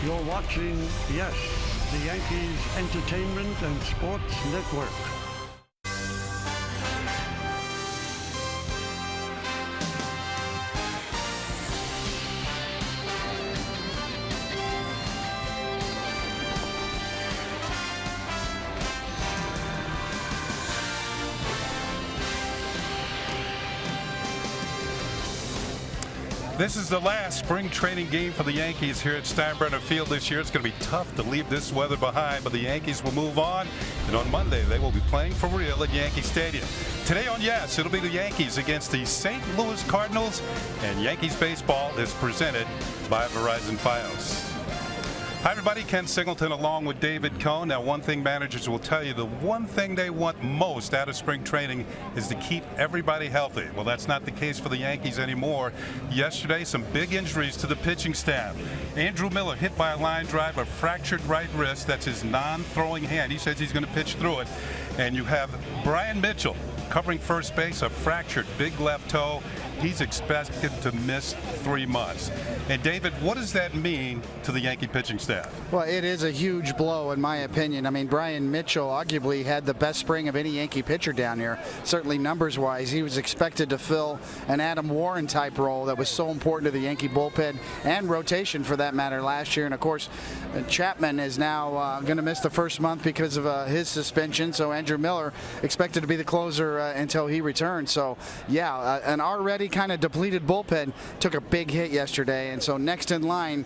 You're watching, yes, the Yankees Entertainment and Sports Network. This is the last spring training game for the Yankees here at Steinbrenner Field this year. It's going to be tough to leave this weather behind, but the Yankees will move on. And on Monday, they will be playing for real at Yankee Stadium. Today on Yes, it'll be the Yankees against the St. Louis Cardinals. And Yankees baseball is presented by Verizon Fios. Hi, everybody. Ken Singleton along with David Cohn. Now, one thing managers will tell you, the one thing they want most out of spring training is to keep everybody healthy. Well, that's not the case for the Yankees anymore. Yesterday, some big injuries to the pitching staff. Andrew Miller hit by a line drive, a fractured right wrist. That's his non-throwing hand. He says he's going to pitch through it. And you have Brian Mitchell covering first base, a fractured big left toe. He's expected to miss 3 months. And David, what does that mean to the Yankee pitching staff? Well, it is a huge blow in my opinion. I mean, Brian Mitchell arguably had the best spring of any Yankee pitcher down here. Certainly numbers-wise, he was expected to fill an Adam Warren type role that was so important to the Yankee bullpen and rotation for that matter last year. And of course, Chapman is now going to miss the first month because of his suspension. So Andrew Miller expected to be the closer until he returns. So yeah, an already kind of depleted bullpen took a big hit yesterday, and so next in line,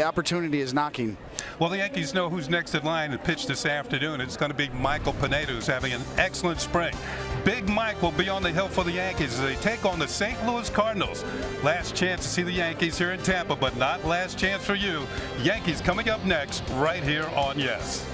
opportunity is knocking. Well, the Yankees know who's next in line to pitch this afternoon. It's going to be Michael Pineda, who's having an excellent spring. Big Mike will be on the hill for the Yankees as they take on the St. Louis Cardinals. Last chance to see the Yankees here in Tampa, but not last chance for you. Yankees coming up next right here on Yes.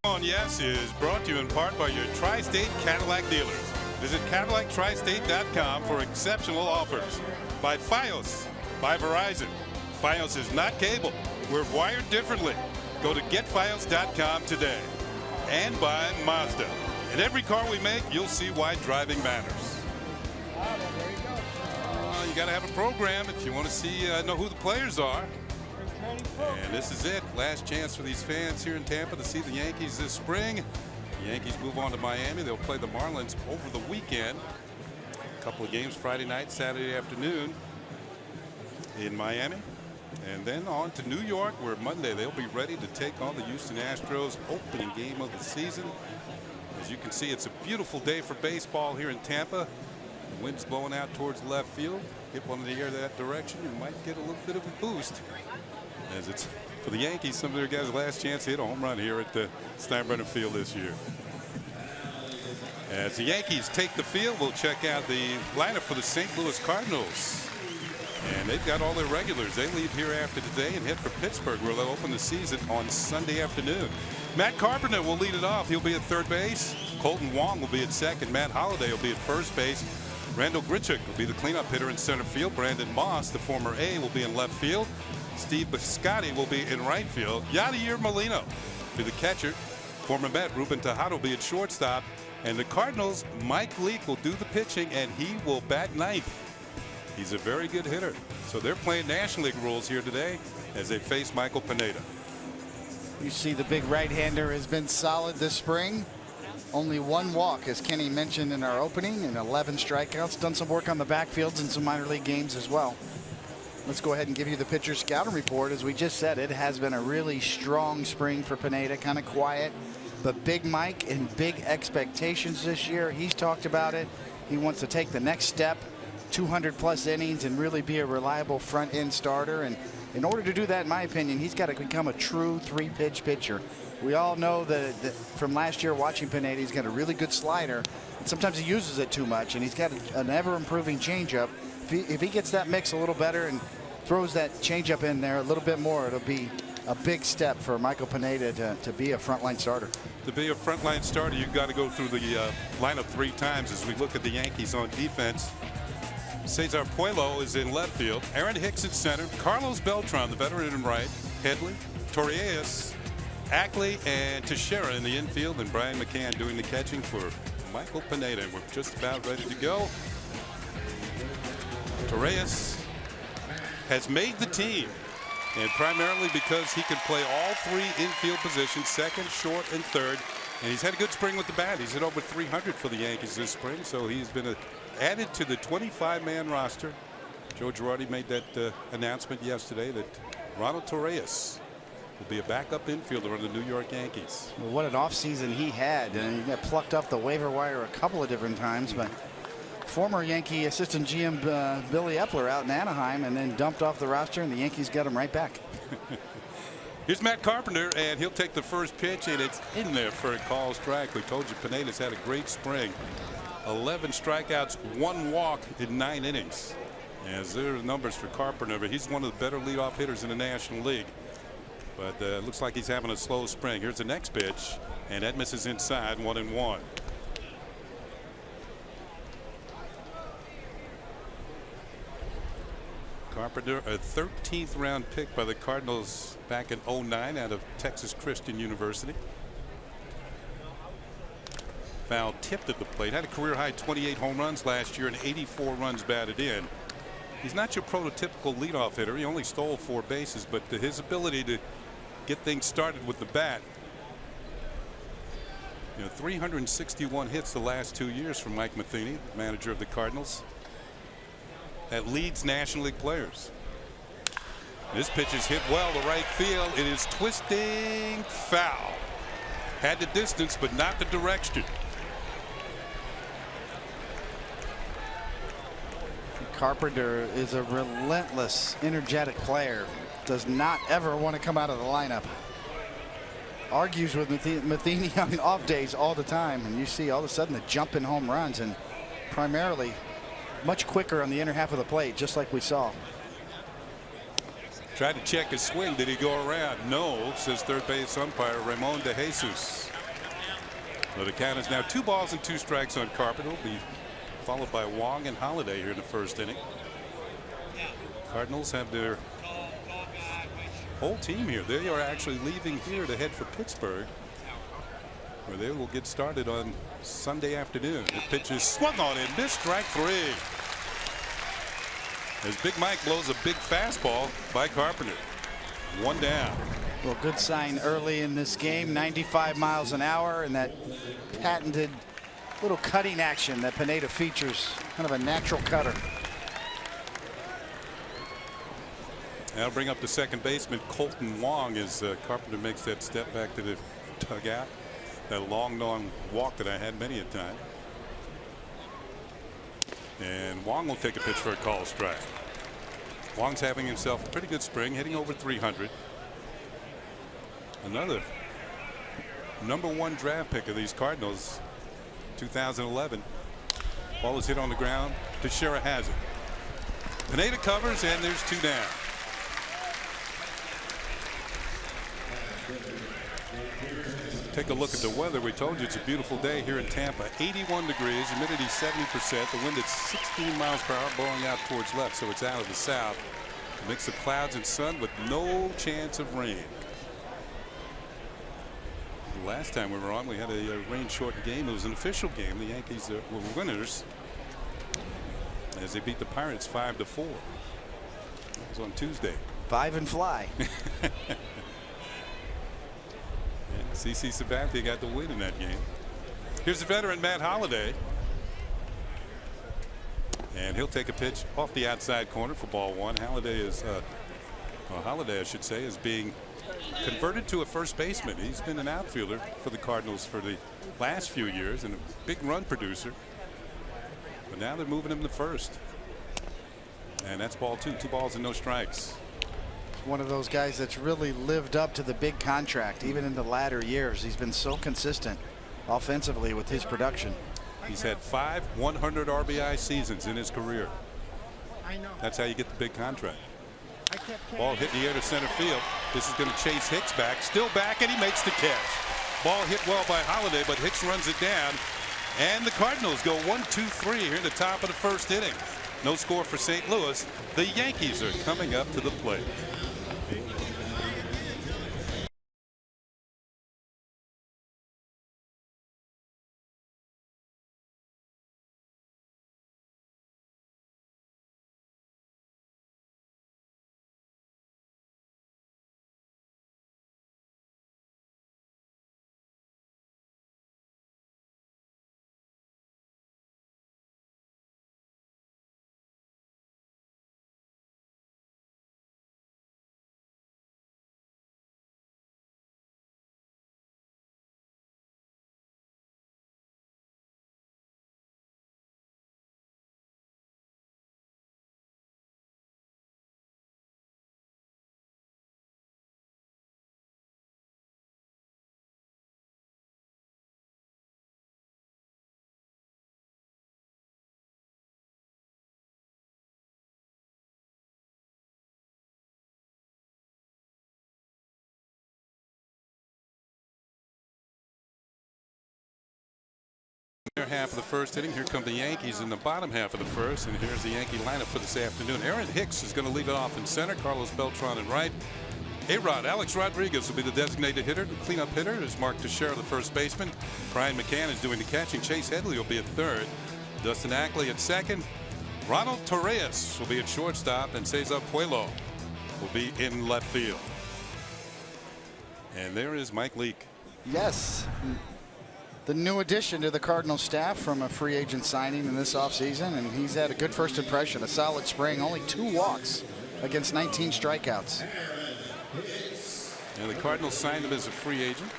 On Yes is brought to you in part by your Tri-State Cadillac dealers. Visit CadillacTristate.com for exceptional offers. By Fios, by Verizon. Fios is not cable. We're wired differently. Go to GetFios.com today. And by Mazda. In every car we make, you'll see why driving matters. You got to have a program if you want to see know who the players are. And this is it. Last chance for these fans here in Tampa to see the Yankees this spring. The Yankees move on to Miami. They'll play the Marlins over the weekend. A couple of games Friday night, Saturday afternoon in Miami. And then on to New York, where Monday they'll be ready to take on the Houston Astros, opening game of the season. As you can see, it's a beautiful day for baseball here in Tampa. The wind's blowing out towards left field. Hit one in the air that direction, you might get a little bit of a boost. As it's for the Yankees, some of their guys' last chance to hit a home run here at the Steinbrenner Field this year. As the Yankees take the field, we'll check out the lineup for the St. Louis Cardinals. And they've got all their regulars. They leave here after today and head for Pittsburgh, where they'll open the season on Sunday afternoon. Matt Carpenter will lead it off. He'll be at third base. Colton Wong will be at second. Matt Holliday will be at first base. Randall Grichuk will be the cleanup hitter in center field. Brandon Moss, the former A, will be in left field. Steve Biscotti will be in right field. Yadier Molina will be the catcher. Former Met Ruben Tejada will be at shortstop. And the Cardinals, Mike Leake will do the pitching, and he will bat ninth. He's a very good hitter. So they're playing National League rules here today as they face Michael Pineda. You see the big right-hander has been solid this spring. Only one walk, as Kenny mentioned in our opening, and 11 strikeouts. Done some work on the backfields in some minor league games as well. Let's go ahead and give you the pitcher scouting report. As we just said, it has been a really strong spring for Pineda, kind of quiet. But Big Mike and big expectations this year. He's talked about it. He wants to take the next step, 200+ innings, and really be a reliable front-end starter. And in order to do that, in my opinion, he's got to become a true 3-pitch pitcher. We all know that from last year watching Pineda, he's got a really good slider. And sometimes he uses it too much, and he's got an ever-improving changeup. If he gets that mix a little better and throws that changeup in there a little bit more, it'll be a big step for Michael Pineda to be a frontline starter. To be a frontline starter, you've got to go through the lineup 3 times as we look at the Yankees on defense. Cesar Puello is in left field. Aaron Hicks at center. Carlos Beltran, the veteran, in right. Headley, Torreyes, Ackley, and Teixeira in the infield, and Brian McCann doing the catching for Michael Pineda. We're just about ready to go. Torreyes has made the team, and primarily because he can play all 3 infield positions, second, short, and third. And he's had a good spring with the bat. He's hit over 300 for the Yankees this spring, so he's been added to the 25-man roster. Joe Girardi made that announcement yesterday that Ronald Torreyes will be a backup infielder on the New York Yankees. Well, what an offseason he had. And he got plucked off the waiver wire a couple of different times, but former Yankee assistant GM Billy Epler out in Anaheim, and then dumped off the roster, and the Yankees got him right back. Here's Matt Carpenter, and he'll take the first pitch, and it's in there for a call strike. We told you Pineda's had a great spring. 11 strikeouts, 1 walk in 9 innings. As there are numbers for Carpenter, but he's one of the better leadoff hitters in the National League. But it looks like he's having a slow spring. Here's the next pitch, and that misses inside, 1-1. Carpenter, a 13th round pick by the Cardinals back in '09 out of Texas Christian University. Foul tipped at the plate. Had a career high 28 home runs last year and 84 runs batted in. He's not your prototypical leadoff hitter. He only stole 4 bases, but his ability to get things started with the bat. 361 hits the last 2 years from Mike Matheny, manager of the Cardinals. That leads National League players. This pitch is hit well to right field. It is twisting foul. Had the distance, but not the direction. Carpenter is a relentless, energetic player. Does not ever want to come out of the lineup. Argues with Matheny on off days all the time, and you see all of a sudden the jump in home runs, and primarily much quicker on the inner half of the plate, just like we saw. Tried to check his swing. Did he go around? No, says third base umpire Ramon De Jesus. So the count is now 2 balls and 2 strikes on Carpenter. Will be followed by Wong and Holliday here in the first inning. Cardinals have their whole team here. They are actually leaving here to head for Pittsburgh, where they will get started on Sunday afternoon. The pitch is swung on and missed, strike 3. As Big Mike blows a big fastball by Carpenter. 1 down. Well, good sign early in this game. 95 miles an hour, and that patented little cutting action that Pineda features. Kind of a natural cutter. Now bring up the second baseman Colton Wong as Carpenter makes that step back to the dugout. That long walk that I had many a time. And Wong will take a pitch for a call strike. Wong's having himself a pretty good spring, hitting over 300. Another #1 draft pick of these Cardinals, 2011. Ball is hit on the ground. Teixeira has it. Pineda covers, and there's 2 down. Take a look at the weather. We told you it's a beautiful day here in Tampa. 81 degrees, humidity 70%. The wind at 16 miles per hour, blowing out towards left, so it's out of the south. A mix of clouds and sun with no chance of rain. The last time we were on, we had a rain-shortened game. It was an official game. The Yankees were winners as they beat the Pirates 5-4. That was on Tuesday. 5 and fly. CC Sabathia got the win in that game. Here's the veteran Matt Holliday, and he'll take a pitch off the outside corner for ball 1. Holliday, I should say, is being converted to a first baseman. He's been an outfielder for the Cardinals for the last few years and a big run producer, but now they're moving him to first, and that's ball 2. 2 balls and no strikes. One of those guys that's really lived up to the big contract. Even in the latter years, he's been so consistent offensively with his production. He's had 5 100 RBI seasons in his career. That's how you get the big contract. Ball hit in the air to center field. This is going to chase Hicks back. Still back, and he makes the catch. Ball hit well by Holliday, but Hicks runs it down. And the Cardinals go 1-2-3 here in the top of the first inning. No score for St. Louis. The Yankees are coming up to the plate. Half of the first inning. Here come the Yankees in the bottom half of the first, and here's the Yankee lineup for this afternoon. Aaron Hicks is going to lead it off in center. Carlos Beltran in right. A-Rod, Alex Rodriguez will be the designated hitter. The cleanup hitter is Mark Teixeira, the first baseman. Brian McCann is doing the catching. Chase Headley will be at third. Dustin Ackley at second. Ronald Torreyes will be at shortstop, and Cesar Puello will be in left field. And there is Mike Leake. Yes. The new addition to the Cardinals staff from a free agent signing in this offseason, and he's had a good first impression, a solid spring, only 2 walks against 19 strikeouts. And the Cardinals signed him as a free agent.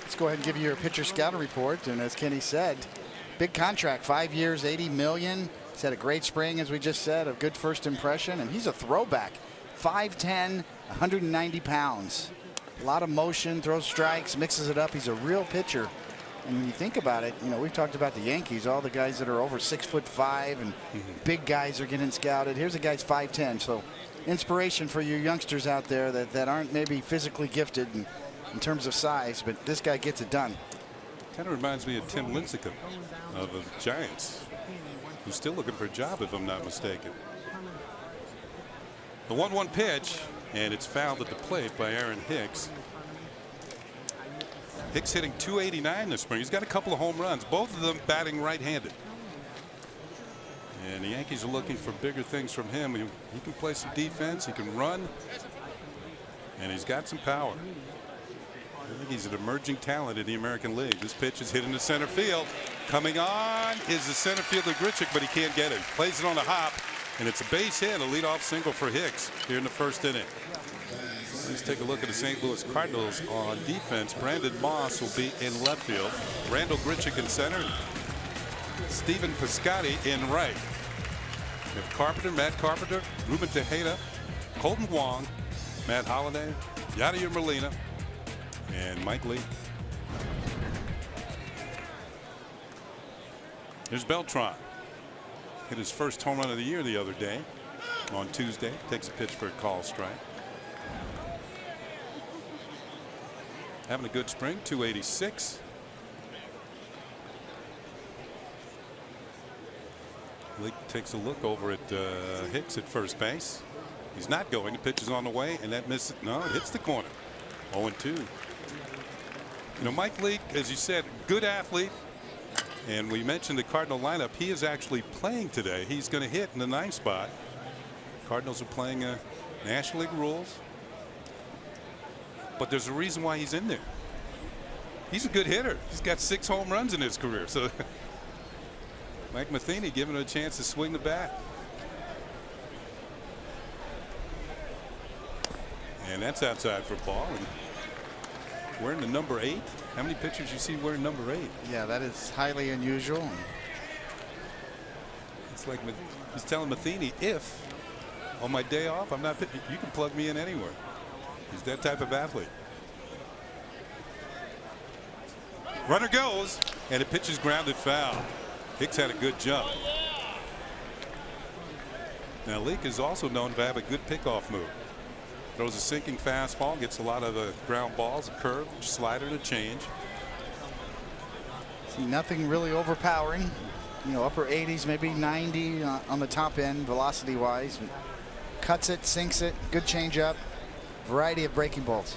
Let's go ahead and give you your pitcher scouting report, and as Kenny said, big contract, 5 years, $80 million. He's had a great spring, as we just said, a good first impression, and he's a throwback. 5'10", 190 pounds. A lot of motion, throws strikes, mixes it up. He's a real pitcher. And when you think about it, you know, we've talked about the Yankees, all the guys that are over 6'5" and big guys are getting scouted. Here's a guy's 5'10", so inspiration for you youngsters out there that aren't maybe physically gifted in terms of size, but this guy gets it done. Kind of reminds me of Tim Lincecum of the Giants, who's still looking for a job, if I'm not mistaken. The 1-1 pitch, and it's fouled at the plate by Aaron Hicks. Hicks hitting .289 this spring. He's got a couple of home runs, both of them batting right-handed. And the Yankees are looking for bigger things from him. He can play some defense, he can run, and he's got some power. I think he's an emerging talent in the American League. This pitch is hit into center field. Coming on is the center fielder Grichuk, but he can't get it. Plays it on a hop, and it's a base hit, a leadoff single for Hicks here in the first inning. Let's take a look at the St. Louis Cardinals on defense. Brandon Moss will be in left field. Randall Grichuk in center. Stephen Piscotty in right. We have Carpenter, Matt Carpenter, Ruben Tejeda, Colton Wong, Matt Holliday, Yadier Molina, and Mike Lee. Here's Beltran. Hit his first home run of the year the other day on Tuesday. Takes a pitch for a call strike. Having a good spring, 286. Leake takes a look over at Hicks at first base. He's not going. The pitch is on the way, and that misses. No, it hits the corner. 0-2. You know, Mike Leake, as you said, good athlete. And we mentioned the Cardinal lineup. He is actually playing today. He's going to hit in the 9th spot. Cardinals are playing National League rules. But there's a reason why he's in there. He's a good hitter. He's got 6 home runs in his career. So Mike Matheny giving him a chance to swing the bat. And that's outside for a ball. And wearing the number 8. How many pitchers you see wearing number 8? Yeah, that is highly unusual. It's like he's telling Matheny, if on my day off I'm not pitching, you can plug me in anywhere. He's that type of athlete. Runner goes, and the pitch is grounded foul. Hicks had a good jump. Now Leake is also known to have a good pickoff move. Throws a sinking fastball, gets a lot of the ground balls, a curve, slider, and a change. See, nothing really overpowering. You know, upper 80s, maybe 90 on the top end, velocity-wise. Cuts it, sinks it, good changeup, variety of breaking balls.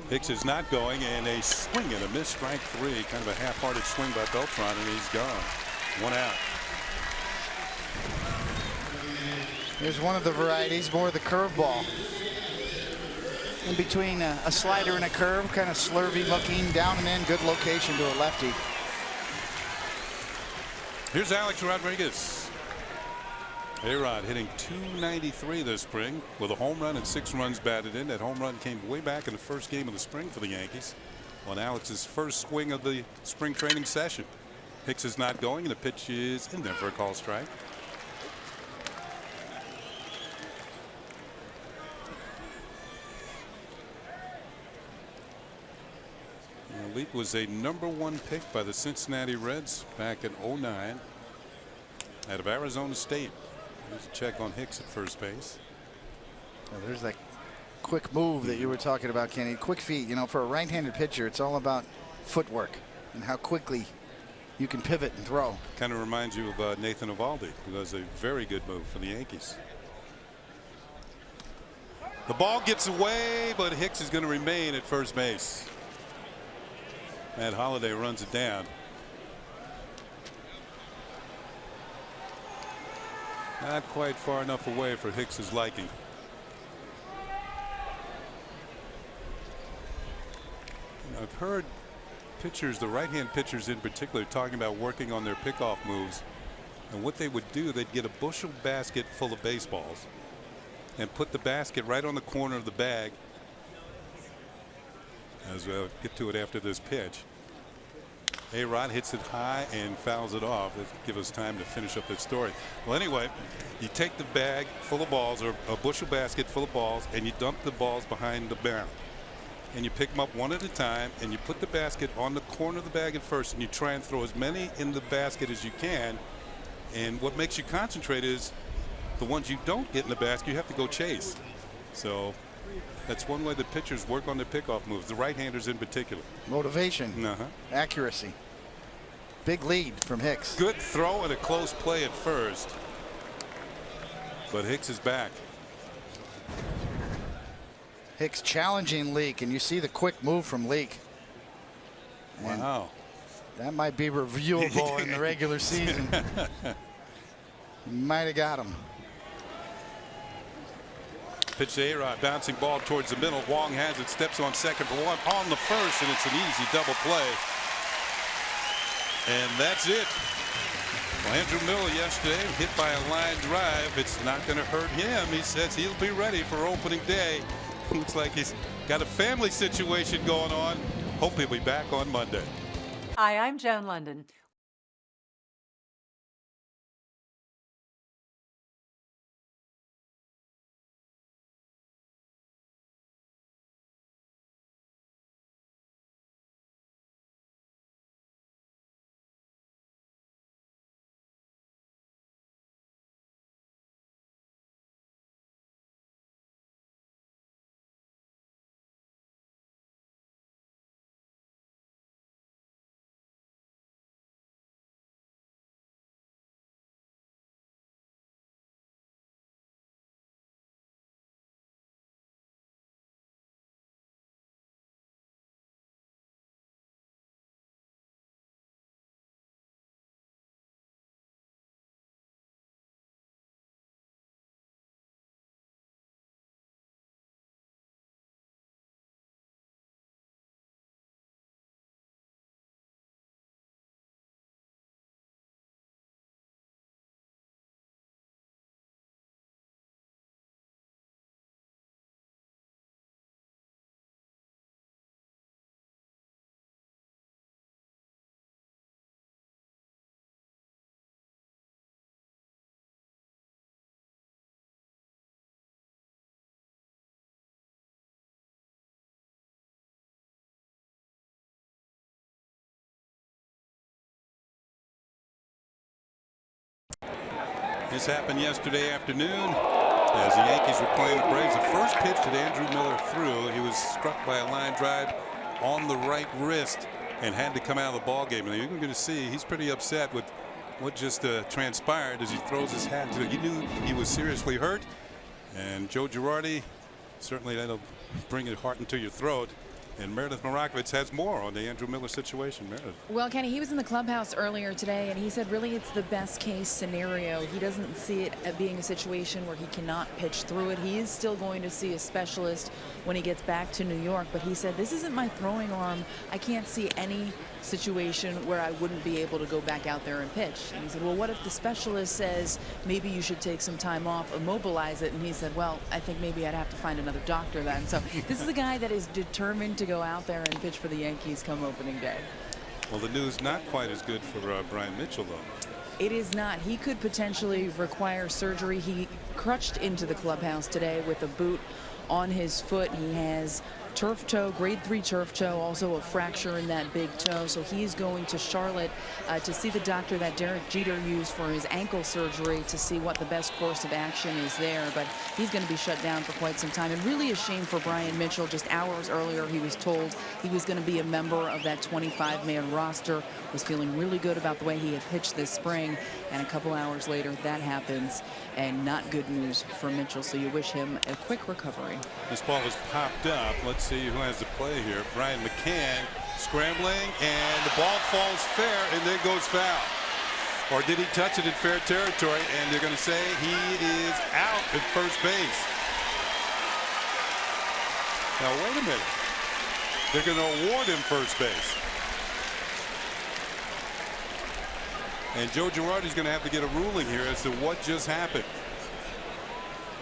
Hicks is not going, and a swing and a miss, strike 3. Kind of a half-hearted swing by Beltran, and he's gone. 1 out. Here's one of the varieties, more of the curveball. In between a slider and a curve, kind of slurvy looking, down and in, good location to a lefty. Here's Alex Rodriguez. A-Rod hitting .293 this spring with a home run and 6 runs batted in. That home run came way back in the first game of the spring for the Yankees on Alex's first swing of the spring training session. Hicks is not going, and the pitch is in there for a call strike. Leake was a #1 pick by the Cincinnati Reds back in '09 out of Arizona State. There's a check on Hicks at first base. Well, there's that quick move that you were talking about, Kenny. Quick feet. You know, for a right-handed pitcher, it's all about footwork and how quickly you can pivot and throw. Kind of reminds you of Nathan Eovaldi, who does a very good move for the Yankees. The ball gets away, but Hicks is going to remain at first base. Matt Holliday runs it down. Not quite far enough away for Hicks's liking. I've heard pitchers, the right-hand pitchers in particular, talking about working on their pickoff moves. And what they would do, they'd get a bushel basket full of baseballs and put the basket right on the corner of the bag. As we'll get to it after this pitch. A-Rod hits it high and fouls it off. It'll give us time to finish up this story. Well, anyway, you take the bag full of balls, or a bushel basket full of balls, and you dump the balls behind the barrel. And you pick them up one at a time, and you put the basket on the corner of the bag at first, and you try and throw as many in the basket as you can. And what makes you concentrate is the ones you don't get in the basket, you have to go chase. So that's one way the pitchers work on their pickoff moves, the right-handers in particular. Motivation, accuracy. Big lead from Hicks. Good throw and a close play at first. But Hicks is back. Hicks challenging Leake, and you see the quick move from Leake. And wow. That might be reviewable in the regular season. Might have got him. Pitch to A-Rod, bouncing ball towards the middle. Wong has it, steps on second for one, on the first, and it's an easy double play. And that's it. Well, Andrew Miller yesterday hit by a line drive. It's not going to hurt him. He says he'll be ready for opening day. Looks like he's got a family situation going on. Hope he'll be back on Monday. Hi, I'm Joan London. This happened yesterday afternoon as the Yankees were playing the Braves. The first pitch that Andrew Miller threw, he was struck by a line drive on the right wrist and had to come out of the ball game. And you're going to see he's pretty upset with what just transpired as he throws his hat to it. He knew he was seriously hurt, and Joe Girardi, certainly that'll bring it heart into your throat. And Meredith Marakovitz has more on the Andrew Miller situation. Meredith. Well, Kenny, he was in the clubhouse earlier today, and he said really it's the best case scenario. He doesn't see it being a situation where he cannot pitch through it. He is still going to see a specialist when he gets back to New York, but he said this isn't my throwing arm. I can't see any situation where I wouldn't be able to go back out there and pitch. And he said, well, what if the specialist says maybe you should take some time off, immobilize it? And he said, well, I think maybe I'd have to find another doctor then. So this is a guy that is determined to go out there and pitch for the Yankees come opening day. Well, the news not quite as good for Brian Mitchell, though. It is not. He could potentially require surgery. He crutched into the clubhouse today with a boot on his foot. He has turf toe, grade 3 turf toe, also a fracture in that big toe. So he's going to Charlotte to see the doctor that Derek Jeter used for his ankle surgery to see what the best course of action is there. But he's going to be shut down for quite some time. And really a shame for Brian Mitchell. Just hours earlier, he was told he was going to be a member of that 25-man roster. Was feeling really good about the way he had pitched this spring. And a couple hours later, that happens. And not good news for Mitchell. So you wish him a quick recovery. This ball was popped up. Let's see who has the play here. Brian McCann scrambling, and the ball falls fair and then goes foul. Or did he touch it in fair territory? And they're going to say he is out at first base. Now wait a minute. They're going to award him first base. And Joe Girardi's going to have to get a ruling here as to what just happened.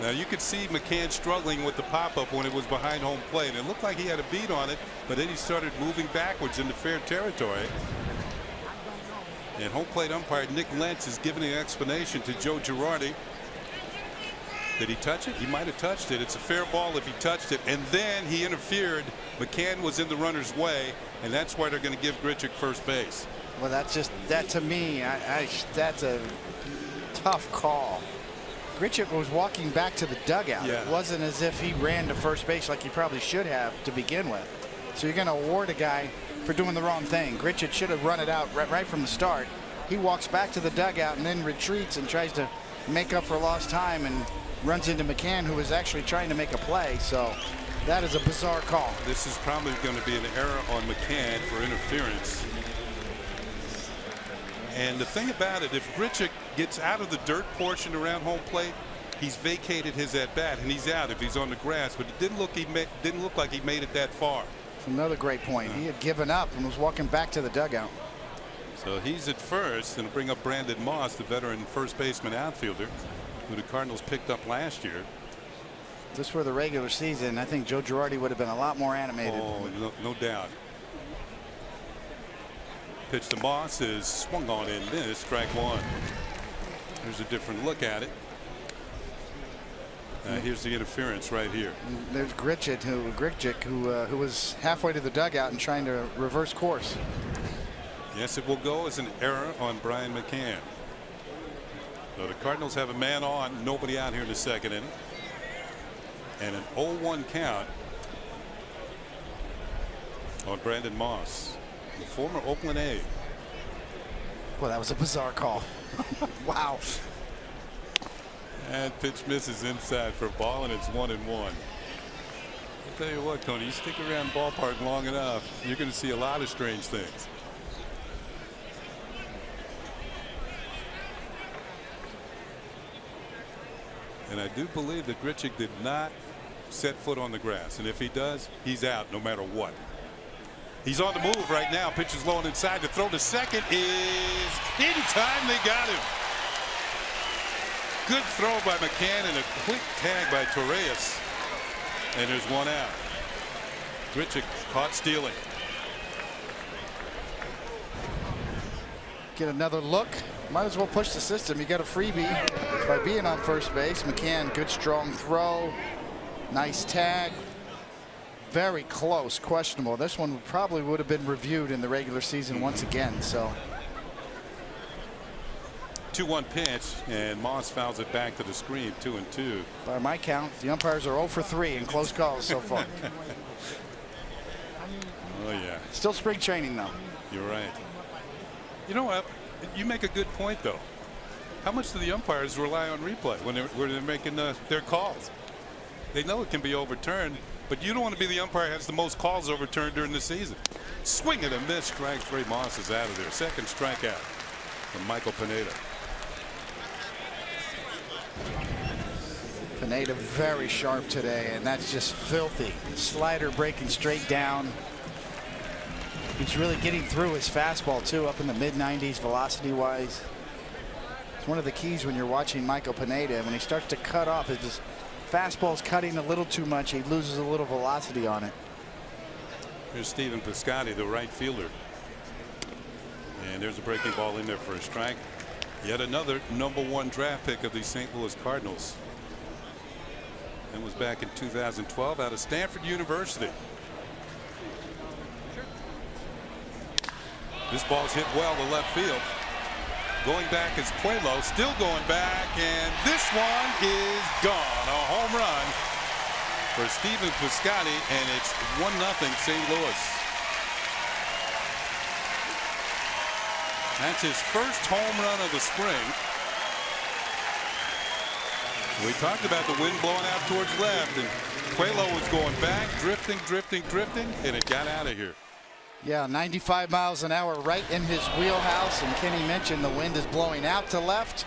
Now you could see McCann struggling with the pop-up when it was behind home plate. It looked like he had a beat on it, but then he started moving backwards into fair territory. And home plate umpire Nick Lentz is giving an explanation to Joe Girardi. Did he touch it? He might have touched it. It's a fair ball if he touched it. And then he interfered. McCann was in the runner's way, and that's why they're going to give Grichuk first base. Well, that's just, that to me, that's a tough call. Grichuk was walking back to the dugout. Yeah. It wasn't as if he ran to first base like he probably should have to begin with. So you're going to award a guy for doing the wrong thing. Grichuk should have run it out right from the start. He walks back to the dugout and then retreats and tries to make up for lost time and runs into McCann, who was actually trying to make a play. So that is a bizarre call. This is probably going to be an error on McCann for interference. And the thing about it, if Grichuk gets out of the dirt portion around home plate, he's vacated his at bat and he's out if he's on the grass. But it didn't look like he made it that far. Another great point. He had given up and was walking back to the dugout. So he's at first, and bring up Brandon Moss, the veteran first baseman outfielder, who the Cardinals picked up last year. Just for the regular season, I think Joe Girardi would have been a lot more animated. Oh, no doubt. Pitch to Moss is swung on in this, strike one. There's a different look at it. Here's the interference right here. There's Grichuk, who was halfway to the dugout and trying to reverse course. Yes, it will go as an error on Brian McCann. So the Cardinals have a man on, nobody out here in the second inning. And an 0-1 count on Brandon Moss, the former Oakland A. Well, that was a bizarre call. Wow. And pitch misses inside for a ball, and it's 1-1. I'll tell you what, Tony, you stick around ballpark long enough, you're going to see a lot of strange things. And I do believe that Grichuk did not set foot on the grass. And if he does, he's out no matter what. He's on the move right now. Pitch is low and inside. The throw to second is in time. They got him. Good throw by McCann and a quick tag by Torres. And there's one out. Grichuk caught stealing. Get another look. Might as well push the system. You got a freebie by being on first base. McCann, good strong throw. Nice tag. Very close, questionable. This one probably would have been reviewed in the regular season once again. So 2-1 pitch, and Moss fouls it back to the screen. 2-2. By my count, the umpires are 0 for 3 in close calls so far. Oh yeah. Still spring training though. You're right. You know what? You make a good point though. How much do the umpires rely on replay when they're making their calls? They know it can be overturned, but you don't want to be the umpire who has the most calls overturned during the season. Swing and a miss. Strike 3. Moss is out of there. Second strikeout from Michael Pineda. Pineda very sharp today, and that's just filthy. Slider breaking straight down. He's really getting through his fastball too, up in the mid-90s velocity wise. It's one of the keys when you're watching Michael Pineda. When he starts to cut off, if his fastball's cutting a little too much, he loses a little velocity on it. Here's Stephen Piscotty, the right fielder. And there's a breaking ball in there for a strike. Yet another #1 draft pick of the St. Louis Cardinals. That was back in 2012 out of Stanford University. This ball's hit well to left field. Going back is Puelo, still going back, and this one is gone. A home run for Stephen Piscotty, and it's 1-0 St. Louis. That's his first home run of the spring. We talked about the wind blowing out towards left, and Puelo was going back, drifting, and it got out of here. Yeah, 95 miles an hour right in his wheelhouse, and Kenny mentioned the wind is blowing out to left.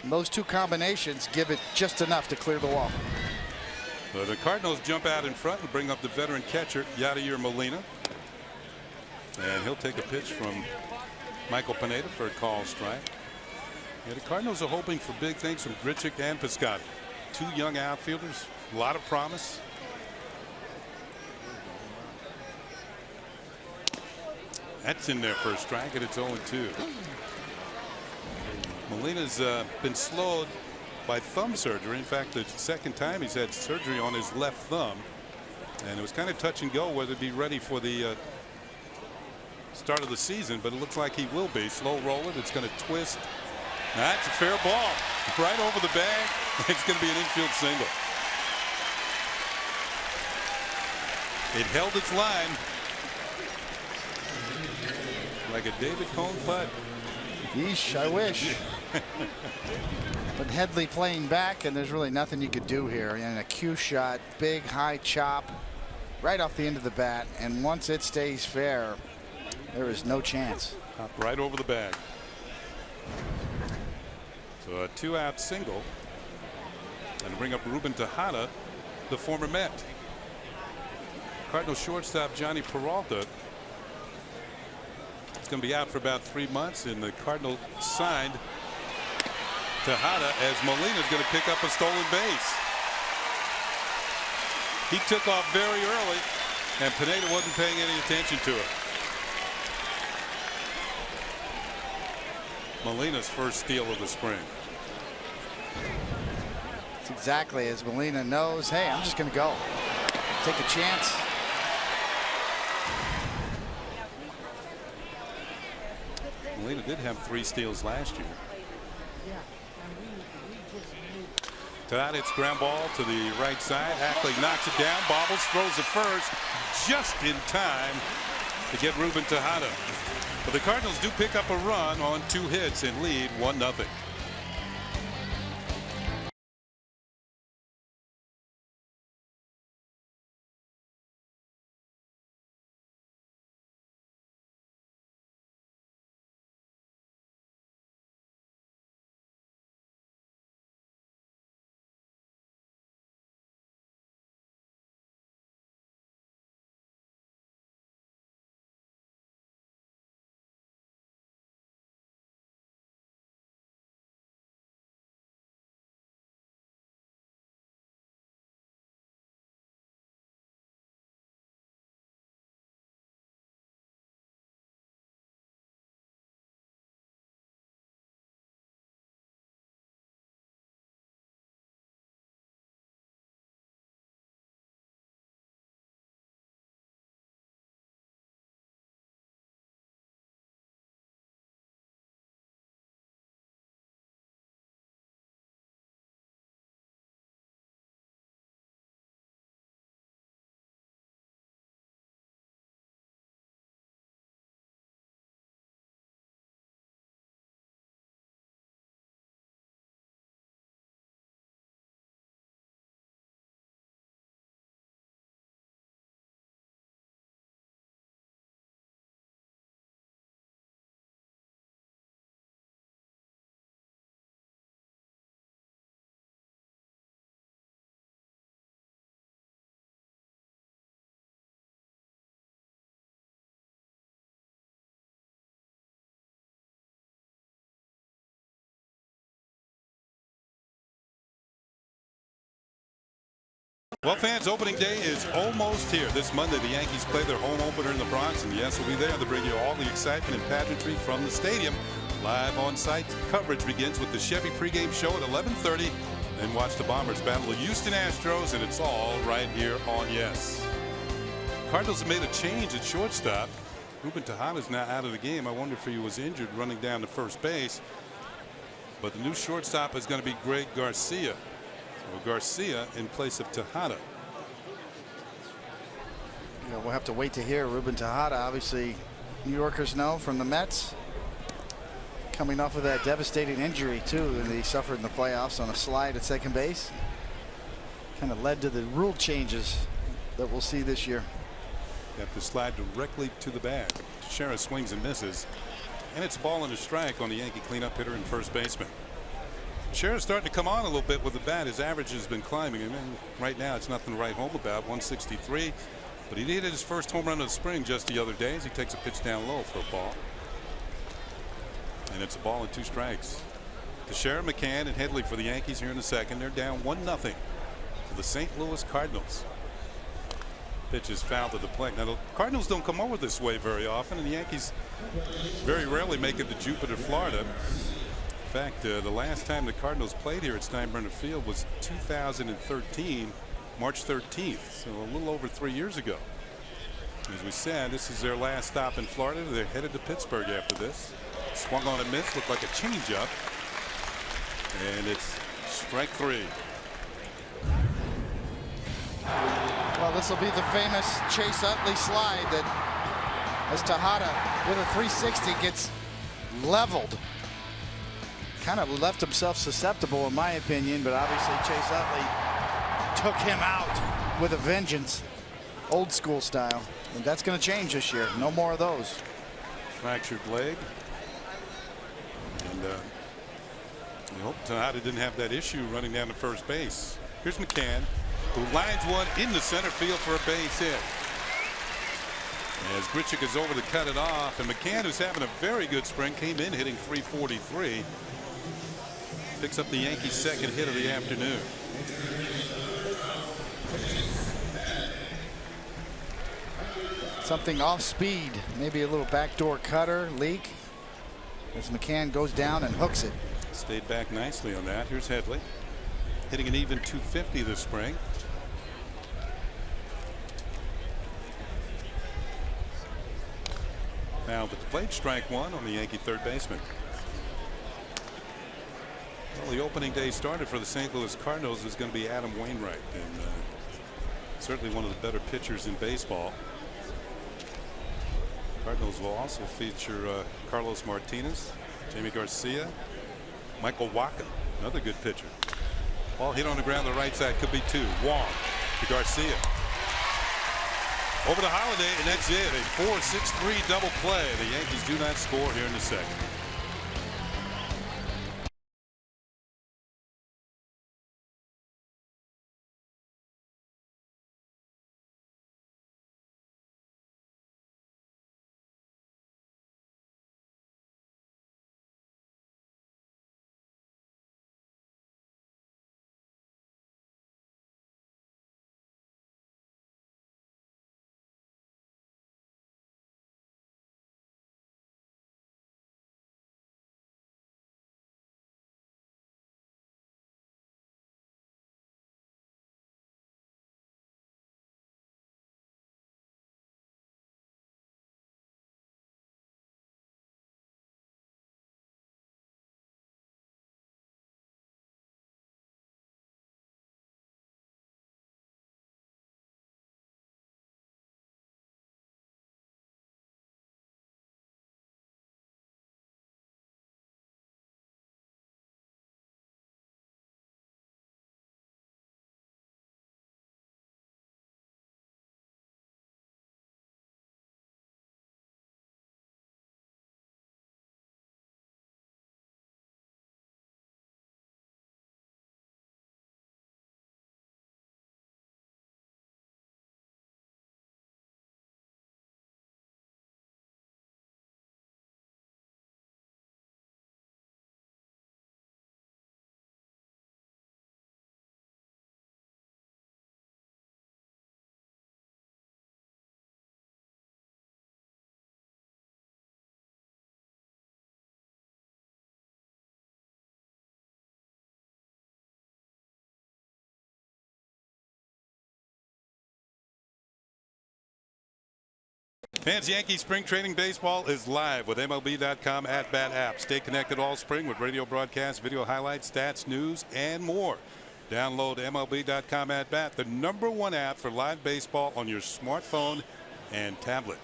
And those two combinations give it just enough to clear the wall. So the Cardinals jump out in front and bring up the veteran catcher Yadier Molina, and he'll take a pitch from Michael Pineda for a call strike. Yeah, the Cardinals are hoping for big things from Grichuk and Piscotty. Two young outfielders, a lot of promise. That's in there for a strike, and it's 0-2. Molina's been slowed by thumb surgery. In fact, the second time he's had surgery on his left thumb, and it was kind of touch and go whether to be ready for the start of the season, but it looks like he will be. Slow roller. It's going to twist. That's a fair ball right over the bag. It's going to be an infield single. It held its line like a David Cone putt. Yeesh, I wish. But Headley playing back, and there's really nothing you could do here. And a cue shot, big high chop right off the end of the bat, and once it stays fair, there is no chance. Right over the bag. So a 2-out single, and to bring up Ruben Tejada, the former Met. Cardinals shortstop Johnny Peralta is going to be out for about 3 months, and the Cardinals signed Tejada as Molina is going to pick up a stolen base. He took off very early, and Pineda wasn't paying any attention to it. Molina's first steal of the spring. It's exactly as Molina knows, hey, I'm just going to go. Take a chance. Molina did have 3 steals last year. Tejada's ground ball to the right side. Hackley knocks it down, bobbles, throws it first, just in time to get Ruben Tejada. But the Cardinals do pick up a run on 2 hits and lead 1-0. Well, fans, opening day is almost here. This Monday, the Yankees play their home opener in the Bronx, and yes, we'll be there to bring you all the excitement and pageantry from the stadium. Live on-site coverage begins with the Chevy pregame show at 11:30. Then watch the Bombers battle the Houston Astros, and it's all right here on Yes. Cardinals have made a change at shortstop. Ruben Tejada is now out of the game. I wonder if he was injured running down to first base. But the new shortstop is going to be Greg Garcia. So Garcia in place of Tejada. You know, we'll have to wait to hear. Ruben Tejada, obviously, New Yorkers know from the Mets, coming off of that devastating injury too that he suffered in the playoffs on a slide at second base. Kind of led to the rule changes that we'll see this year. You have to slide directly to the bag. Teixeira swings and misses, and it's a ball and a strike on the Yankee cleanup hitter and first baseman. Teixeira's starting to come on a little bit with the bat. His average has been climbing, and right now it's nothing to write home about. 163, but he hit his first home run of the spring just the other day as he takes a pitch down low for a ball. And it's a ball and 2 strikes. Teixeira, McCann, and Headley for the Yankees here in the second. They're down 1-0 for the St. Louis Cardinals. Pitch is fouled to the plate. Now the Cardinals don't come over this way very often, and the Yankees very rarely make it to Jupiter, Florida. In fact, the last time the Cardinals played here at Steinbrenner Field was 2013, March 13th, so a little over 3 years ago. As we said, this is their last stop in Florida. They're headed to Pittsburgh after this. Swung on and missed, looked like a changeup, and it's strike 3. Well, this will be the famous Chase Utley slide that, as Tejada with a 360 gets leveled. Kind of left himself susceptible in my opinion, but obviously Chase Utley took him out with a vengeance, old school style, and that's going to change this year. No more of those. Fractured leg, and we hope Tejada didn't have that issue running down to first base. Here's McCann, who lines one into center field for a base hit. As Grichuk is over to cut it off, and McCann, who's having a very good spring, came in hitting .343. Picks up the Yankees' second hit of the afternoon. Something off speed, maybe a little backdoor cutter leak as McCann goes down and hooks it. Stayed back nicely on that. Here's Headley, hitting an even .250 this spring. Fouled at the plate, strike 1 on the Yankee third baseman. Well, the opening day starter for the St. Louis Cardinals is going to be Adam Wainwright, and certainly one of the better pitchers in baseball. Cardinals will also feature Carlos Martinez, Jamie Garcia, Michael Wacha, another good pitcher. Ball hit on the ground, the right side, could be 2. Wong to Garcia. Over to Holiday, and that's it. A 4-6-3 double play. The Yankees do not score here in the second. Fans, Yankees spring training baseball is live with MLB.com at-bat app. Stay connected all spring with radio broadcasts, video highlights, stats, news, and more. Download MLB.com at-bat, the #1 app for live baseball on your smartphone and tablet.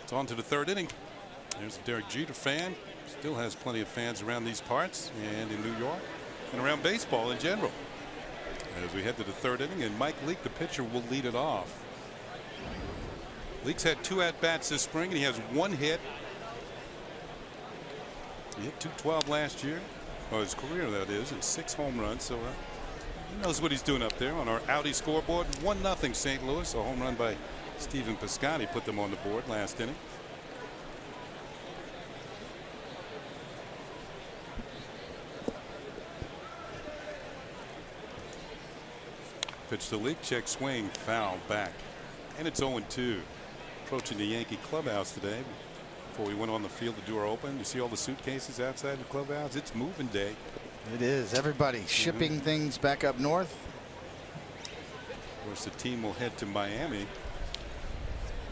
It's on to the third inning. There's a Derek Jeter fan. Still has plenty of fans around these parts and in New York and around baseball in general. As we head to the third inning, and Mike Leake, the pitcher, will lead it off. Leake's had 2 at-bats this spring, and he has 1 hit. He hit .212 last year, or his career that is, and 6 home runs. So he knows what he's doing up there on our Audi scoreboard. 1-0 St. Louis. A home run by Stephen Piscotty put them on the board last inning. Pitch to Leake, check swing, foul back, and it's 0-2. Approaching the Yankee clubhouse today. Before we went on the field to do our open, you see all the suitcases outside the clubhouse. It's moving day. It is. Everybody shipping things back up north. Of course, the team will head to Miami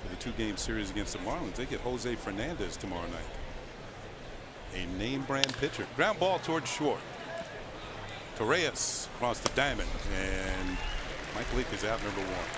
for the 2-game series against the Marlins. They get Jose Fernandez tomorrow night. A name brand pitcher. Ground ball towards short. Torres across the diamond, and Mike Leake is out, #1.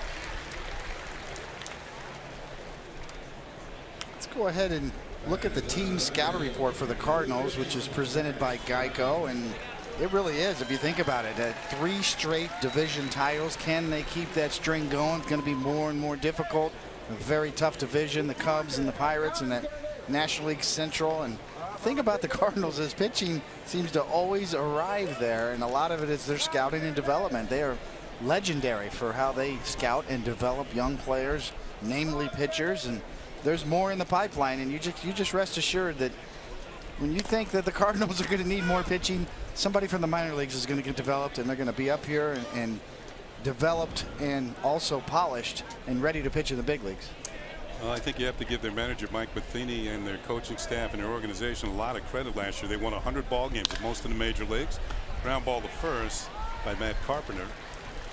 Go ahead and look at the team scouting report for the Cardinals, which is presented by Geico, and it really is, if you think about it, 3 straight division titles. Can they keep that string going? It's going to be more and more difficult. A very tough division, the Cubs and the Pirates and that National League Central. And the thing about the Cardinals is pitching seems to always arrive there, and a lot of it is their scouting and development. They are legendary for how they scout and develop young players, namely pitchers, and there's more in the pipeline, and you just rest assured that when you think that the Cardinals are going to need more pitching, somebody from the minor leagues is going to get developed, and they're going to be up here and developed and also polished and ready to pitch in the big leagues. Well, I think you have to give their manager Mike Matheny and their coaching staff and their organization a lot of credit last year. They won 100 ball games at most in the major leagues. Ground ball to first by Matt Carpenter.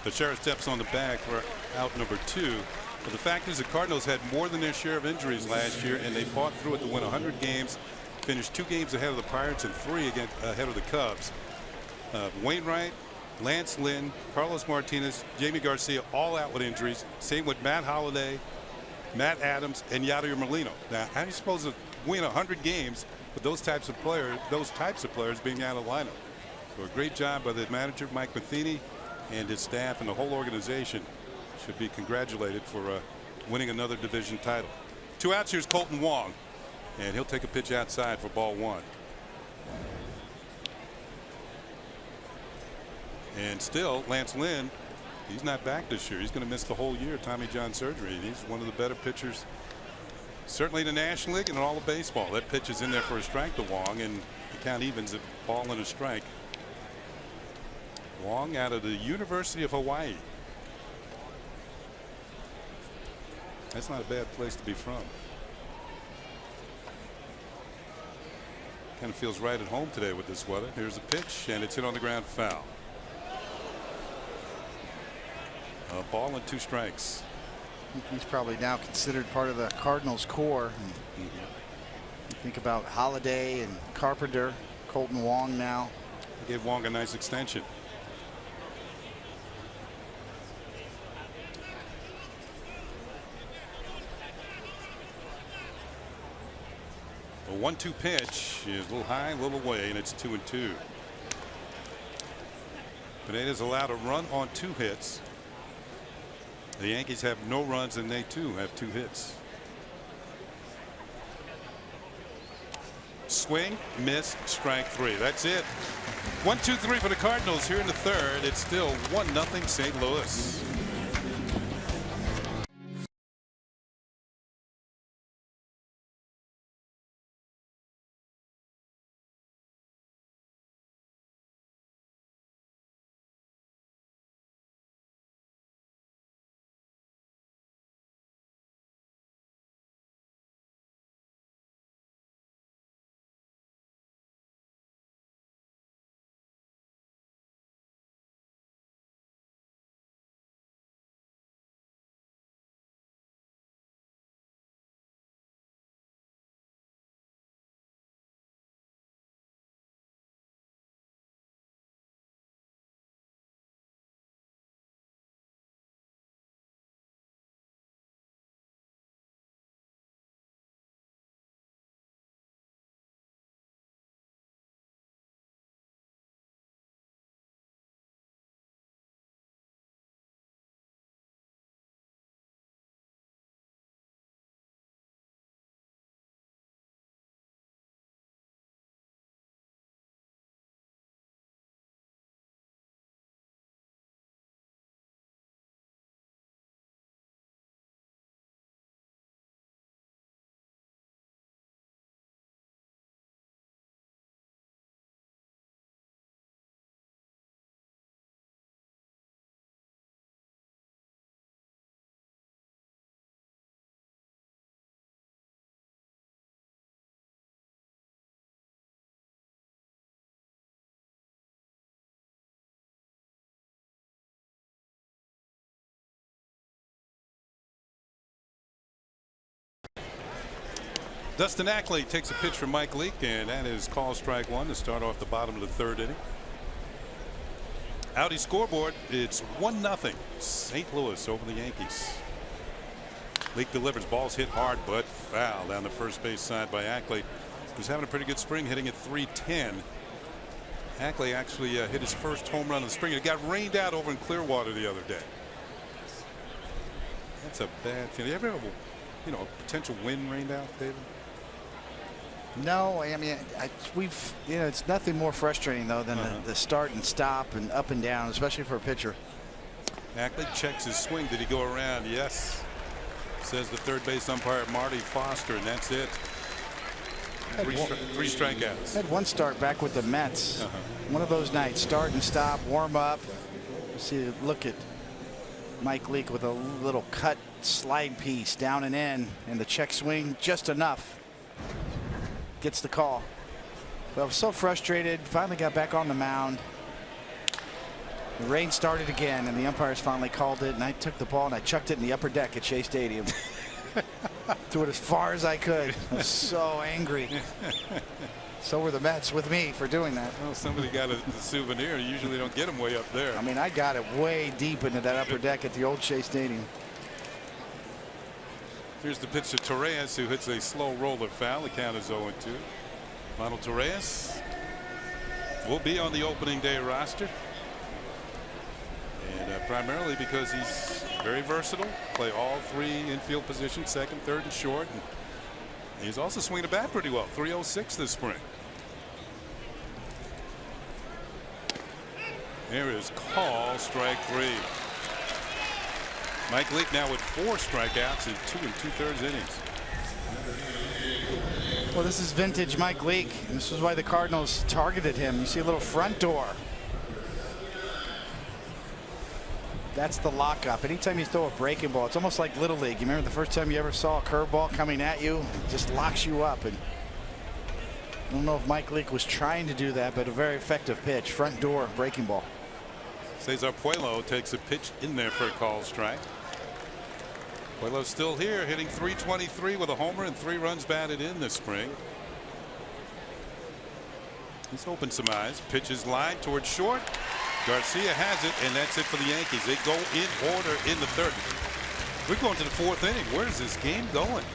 The sheriff steps on the bag for out #2. But the fact is the Cardinals had more than their share of injuries last year, and they fought through it to win 100 games, finished 2 games ahead of the Pirates and 3 ahead of the Cubs. Wainwright, Lance Lynn, Carlos Martinez, Jamie Garcia all out with injuries. Same with Matt Holliday, Matt Adams, and Yadier Molina. Now, how are you supposed to win 100 games with those types of players being out of the lineup? So a great job by the manager Mike Matheny and his staff, and the whole organization should be congratulated for winning another division title. 2 outs. Here's Colton Wong, and he'll take a pitch outside for ball 1. And still, Lance Lynn, he's not back this year. He's going to miss the whole year, Tommy John surgery. And he's one of the better pitchers, certainly in the National League and in all of baseball. That pitch is in there for a strike to Wong, and the count evens at ball and a strike. Wong out of the University of Hawaii. That's not a bad place to be from. Kind of feels right at home today with this weather. Here's a pitch, and it's hit on the ground, foul. A ball and 2 strikes. I think he's probably now considered part of the Cardinals core. You think about Holliday and Carpenter, Colton Wong now. They gave Wong a nice extension. A 1-2 pitch is a little high, a little away, and it's 2-2. Pineda's allowed a run on 2 hits. The Yankees have no runs, and they too have 2 hits. Swing, miss, strike 3. That's it. 1-2-3 for the Cardinals here in the third. It's still 1-0 St. Louis. Dustin Ackley takes a pitch from Mike Leake, and that is call strike one to start off the bottom of the third inning. Audi scoreboard, it's 1-0 St. Louis over the Yankees. Leake delivers, balls hit hard but foul down the first base side by Ackley, who's having a pretty good spring, hitting at .310. Ackley actually hit his first home run of the spring. It got rained out over in Clearwater the other day. That's a bad feeling. You ever have a potential wind rained out, David? No, I mean, it's nothing more frustrating though than the start and stop and up and down, especially for a pitcher. Ackley checks his swing. Did he go around? Yes, says the third base umpire Marty Foster, and that's it. Three strikeouts. Had one start back with the Mets. One of those nights, start and stop, warm up. See, look at Mike Leake with a little cut slide piece down and in, and the check swing just enough. Gets the call. But I was so frustrated. Finally got back on the mound. The rain started again, and the umpires finally called it. And I took the ball and I chucked it in the upper deck at Shea Stadium. Threw it as far as I could. I was so angry. So were the Mets with me for doing that. Well, somebody got a souvenir. You usually don't get them way up there. I mean, I got it way deep into that upper deck at the old Shea Stadium. Here's the pitch to Torres, who hits a slow roller foul. The count is 0-2. Ronald Torres will be on the opening day roster. And primarily because he's very versatile. Play all three infield positions, second, third, and short. And he's also swinging the bat pretty well. .306 this spring. There is call strike three. Mike Leake now with 4 strikeouts in 2 2/3 innings. Well, this is vintage Mike Leake, and this is why the Cardinals targeted him. You see a little front door. That's the lockup. Anytime you throw a breaking ball, it's almost like Little League. You remember the first time you ever saw a curveball coming at you? It just locks you up. And I don't know if Mike Leake was trying to do that, but a very effective pitch. Front door breaking ball. Cesar Puello takes a pitch in there for a call strike. Puello's still here, hitting .323 with a homer and 3 runs batted in this spring. He's opened some eyes. Pitches line towards short. Garcia has it, and that's it for the Yankees. They go in order in the third. We're going to the 4th inning. Where is this game going?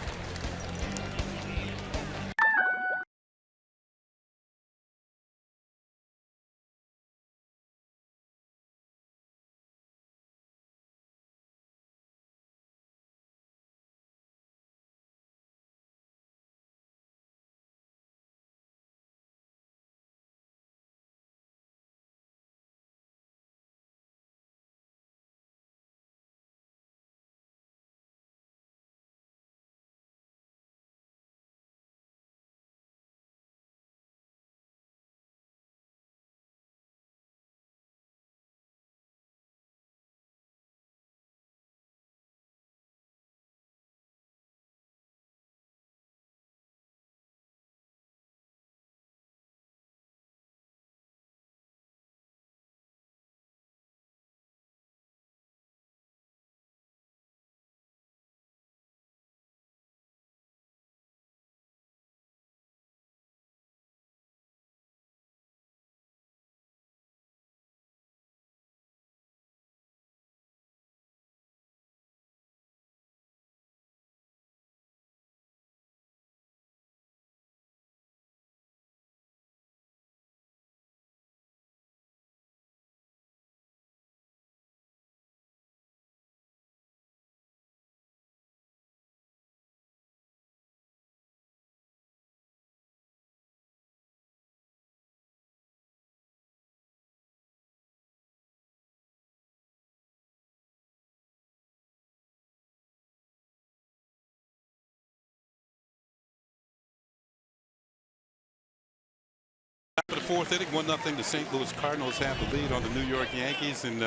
For the 4th inning, 1-0. The St. Louis Cardinals have the lead on the New York Yankees. And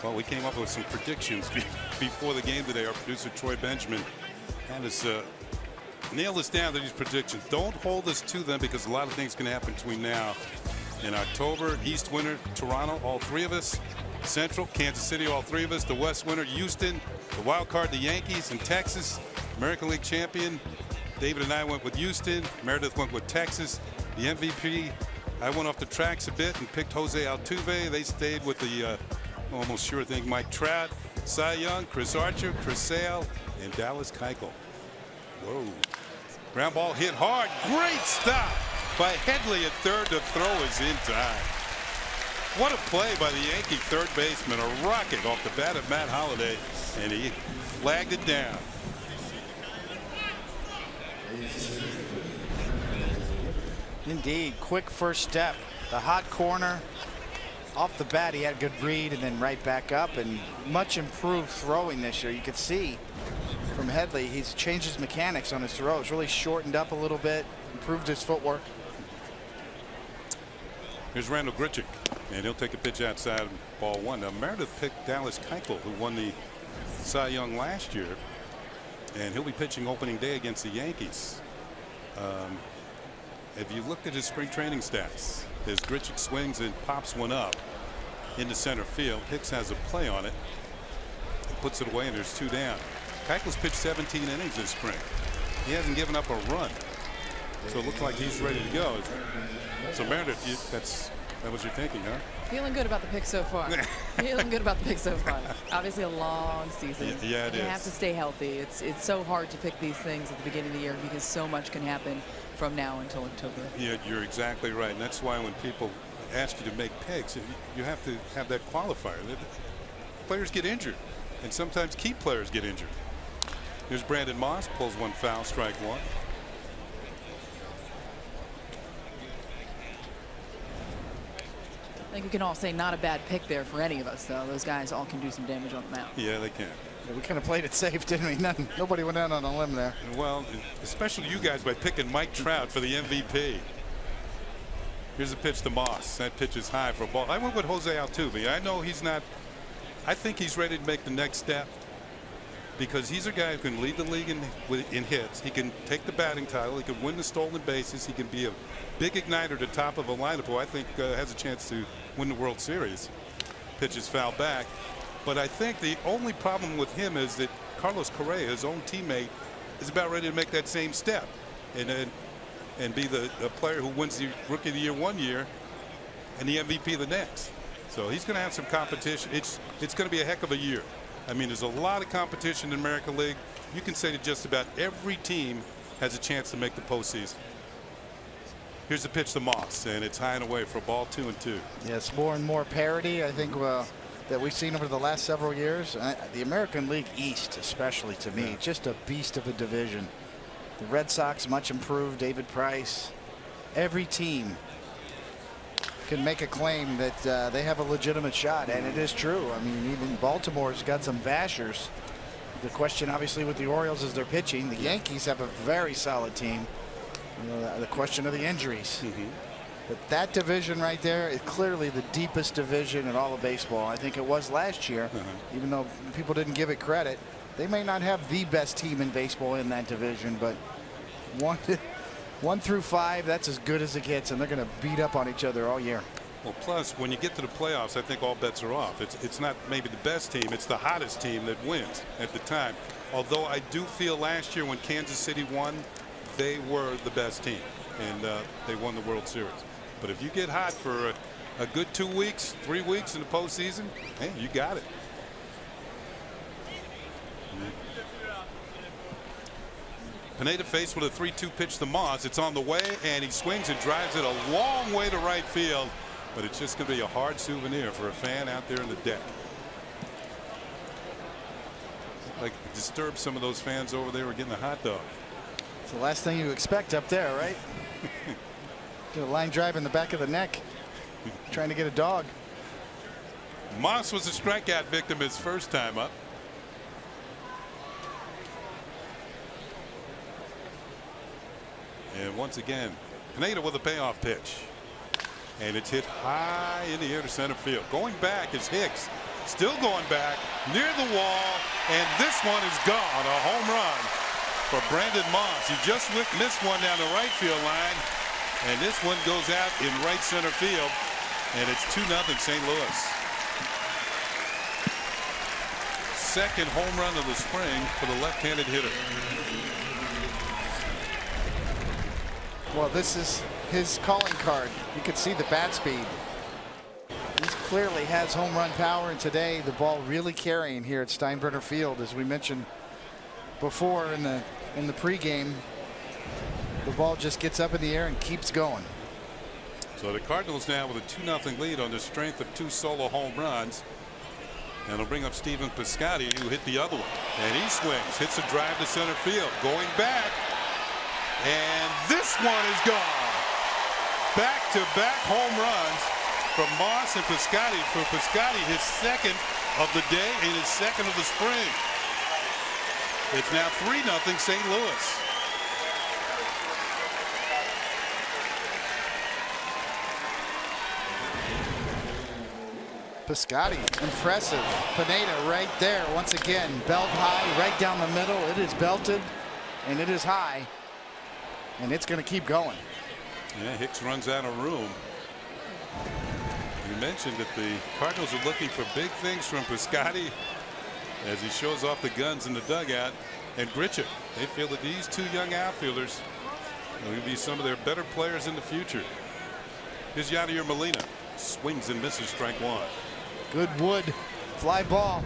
well, we came up with some predictions before the game today. Our producer Troy Benjamin had us nail us down to these predictions. Don't hold us to them because a lot of things can happen between now and October. East winner Toronto, all 3 of us. Central, Kansas City, all 3 of us. The West winner Houston, the wild card the Yankees, and Texas, American League champion David and I went with Houston. Meredith went with Texas. The MVP, I went off the tracks a bit and picked Jose Altuve. They stayed with the almost sure thing Mike Trout. Cy Young, Chris Archer, Chris Sale, and Dallas Keuchel. Whoa. Ground ball hit hard. Great stop by Headley at third. The throw is in time. What a play by the Yankee third baseman. A rocket off the bat of Matt Holliday, and he flagged it down. Indeed, quick first step. The hot corner. Off the bat, he had a good read and then right back up, and much improved throwing this year. You could see from Headley, he's changed his mechanics on his throws, really shortened up a little bit, improved his footwork. Here's Randall Grichuk, and he'll take a pitch outside ball one. Now Meredith picked Dallas Keuchel, who won the Cy Young last year, and he'll be pitching opening day against the Yankees. If you looked at his spring training stats, as Grichuk swings and pops one up into center field, Hicks has a play on it and puts it away, and there's 2 down. Keuchel's pitched 17 innings this spring. He hasn't given up a run, so it looks like he's ready to go. So Meredith, that was your thinking, huh? Feeling good about the pick so far. Feeling good about the pick so far. Obviously a long season. Yeah, it is. You have to stay healthy. It's so hard to pick these things at the beginning of the year because so much can happen from now until October. Yeah, you're exactly right, and that's why when people ask you to make picks, you have to have that qualifier. Players get injured, and sometimes key players get injured. Here's Brandon Moss, pulls one foul, strike one. I think we can all say not a bad pick there for any of us, though. Those guys all can do some damage on the mound. Yeah, they can. Yeah, we kind of played it safe, didn't we? Nobody went out on a limb there. Well, especially you guys by picking Mike Trout for the MVP. Here's a pitch to Moss. That pitch is high for a ball. I went with Jose Altuve. I know he's not. I think he's ready to make the next step because he's a guy who can lead the league in hits. He can take the batting title. He can win the stolen bases. He can be a big igniter at the top of a lineup who I think has a chance to win the World Series. Pitch is foul back. But I think the only problem with him is that Carlos Correa, his own teammate, is about ready to make that same step and be the player who wins the Rookie of the Year one year and the MVP the next. So he's going to have some competition. It's going to be a heck of a year. I mean, there's a lot of competition in the American League. You can say that just about every team has a chance to make the postseason. Here's the pitch to Moss, and it's high and away for a ball, 2-2. Yes, more and more parity, I think, that we've seen over the last several years. The American League East, especially to me, just a beast of a division. The Red Sox much improved. David Price. Every team can make a claim that they have a legitimate shot, and it is true. I mean, even Baltimore's got some bashers. The question, obviously, with the Orioles is their pitching. The Yankees have a very solid team. You know, the question of the injuries. But that division right there is clearly the deepest division in all of baseball. I think it was last year, even though people didn't give it credit. They may not have the best team in baseball in that division, but 1 through 5, that's as good as it gets, and they're going to beat up on each other all year. Well, plus, when you get to the playoffs, I think all bets are off. It's not maybe the best team. It's the hottest team that wins at the time. Although I do feel last year when Kansas City won, they were the best team, and they won the World Series. But if you get hot for a good 2 weeks, 3 weeks in the postseason, hey, you got it. Pineda faced with a 3-2 pitch to Moss. It's on the way, and he swings and drives it a long way to right field. But it's just going to be a hard souvenir for a fan out there in the deck. Like, disturb some of those fans over there were getting a hot dog. It's the last thing you expect up there, right? Get a line drive in the back of the neck, trying to get a dog. Moss was a strikeout victim his first time up. And once again, Pineda with a payoff pitch. And it's hit high in the air to center field. Going back is Hicks. Still going back near the wall. And this one is gone. A home run for Brandon Moss. He just missed one down the right field line. And this one goes out in right center field. And it's 2-0 St. Louis. Second home run of the spring for the left-handed hitter. Well, this is his calling card. You can see the bat speed. He clearly has home run power, and today the ball really carrying here at Steinbrenner Field, as we mentioned before in the pregame. The ball just gets up in the air and keeps going. So the Cardinals now with a 2-0 lead on the strength of 2 solo home runs. And it'll bring up Stephen Piscotty, who hit the other one. And he swings, hits a drive to center field, going back. And this one is gone. Back-to-back home runs from Moss and Piscotty. For Piscotty, his second of the day and his second of the spring. It's now 3-0 St. Louis. Piscotty, impressive. Pineda right there once again, belt high, right down the middle. It is belted and it is high, and it's going to keep going. Yeah, Hicks runs out of room. You mentioned that the Cardinals are looking for big things from Piscotty as he shows off the guns in the dugout. And Grichuk, they feel that these 2 young outfielders will be some of their better players in the future. Here's Yadier Molina, swings and misses, strike 1. Good wood, fly ball.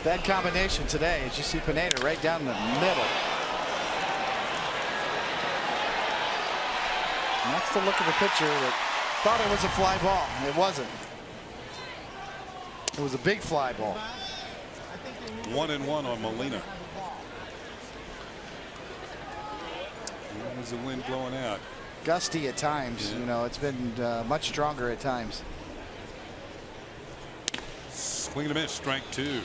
Bad combination today, as you see Pineda right down the middle. And that's the look of the pitcher that thought it was a fly ball. It wasn't. It was a big fly ball. 1-1 on Molina. There's the wind blowing out. Gusty at times. Yeah. You know, it's been much stronger at times. Swing and a miss, strike 2.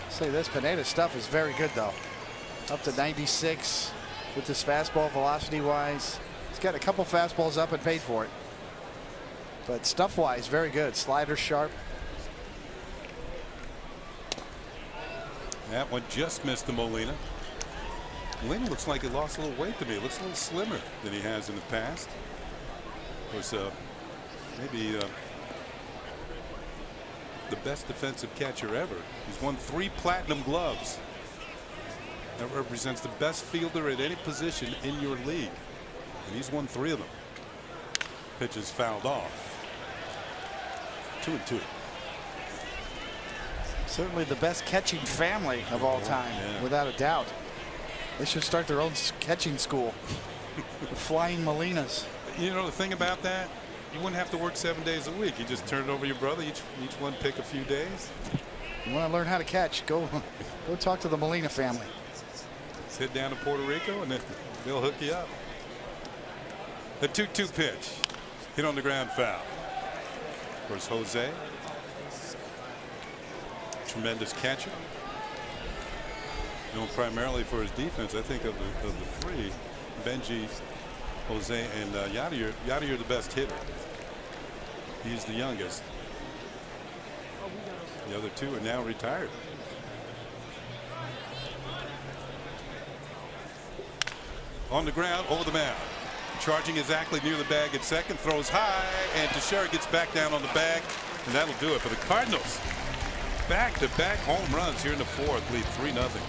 Say this, Pineda's stuff is very good though. Up to 96 with this fastball velocity wise. He's got a couple fastballs up and paid for it. But stuff wise, very good. Slider sharp. That one just missed the Molina. Molina looks like he lost a little weight to me. Looks a little slimmer than he has in the past. Of course, maybe the best defensive catcher ever. He's won 3 platinum gloves. That represents the best fielder at any position in your league. And he's won 3 of them. Pitch is fouled off. 2-2. Certainly the best catching family of all time, yeah. without a doubt. They should start their own catching school. The Flying Molinas. You know the thing about that, you wouldn't have to work 7 days a week. You just turn it over to your brother. Each one pick a few days. You want to learn how to catch? Go talk to the Molina family. Let's head down to Puerto Rico and then they'll hook you up. The 2-2 pitch, hit on the ground, foul. Of course, Jose, tremendous catcher. Known primarily for his defense. I think of the 3, Benji, Jose, and Yadier. Yadier the best hitter. He's the youngest. The other 2 are now retired. On the ground, over the mound. Charging exactly near the bag at second, throws high, and Teixeira gets back down on the bag, and that'll do it for the Cardinals. Back-to-back home runs here in the 4th, lead 3-0.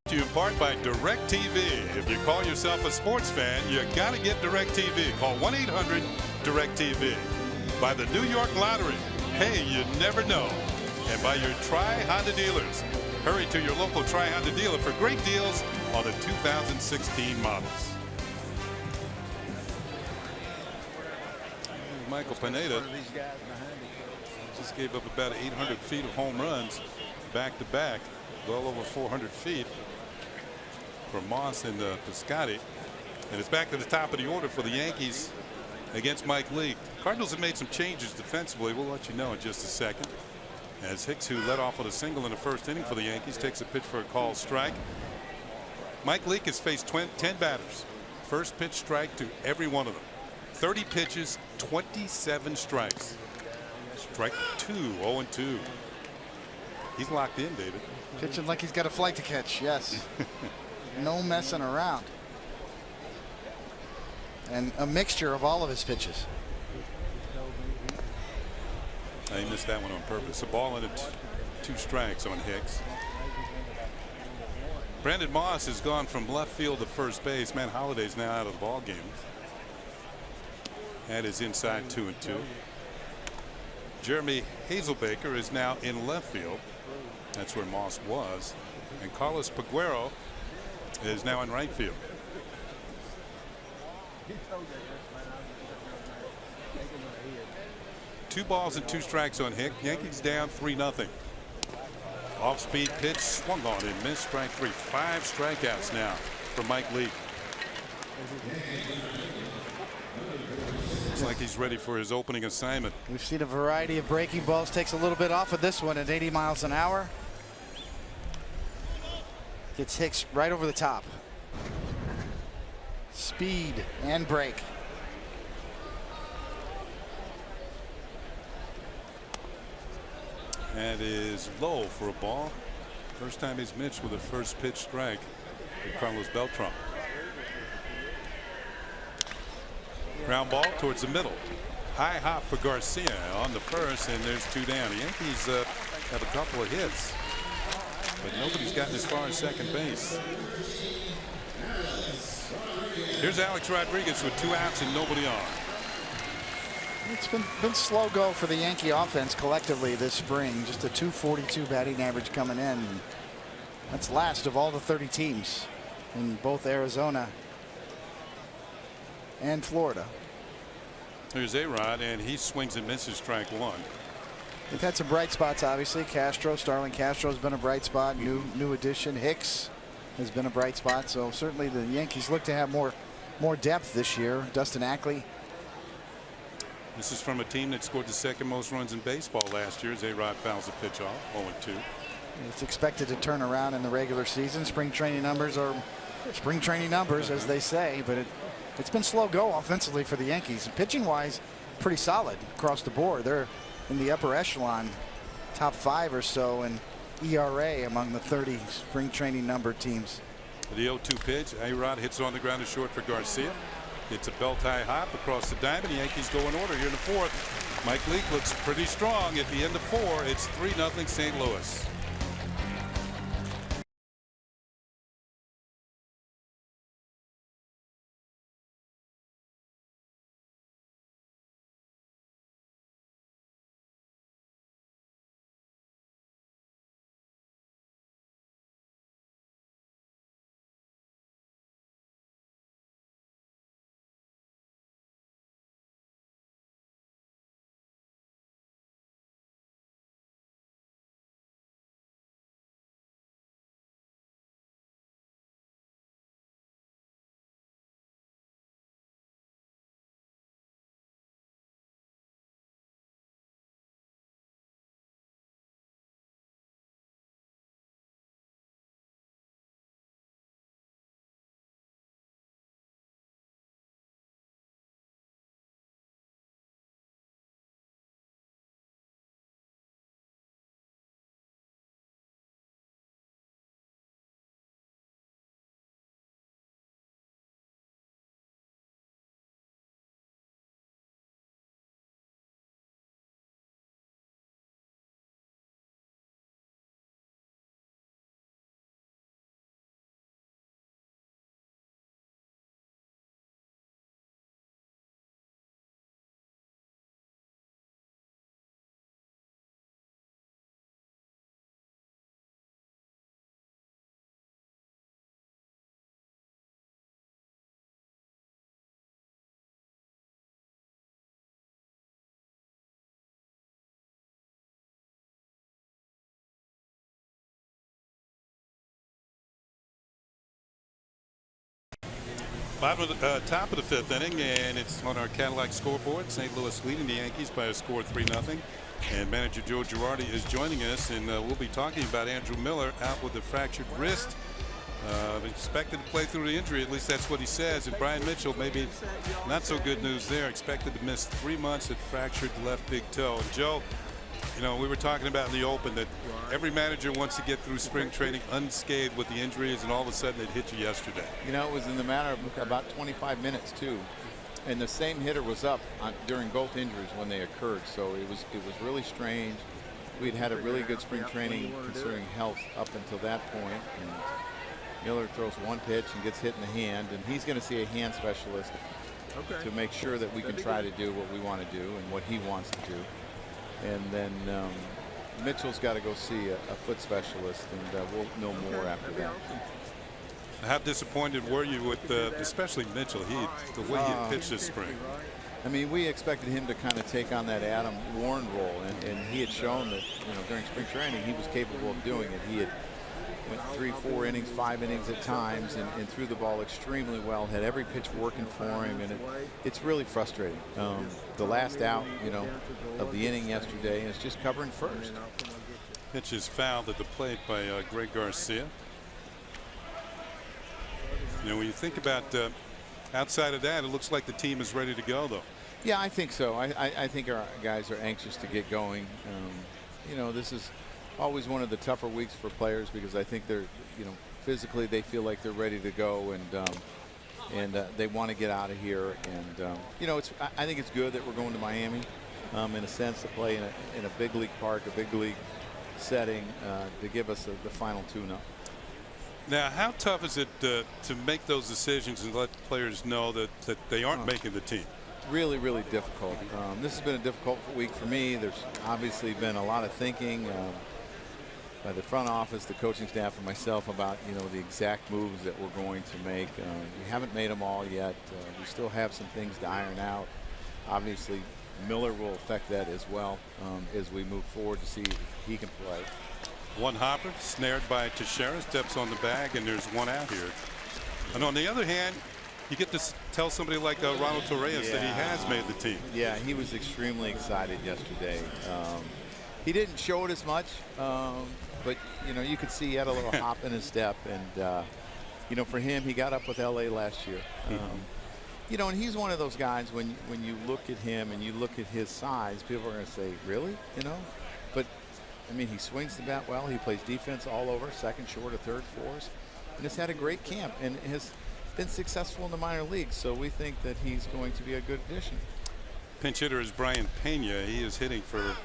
To you in part by DirecTV. If you call yourself a sports fan, you got to get DirecTV. Call 1-800-DirecTV. By the New York Lottery. Hey, you never know. And by your Tri-Honda dealers. Hurry to your local Tri-Honda dealer for great deals on the 2016 models. Michael Pineda just gave up about 800 feet of home runs back to back, well over 400 feet for Moss and Piscotty. And it's back to the top of the order for the Yankees against Mike Leake. Cardinals have made some changes defensively. We'll let you know in just a second. As Hicks, who led off with a single in the first inning for the Yankees, takes a pitch for a called strike. Mike Leake has faced 10 batters. First pitch strike to every one of them. 30 pitches, 27 strikes. Strike 2, 0-2. He's locked in, David. Pitching like he's got a flight to catch, yes. No messing around. And a mixture of all of his pitches. He missed that one on purpose. A ball and 2 strikes on Hicks. Brandon Moss has gone from left field to first base. Man, Holliday's now out of the ball game. That is inside 2-2. Jeremy Hazelbaker is now in left field. That's where Moss was. And Carlos Peguero is now in right field. Two balls and 2 strikes on Hick. Yankees down 3-0. Off speed pitch swung on and missed. Strike 3. 5 strikeouts now for Mike Leake. Looks like he's ready for his opening assignment. We've seen a variety of breaking balls. Takes a little bit off of this one at 80 miles an hour. Gets Hicks right over the top. Speed and break. That is low for a ball. First time he's missed with a first pitch strike with Carlos Beltran. Ground ball towards the middle. High hop for Garcia on the first, and there's 2 down. The Yankees have a couple of hits, but nobody's gotten as far as second base. Here's Alex Rodriguez with 2 outs and nobody on. It's been slow go for the Yankee offense collectively this spring. Just a .242 batting average coming in. That's last of all the 30 teams in both Arizona and Florida. There's A-Rod, and he swings and misses strike 1. They've had some bright spots, obviously. Starlin Castro has been a bright spot. New addition. Hicks has been a bright spot. So certainly the Yankees look to have more depth this year. Dustin Ackley. This is from a team that scored the 2nd most runs in baseball last year as A-Rod fouls the pitch off. 0-2. It's expected to turn around in the regular season. Spring training numbers are spring training numbers, as they say, but it's been slow go offensively for the Yankees. Pitching wise, pretty solid across the board. They're in the upper echelon, top 5 or so in ERA among the 30 spring training number teams. The 0-2 pitch. A-Rod hits it on the ground to short for Garcia. It's a belt high hop across the diamond. The Yankees go in order here in the 4th. Mike Leake looks pretty strong at the end of 4. It's 3-0 St. Louis. Top of the 5th inning, and it's on our Cadillac scoreboard. St. Louis leading the Yankees by a score of 3-0. And manager Joe Girardi is joining us, and we'll be talking about Andrew Miller out with a fractured wrist. Expected to play through the injury, at least that's what he says. And Brian Mitchell, maybe not so good news there. Expected to miss 3 months at fractured left big toe. And Joe, you know, we were talking about in the open that every manager wants to get through spring training unscathed with the injuries, and all of a sudden it hit you yesterday. You know, it was in the matter of about 25 minutes too, and the same hitter was up during both injuries when they occurred. So it was really strange. We'd had a really good spring training concerning health up until that point, and Miller throws one pitch and gets hit in the hand, and he's going to see a hand specialist to make sure that we can try to do what we want to do and what he wants to do. And then Mitchell's got to go see a foot specialist, and we'll know more after that. How disappointed were you with especially Mitchell? The way he pitched this spring. I mean, we expected him to kind of take on that Adam Warren role, and he had shown that, you know, during spring training he was capable of doing it. He had went 3, 4 innings, 5 innings at times, and threw the ball extremely well. Had every pitch working for him, and it's really frustrating. The last out, you know, of the inning yesterday is just covering first. Pitch is fouled at the plate by Greg Garcia. You know, when you think about outside of that, it looks like the team is ready to go, though. Yeah, I think so. I think our guys are anxious to get going. You know, this is always one of the tougher weeks for players because I think they're, you know, physically they feel like they're ready to go, and they want to get out of here. And you know, I think it's good that we're going to Miami, in a sense, to play in a big league park, a big league setting, to give us the final tune-up. Now, how tough is it to make those decisions and let players know that they aren't making the team? Really, really difficult. This has been a difficult week for me. There's obviously been a lot of thinking by the front office, the coaching staff, and myself about, you know, the exact moves that we're going to make. We haven't made them all yet. We still have some things to iron out. Obviously, Miller will affect that as well as we move forward to see if he can play. One hopper snared by Teixeira, steps on the bag, and there's one out here. And on the other hand, you get to tell somebody like Ronald Torreyes that he has made the team. Yeah, he was extremely excited yesterday. He didn't show it as much, but you know, you could see he had a little hop in his step, and you know, for him, he got up with LA last year. You know, and he's one of those guys when you look at him and you look at his size, people are going to say, really, you know, but I mean, he swings the bat well. He plays defense all over, second, short, or third, fours, and has had a great camp and has been successful in the minor leagues. So we think that he's going to be a good addition. Pinch hitter is Brian Pena. He is hitting for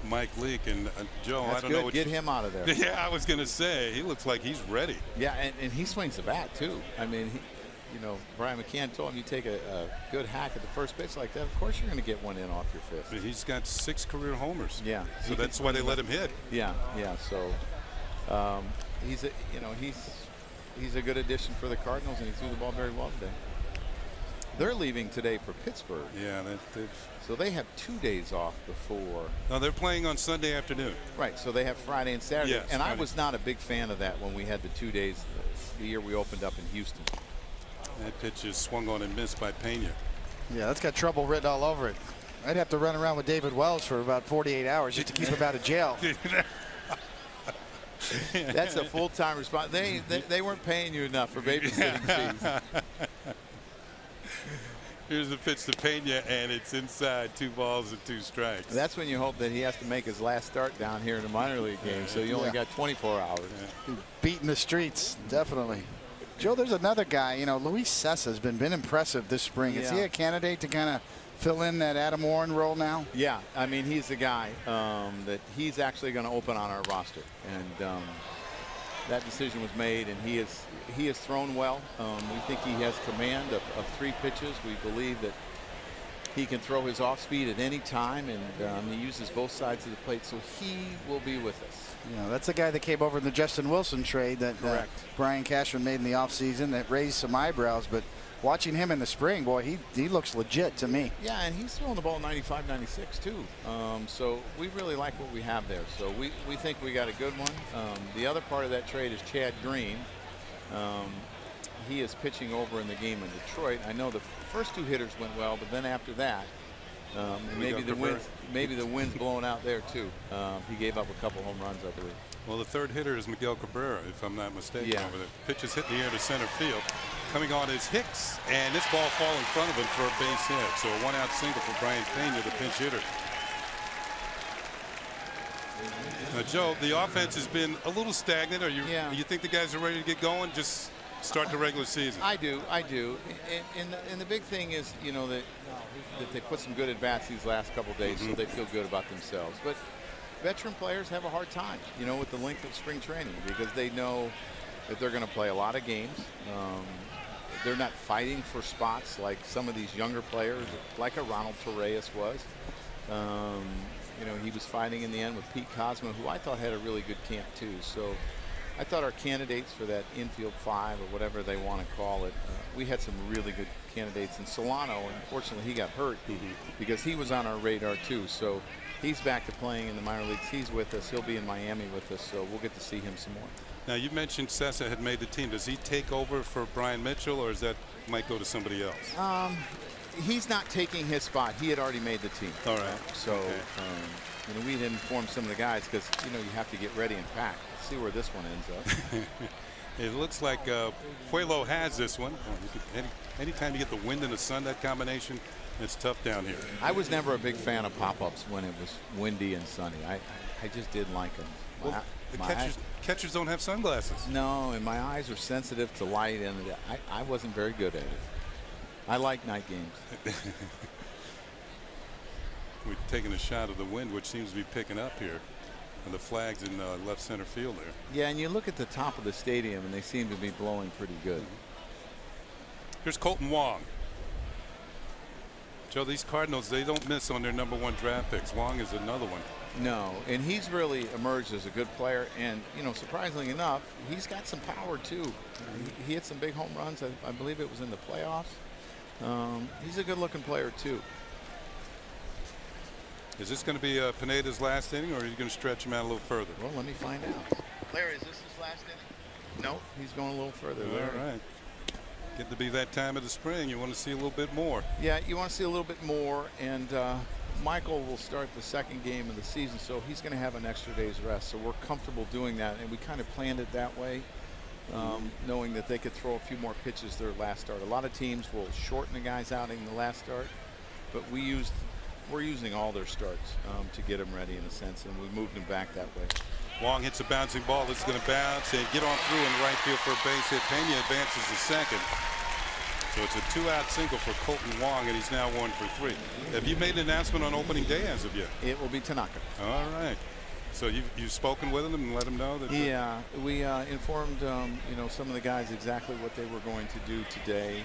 Mike Leake, and Joe, That's I don't good. know what Get him out of there. Yeah, I was going to say he looks like he's ready. Yeah, and he swings the bat too. I mean, you know, Brian McCann told him you take a good hack at the first pitch like that, of course you're going to get one in off your fist. But he's got 6 career homers. Yeah. So that's why they let him hit. Yeah, yeah. So he's a good addition for the Cardinals, and he threw the ball very well today. They're leaving today for Pittsburgh. Yeah, so they have 2 days off before. No, they're playing on Sunday afternoon. Right, so they have Friday and Saturday. Yes, and Friday. I was not a big fan of that when we had the 2 days the year we opened up in Houston. That pitch is swung on and missed by Pena. Yeah, that's got trouble written all over it. I'd have to run around with David Wells for about 48 hours just to keep him out of jail. That's a full-time response. They weren't paying you enough for babysitting fees. Here's the pitch to Pena, and it's inside, 2 balls and 2 strikes. That's when you hope that he has to make his last start down here in a minor league game, so you only got 24 hours. Yeah. Beating the streets, definitely. Joe, there's another guy, you know, Luis Sessa's been impressive this spring. Is he a candidate to kind of fill in that Adam Warren role now? Yeah, I mean, he's the guy that he's actually going to open on our roster, and that decision was made, and he has thrown well. We think he has command of 3 pitches. We believe that he can throw his off speed at any time, and he uses both sides of the plate, so he will be with us. You know, that's the guy that came over in the Justin Wilson trade that Brian Cashman made in the offseason that raised some eyebrows, but watching him in the spring, boy, he looks legit to me. Yeah, and he's throwing the ball 95, 96 too. So we really like what we have there. So we think we got a good one. The other part of that trade is Chad Green. he is pitching over in the game in Detroit. I know the first 2 hitters went well, but then after that, maybe the wind's blowing out there too. He gave up a couple home runs, I believe. Well, the 3rd hitter is Miguel Cabrera, if I'm not mistaken. Yeah. Over there. Pitch is hit in the air to center field. Coming on is Hicks, and this ball fall in front of him for a base hit. So a 1-out single for Brian Pena, the pinch hitter. Now, Joe, the offense has been a little stagnant. You think the guys are ready to get going? Just start the regular season. I do. And the big thing is, you know, that they put some good at bats these last couple days, so they feel good about themselves. But veteran players have a hard time, you know, with the length of spring training, because they know that they're going to play a lot of games. They're not fighting for spots like some of these younger players, like a Ronald Torreyes was. You know, he was fighting in the end with Pete Cosmo, who I thought had a really good camp too. So I thought our candidates for that infield 5 or whatever they want to call it, we had some really good candidates. And Solano, unfortunately, he got hurt because he was on our radar too. So he's back to playing in the minor leagues. He's with us. He'll be in Miami with us, so we'll get to see him some more. Now, you mentioned Sessa had made the team. Does he take over for Brian Mitchell, or is that might go to somebody else? He's not taking his spot. He had already made the team. All right. So, you know, we'd informed some of the guys, because, you know, you have to get ready and pack. Let's see where this one ends up. It looks like Puelo has this one. Anytime you get the wind and the sun, that combination, it's tough down here. I was never a big fan of pop-ups when it was windy and sunny. I just didn't like them. Well, catchers don't have sunglasses. No, and my eyes are sensitive to light, and I wasn't very good at it. I like night games. We're taking a shot of the wind, which seems to be picking up here. And the flags in left center field there. Yeah, and you look at the top of the stadium, and they seem to be blowing pretty good. Here's Colton Wong. Joe, these Cardinals, they don't miss on their #1 draft picks. Wong is another one. No, and he's really emerged as a good player. And, you know, surprisingly enough, he's got some power, too. He hit some big home runs. I believe it was in the playoffs. He's a good-looking player, too. Is this going to be Pineda's last inning, or are you going to stretch him out a little further? Well, let me find out. Larry, is this his last inning? No, he's going a little further. All right. Getting to be that time of the spring, you want to see a little bit more. Yeah, you want to see a little bit more, and Michael will start the 2nd game of the season, so he's going to have an extra day's rest. So we're comfortable doing that, and we kind of planned it that way, knowing that they could throw a few more pitches their last start. A lot of teams will shorten the guys out in the last start, but we're using all their starts to get them ready in a sense, and we moved them back that way. Wong hits a bouncing ball that's going to bounce and get on through in right field for a base hit. Pena advances to second. So it's a 2-out single for Colton Wong, and he's now 1 for 3. Have you made an announcement on opening day as of yet? It will be Tanaka. All right. So you've spoken with him and let him know that. Yeah, we informed you know, some of the guys exactly what they were going to do today,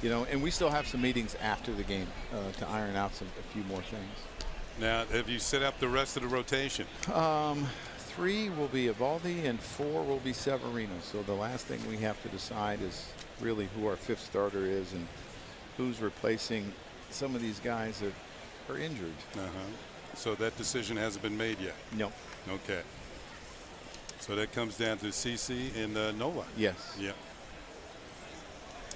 you know, and we still have some meetings after the game to iron out a few more things. Now, have you set up the rest of the rotation? 3 will be Evaldi and 4 will be Severino. So the last thing we have to decide is really who our 5th starter is and who's replacing some of these guys that are injured. So that decision hasn't been made yet? No. Okay. So that comes down to CC and Nola. Yes. Yeah.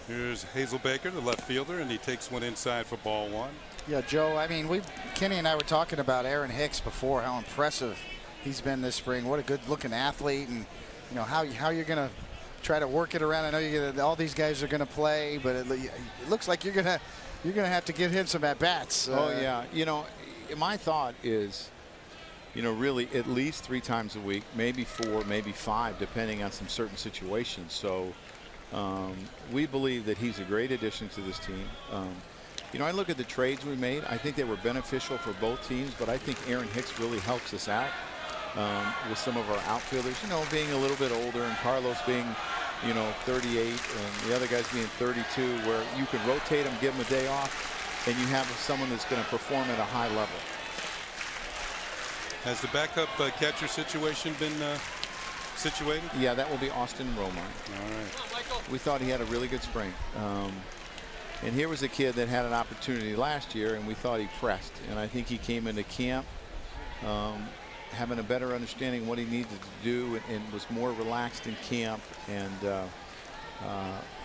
Here's Hazel Baker, the left fielder, and he takes one inside for ball 1. Yeah, Joe, I mean, Kenny and I were talking about Aaron Hicks before, how impressive he's been this spring. What a good-looking athlete, and, you know, how you're going to try to work it around. I know all these guys are going to play, but it looks like you're going to have to give him some at-bats. Oh, yeah. You know, my thought is, you know, really at least 3 times a week, maybe 4, maybe 5, depending on some certain situations. So we believe that he's a great addition to this team. You know, I look at the trades we made. I think they were beneficial for both teams, but I think Aaron Hicks really helps us out with some of our outfielders, you know, being a little bit older, and Carlos being, you know, 38, and the other guys being 32, where you can rotate them, give them a day off, and you have someone that's going to perform at a high level. Has the backup catcher situation been situated? Yeah, that will be Austin Romine. All right. We thought he had a really good spring. And here was a kid that had an opportunity last year, and we thought he pressed. And I think he came into camp having a better understanding what he needed to do, and was more relaxed in camp. And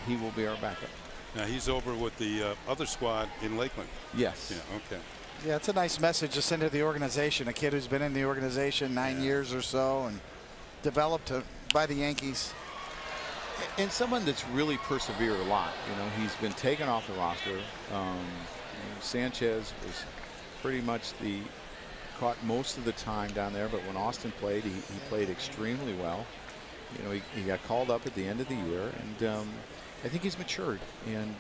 he will be our backup. Now he's over with the other squad in Lakeland. Yes. Yeah. Okay. Yeah, it's a nice message to send to the organization. A kid who's been in the organization 9 years or so and developed by the Yankees. And someone that's really persevered a lot. You know, he's been taken off the roster. Sanchez was pretty much caught most of the time down there, but when Austin played, he played extremely well. You know, he got called up at the end of the year, and I think he's matured. And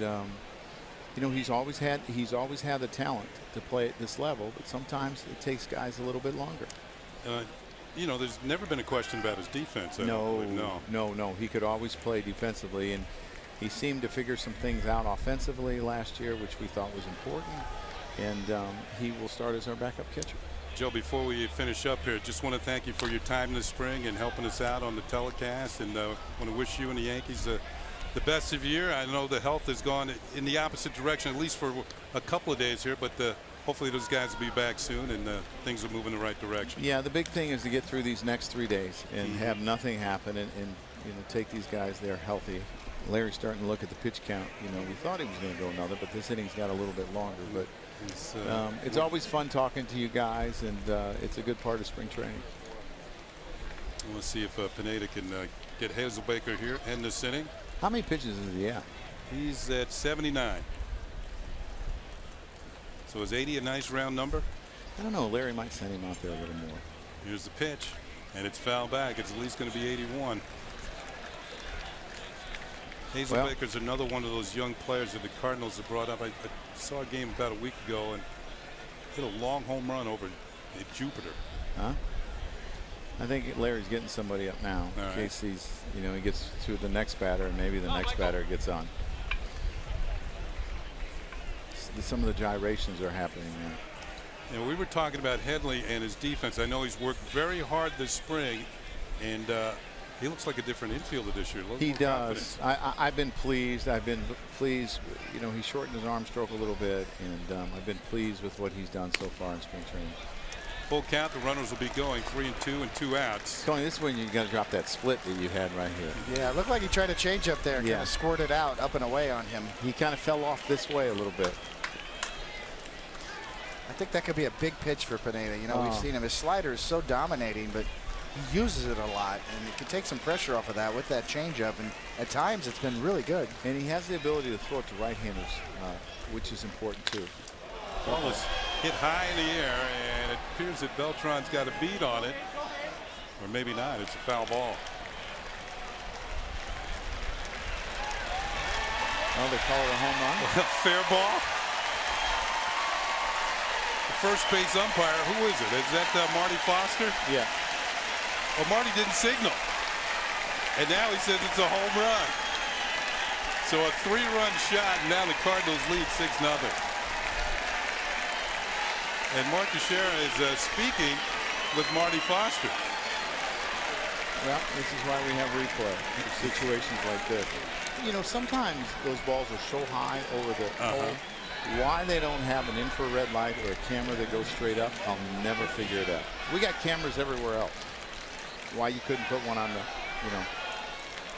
you know, he's always had the talent to play at this level, but sometimes it takes guys a little bit longer. You know, there's never been a question about his defense. No. He could always play defensively, and he seemed to figure some things out offensively last year, which we thought was important. And he will start as our backup catcher. Joe, before we finish up here, just want to thank you for your time this spring and helping us out on the telecast, and want to wish you and the Yankees the best of year. I know the health has gone in the opposite direction, at least for a couple of days here, but hopefully those guys will be back soon and things will move in the right direction. Yeah, the big thing is to get through these next 3 days and have nothing happen, and you know, take these guys there healthy. Larry's starting to look at the pitch count. You know, we thought he was going to go another, but this inning's got a little bit longer. But it's always fun talking to you guys, and it's a good part of spring training. We'll see if Pineda can get Hazelbaker here in this inning. How many pitches is he at? He's at 79. So is 80 a nice round number? I don't know. Larry might send him out there a little more. Here's the pitch, and it's foul back. It's at least going to be 81. Hazelbaker's another one of those young players that the Cardinals have brought up. I saw a game about a week ago and hit a long home run over at Jupiter. Huh? I think Larry's getting somebody up now in case he gets to the next batter, and maybe the next batter gets on. Some of the gyrations are happening there. You know, we were talking about Headley and his defense. I know he's worked very hard this spring, and he looks like a different infielder this year. He does. I've been pleased. You know, he shortened his arm stroke a little bit, and I've been pleased with what he's done so far in spring training. Full count. The runners will be going 3-2 and 2 outs. Tony, this is when you got to drop that split that you had right here. Yeah, it looked like he tried to change up there. Kind of squirted out up and away on him. He kind of fell off this way a little bit. I think that could be a big pitch for Pineda. You know, we've seen him. His slider is so dominating, but he uses it a lot, and it can take some pressure off of that with that changeup. And at times, it's been really good. And he has the ability to throw it to right-handers, which is important too. Ball is hit high in the air, and it appears that Beltran's got a beat on it, or maybe not. It's a foul ball. Oh, they call it a home run. Fair ball. The first base umpire, who is it? Is that Marty Foster? Yeah. Well, Marty didn't signal, and now he says it's a home run. So a 3-run shot, and now the Cardinals lead 6-0. And Mark Teixeira is speaking with Marty Foster. Well, this is why we have replay for situations like this. You know, sometimes those balls are so high over the hole. Why they don't have an infrared light or a camera that goes straight up, I'll never figure it out. We got cameras everywhere else. Why you couldn't put one on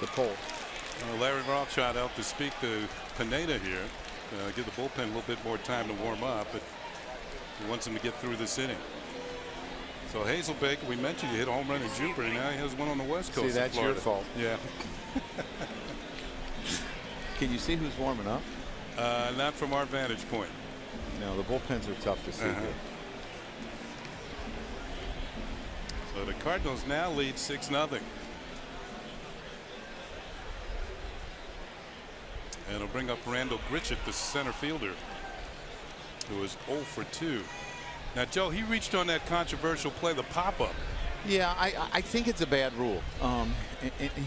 the pole? Larry Rothschild out to speak to Pineda here. Give the bullpen a little bit more time to warm up, but he wants him to get through this inning. So Hazelbaker, we mentioned he hit a home run in Jupiter. Now he has one on the West Coast. See, that's your fault. Yeah. Can you see who's warming up? Not from our vantage point. No, the bullpens are tough to see here. So the Cardinals now lead 6-0. And it'll bring up Randall Gritchett, the center fielder, who is 0 for 2. Now, Joe, he reached on that controversial play, the pop-up. Yeah, I think it's a bad rule. And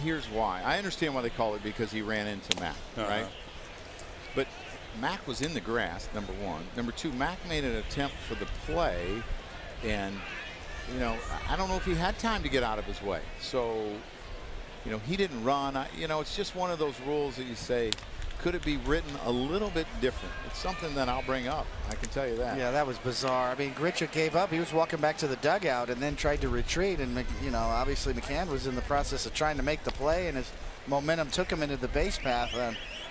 here's why. I understand why they call it, because he ran into Mac, right? But Mac was in the grass, number one. Number two, Mac made an attempt for the play, and, you know, I don't know if he had time to get out of his way. So you know, he didn't run. You know, it's just one of those rules that you say, could it be written a little bit different? It's something that I'll bring up. I can tell you that. Yeah, that was bizarre. I mean, Grichuk gave up. He was walking back to the dugout and then tried to retreat. And, you know, obviously McCann was in the process of trying to make the play, and his momentum took him into the base path.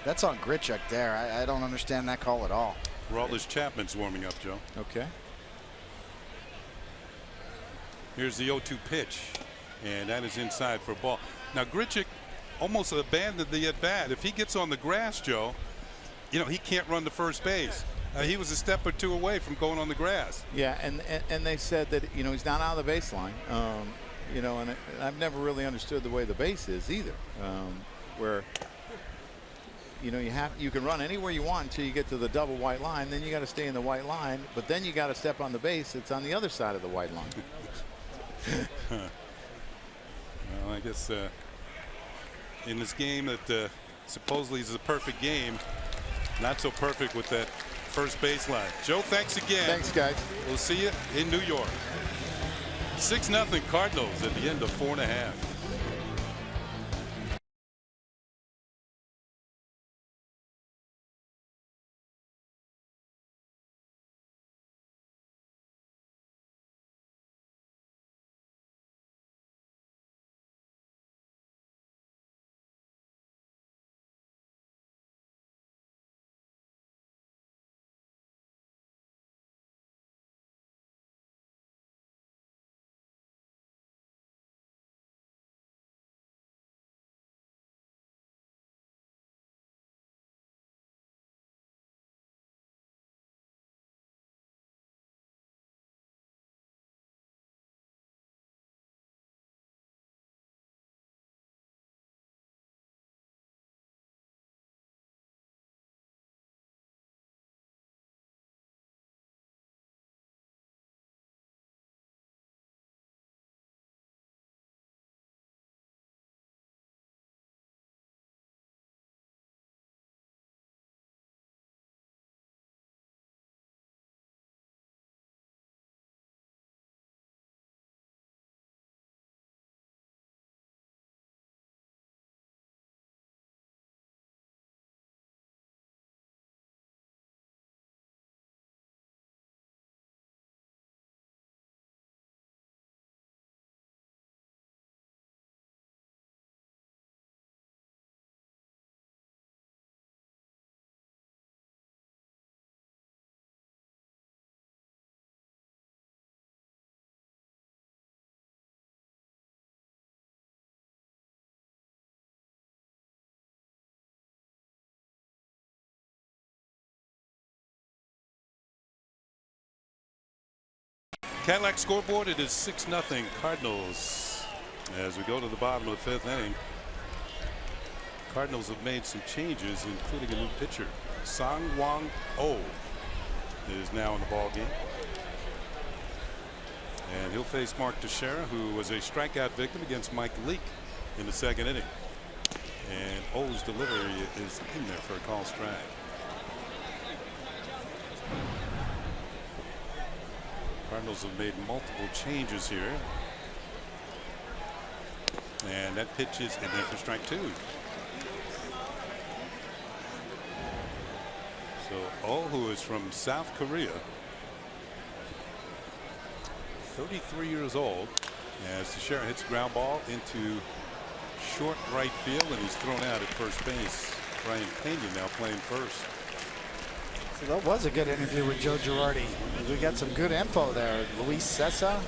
That's on Grichuk there. I don't understand that call at all. Aroldis Chapman's warming up, Joe. Okay. Here's the 0-2 pitch, and that is inside for a ball. Now Grichuk almost abandoned the at bat. If he gets on the grass, Joe, you know, he can't run to first base. He was a step or two away from going on the grass. Yeah, and they said that, you know, he's not out of the baseline. You know, and I've never really understood the way the base is either, where, you know, you can run anywhere you want until you get to the double white line. Then you got to stay in the white line, but then you got to step on the base. It's on the other side of the white line. Well, I guess in this game that supposedly is a perfect game, not so perfect with that first baseline. Joe, thanks again. Thanks, guys. We'll see you in New York. 6-0 Cardinals at the end of 4½. Cadillac scoreboard, it is 6-0 Cardinals as we go to the bottom of the 5th inning. Cardinals have made some changes, including a new pitcher. Sang-Won Oh is now in the ball game, and he'll face Mark Teixeira, who was a strikeout victim against Mike Leake in the 2nd inning. And Oh's delivery is in there for a call strike. Cardinals have made multiple changes here, and that pitch is in there for strike 2. So Oh, who is from South Korea, 33 years old, as Teixeira hits ground ball into short right field, and he's thrown out at first base. Brian Pena now playing first. So that was a good interview with Joe Girardi. We got some good info there. Luis Cessa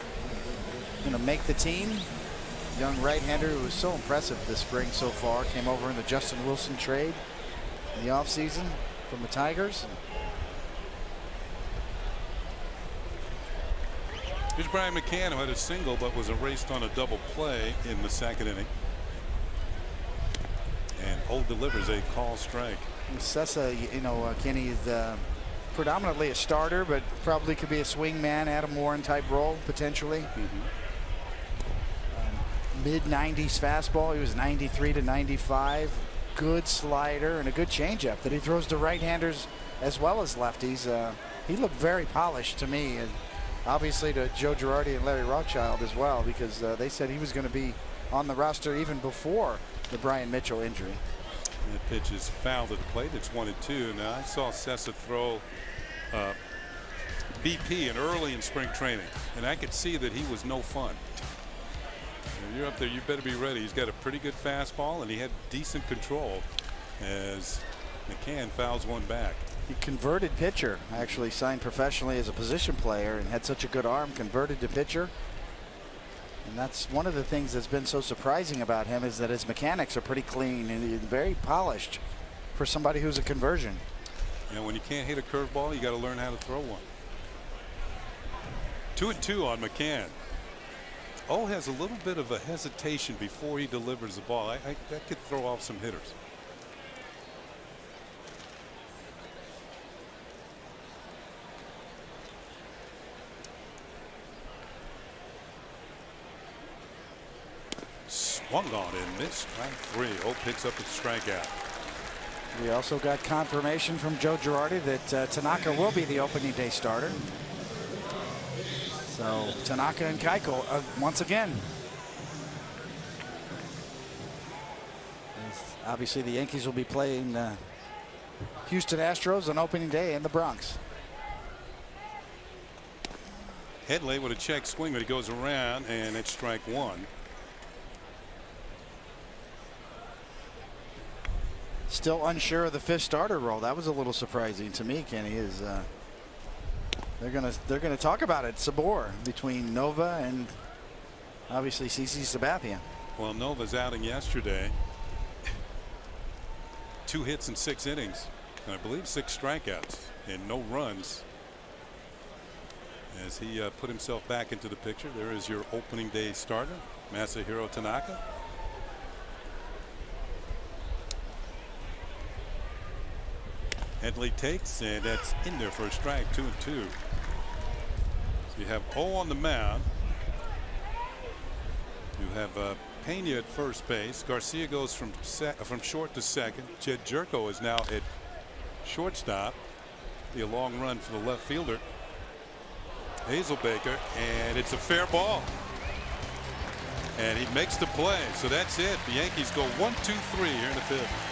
going to make the team. Young right-hander who was so impressive this spring so far. Came over in the Justin Wilson trade in the offseason from the Tigers. Here's Brian McCann, who had a single but was erased on a double play in the 2nd inning. And O delivers a call strike. Cessa, you know, Kenny is predominantly a starter, but probably could be a swing man, Adam Warren type role potentially. Mid-90s fastball. He was 93 to 95. Good slider and a good changeup that he throws to right-handers as well as lefties. He looked very polished to me, and obviously to Joe Girardi and Larry Rothschild as well, because they said he was going to be on the roster even before the Brian Mitchell injury. That pitch is fouled at the plate. It's 1-2. Now I saw Sessa throw BP and early in spring training, and I could see that he was no fun. You're up there, you better be ready. He's got a pretty good fastball, and he had decent control as McCann fouls one back. He converted pitcher, actually signed professionally as a position player and had such a good arm, converted to pitcher. And that's one of the things that's been so surprising about him, is that his mechanics are pretty clean and very polished for somebody who's a conversion. And when you can't hit a curveball, you got to learn how to throw one. 2-2 on McCann. O has a little bit of a hesitation before he delivers the ball. That could throw off some hitters. Swung on and missed. Strike 3. O picks up a strikeout. We also got confirmation from Joe Girardi that Tanaka will be the opening day starter. So Tanaka and Keiko once again. Obviously the Yankees will be playing Houston Astros on opening day in the Bronx. Headley with a check swing, but he goes around, and it's strike 1. Still unsure of the 5th starter role. That was a little surprising to me, Kenny. Is they're gonna talk about it, Sabor, between Nova and obviously CC Sabathia. Well, Nova's outing yesterday, 2 hits in 6 innings, and I believe 6 strikeouts and no runs. As he put himself back into the picture, there is your opening day starter, Masahiro Tanaka. Headley takes, and that's in there for a strike. 2-2. So you have O on the mound. You have Pena at first base. Garcia goes from short to second. Jed Jerko is now at shortstop. Be a long run for the left fielder, Hazelbaker, and it's a fair ball. And he makes the play. So that's it. The Yankees go 1-2-3 here in the 5th.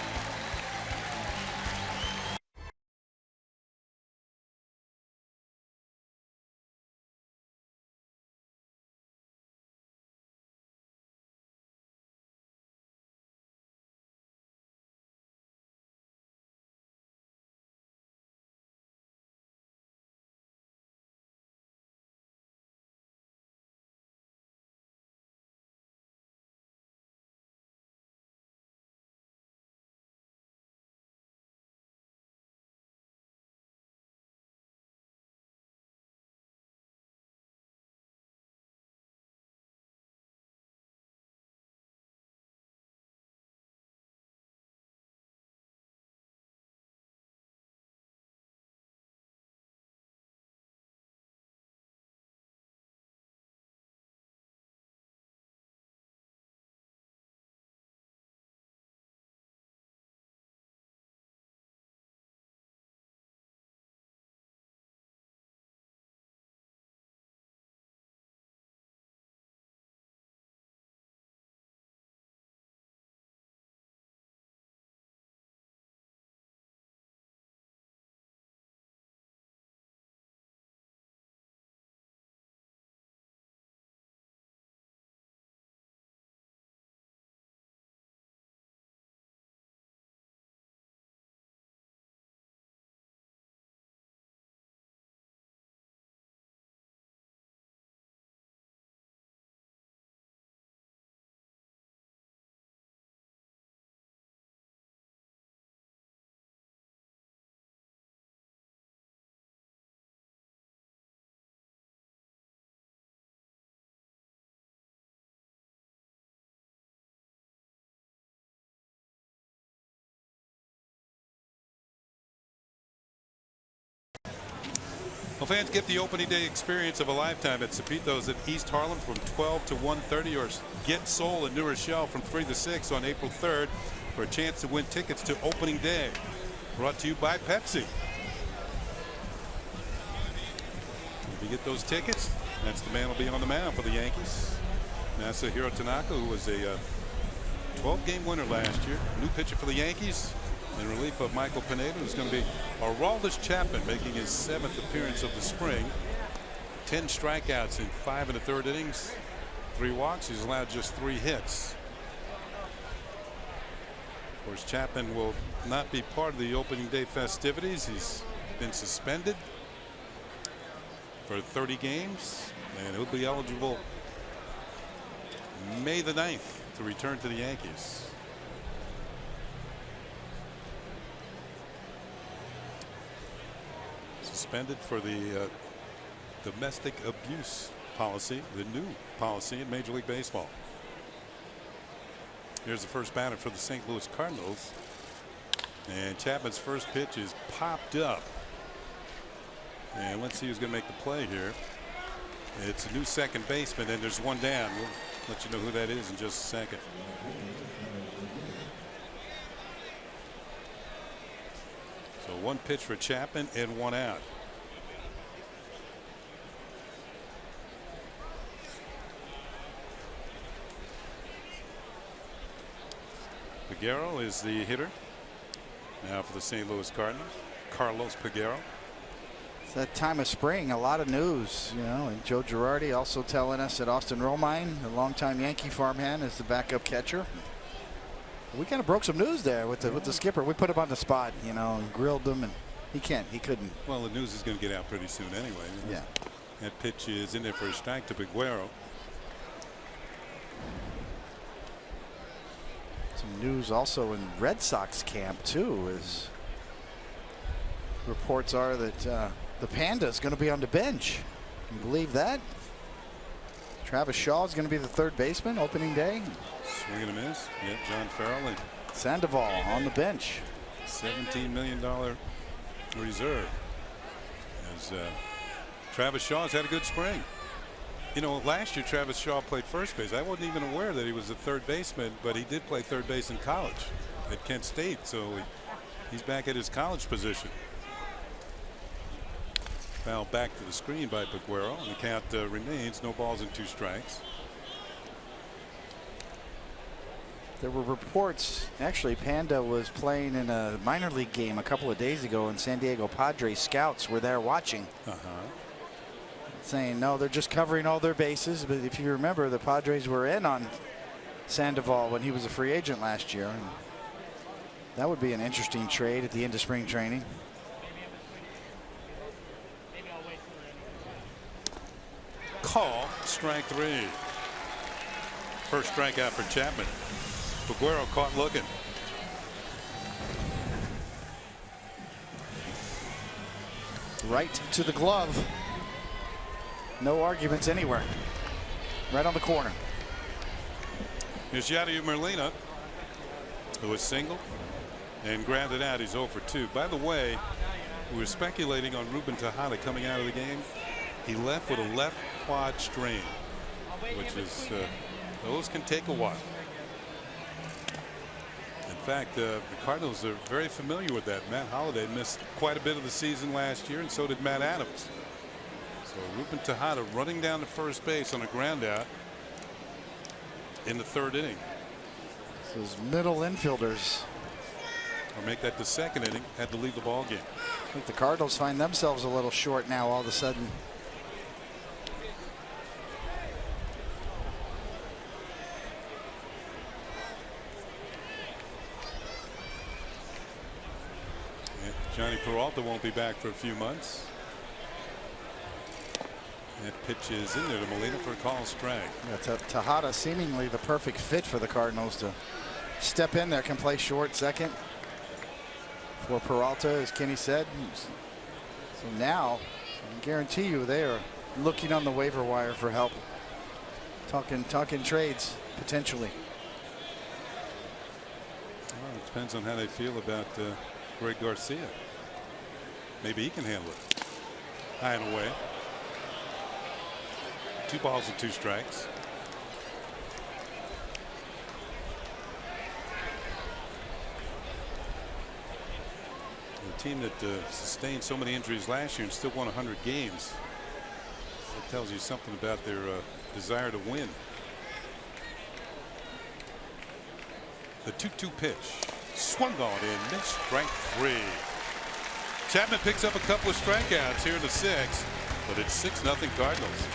Well, fans, get the opening day experience of a lifetime at Cepitos at East Harlem from 12 to 1:30, or get Soul in New Rochelle from 3 to 6 on April 3rd for a chance to win tickets to opening day. Brought to you by Pepsi. If you get those tickets, that's the man who will be on the mound for the Yankees. Masahiro Tanaka, who was a 12-game winner last year. New pitcher for the Yankees in relief of Michael Pineda, who's going to be Aroldis Chapman, making his 7th appearance of the spring. 10 strikeouts in 5 1/3 innings, 3 walks. He's allowed just 3 hits. Of course, Chapman will not be part of the opening day festivities. He's been suspended for 30 games, and he'll be eligible May the 9th to return to the Yankees. Suspended for the domestic abuse policy, the new policy in Major League Baseball. Here's the first batter for the St. Louis Cardinals, and Chapman's first pitch is popped up, and let's see who's going to make the play here. It's a new second baseman, and there's one down. We'll let you know who that is in just a second. So 1 pitch for Chapman and 1 out. Peguero is the hitter now for the St. Louis Cardinals. Carlos Peguero. It's that time of spring, a lot of news, you know, and Joe Girardi also telling us that Austin Romine, the longtime Yankee farmhand, is the backup catcher. We kind of broke some news there with the skipper. We put him on the spot, you know, and grilled him, and he couldn't. Well, the news is going to get out pretty soon anyway. Yeah. That pitch is in there for a strike to Peguero. Some news also in Red Sox camp too, as reports are that the Panda is going to be on the bench. Can you believe that? Travis Shaw is going to be the 3rd baseman opening day. Swing and a miss. Yeah, John Farrell and Sandoval on the bench. $17 million reserve. As Travis Shaw's had a good spring. You know, last year Travis Shaw played first base. I wasn't even aware that he was a 3rd baseman, but he did play 3rd base in college at Kent State, so he's back at his college position. Foul back to the screen by Peguero, and the count remains no balls and 2 strikes. There were reports, actually Panda was playing in a minor league game a couple of days ago, and San Diego Padres scouts were there watching. Saying no, they're just covering all their bases. But if you remember, the Padres were in on Sandoval when he was a free agent last year, and that would be an interesting trade at the end of spring training. Call, strike 3. First strikeout for Chapman. Peguero caught looking. Right to the glove. No arguments anywhere. Right on the corner. Here's Yadier Molina, who was single and grounded out. He's 0 for 2. By the way, we were speculating on Ruben Tejada coming out of the game. He left with a left quad strain, which is those can take a while. In fact, the Cardinals are very familiar with that. Matt Holliday missed quite a bit of the season last year, and so did Matt Adams. So Ruben Tejada running down to first base on a ground out in the 3rd inning. Those middle infielders. Or make that the 2nd inning, had to leave the ball game. I think the Cardinals find themselves a little short now all of a sudden. Johnny Peralta won't be back for a few months. That pitch is in there to Molina for a call strike. Yeah, Tejada seemingly the perfect fit for the Cardinals to step in there, can play short second for Peralta, as Kenny said. So now I guarantee you they are looking on the waiver wire for help. Talking trades potentially. Well, it depends on how they feel about Greg Garcia. Maybe he can handle it. High and away. 2 balls and 2 strikes. The team that sustained so many injuries last year and still won 100 games. It tells you something about their desire to win. The 2-2 pitch. Swung on in. Missed. Strike 3. Chapman picks up a couple of strikeouts here in the 6th, but it's 6-0 Cardinals.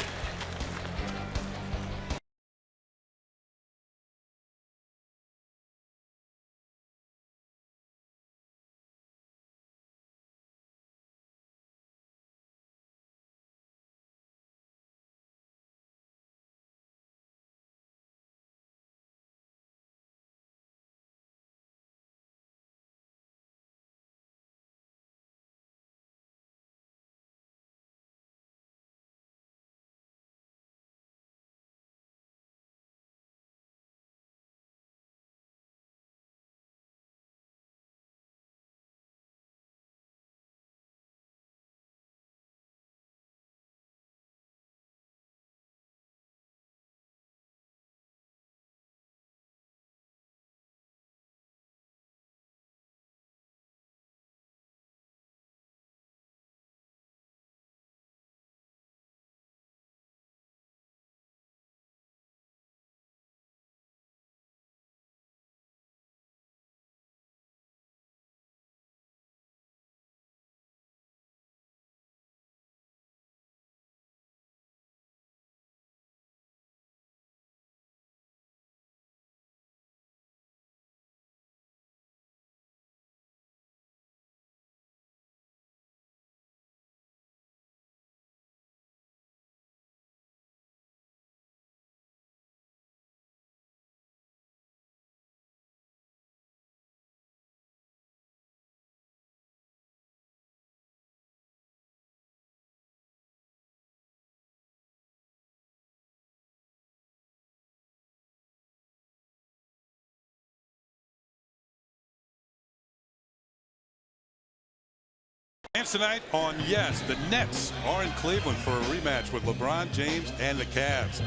And tonight on Yes, the Nets are in Cleveland for a rematch with LeBron James and the Cavs.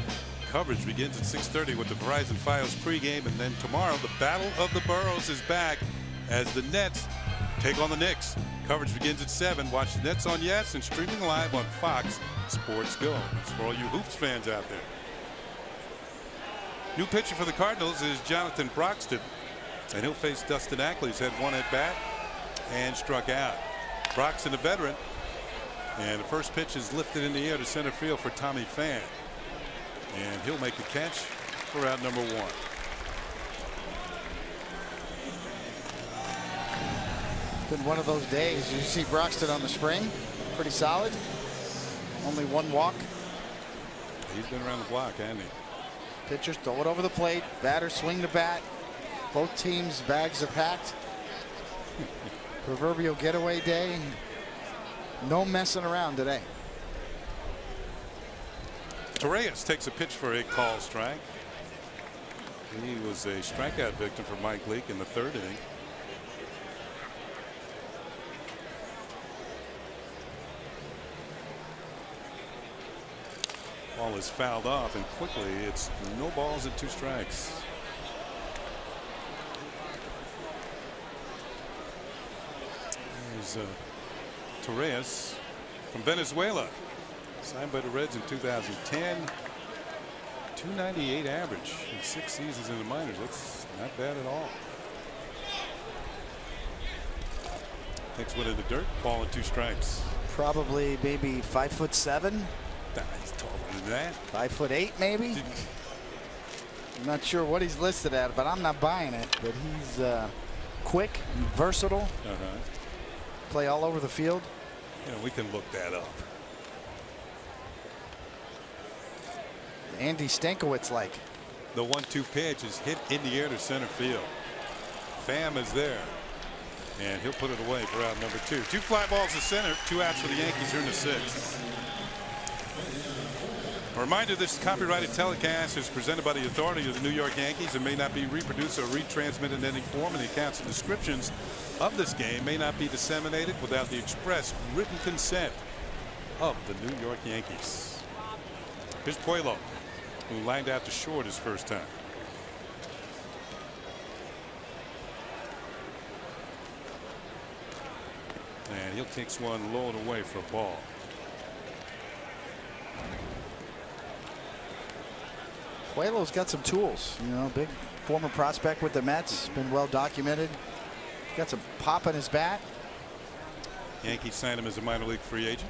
Coverage begins at 6:30 with the Verizon Fios pregame, and then tomorrow the Battle of the Boroughs is back as the Nets take on the Knicks. Coverage begins at 7. Watch the Nets on Yes and streaming live on Fox Sports Go. That's for all you Hoops fans out there. New pitcher for the Cardinals is Jonathan Broxton, and he'll face Dustin Ackley. He's had one at bat and struck out. Broxton, a veteran, and the first pitch is lifted in the air to center field for Tommy Pham, and he'll make the catch for out number 1. Been one of those days. You see Broxton on the spring, pretty solid. Only 1 walk. He's been around the block, hasn't he? Pitchers throw it over the plate. Batters swing the bat. Both teams' bags are packed. Proverbial getaway day. No messing around today. Torreyes takes a pitch for a call strike. He was a strikeout victim for Mike Leake in the 3rd inning. Ball is fouled off, and quickly it's no balls and 2 strikes. There's Torreyes from Venezuela, signed by the Reds in 2010. 298 average in 6 seasons in the minors. That's not bad at all. Takes one in the dirt, ball and 2 strikes. Probably maybe 5'7". Nah, he's taller than that. 5'8" maybe. I'm not sure what he's listed at, but I'm not buying it. But he's quick, versatile. Play all over the field. You know, we can look that up. Andy Stankiewicz like. The 1-2 pitch is hit in the air to center field. Pham is there, and he'll put it away for out number 2. 2 fly balls to center, 2 outs for the Yankees here in the 6th. A reminder, this copyrighted telecast is presented by the authority of the New York Yankees and may not be reproduced or retransmitted in any form, and the accounts and descriptions of this game may not be disseminated without the express written consent of the New York Yankees. Here's Puelo, who lined out to short his first time. And he'll take one low and away for a ball. Puelo's got some tools, you know, big former prospect with the Mets. Been well documented. Got some pop in his bat. Yankees signed him as a minor league free agent.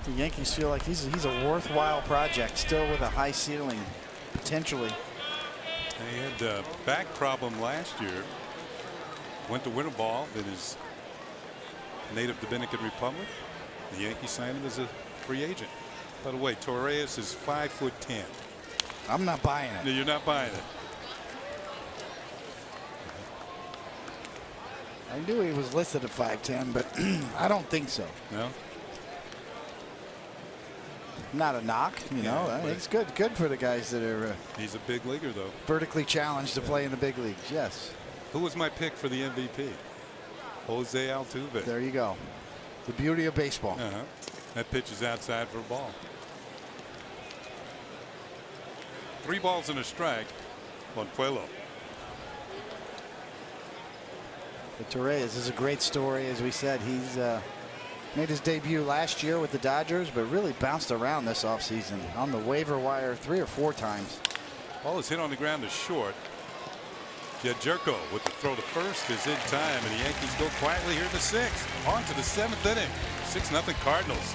The Yankees feel like he's a worthwhile project, still with a high ceiling, potentially. He had a back problem last year. Went to winter ball in his native Dominican Republic. The Yankees signed him as a free agent. By the way, Torres is 5'10". I'm not buying it. No, you're not buying it. I knew he was listed at 5'10", but I don't think so. No. Not a knock, you know. It's good for the guys that are. He's a big leaguer, though. Vertically challenged to play in the big leagues. Yes. Who was my pick for the MVP? Jose Altuve. There you go. The beauty of baseball. That pitch is outside for a ball. 3 balls and a strike on Puello. But Torres is a great story. As we said, he's made his debut last year with the Dodgers, but really bounced around this offseason on the waiver wire 3 or 4 times. Ball is hit on the ground to short. Yet Jerko with the throw to first is in time, and the Yankees go quietly here in the 6th. On to the 7th inning. 6-0 Cardinals.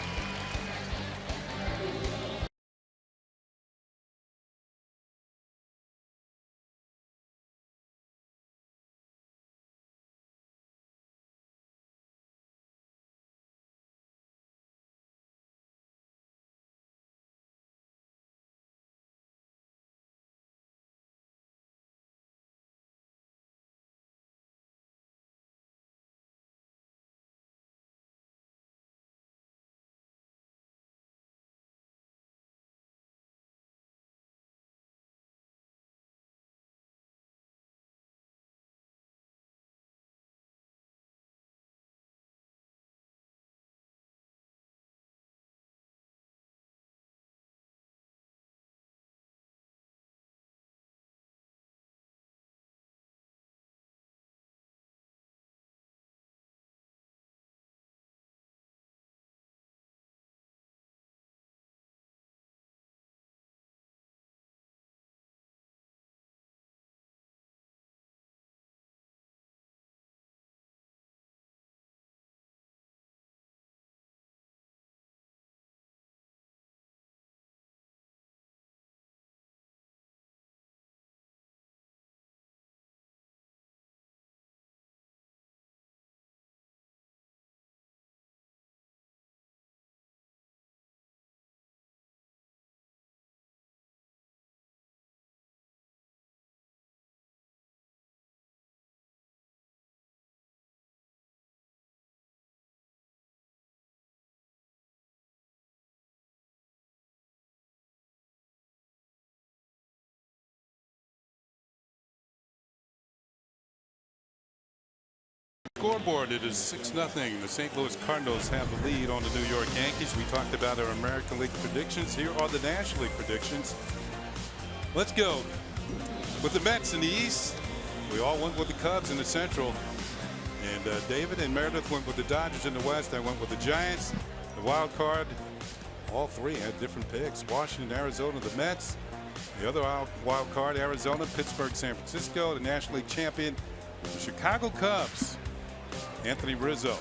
Scoreboard, it is 6-0. The St. Louis Cardinals have the lead on the New York Yankees. We talked about our American League predictions. Here are the National League predictions. Let's go with the Mets in the East. We all went with the Cubs in the Central. And David and Meredith went with the Dodgers in the West. I went with the Giants. The wild card, all 3 had different picks. Washington, Arizona, the Mets. The other wild card, Arizona, Pittsburgh, San Francisco. The National League champion, the Chicago Cubs. Anthony Rizzo.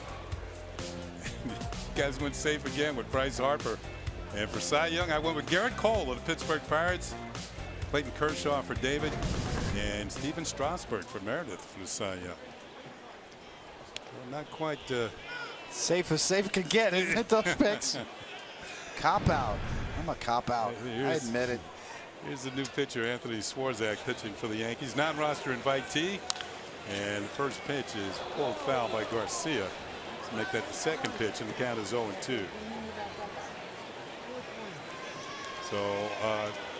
You guys went safe again with Bryce Harper. And for Cy Young, I went with Garrett Cole of the Pittsburgh Pirates, Clayton Kershaw for David, and Steven Strasburg for Meredith for the Cy Young. Well, not quite safe as safe can get, isn't it, those picks? Cop out. I'm a cop out. I admit it. Here's the new pitcher, Anthony Swarzak, pitching for the Yankees. Non-roster invitee. And the first pitch is pulled foul by Garcia to make that the second pitch, and the count is 0-2. So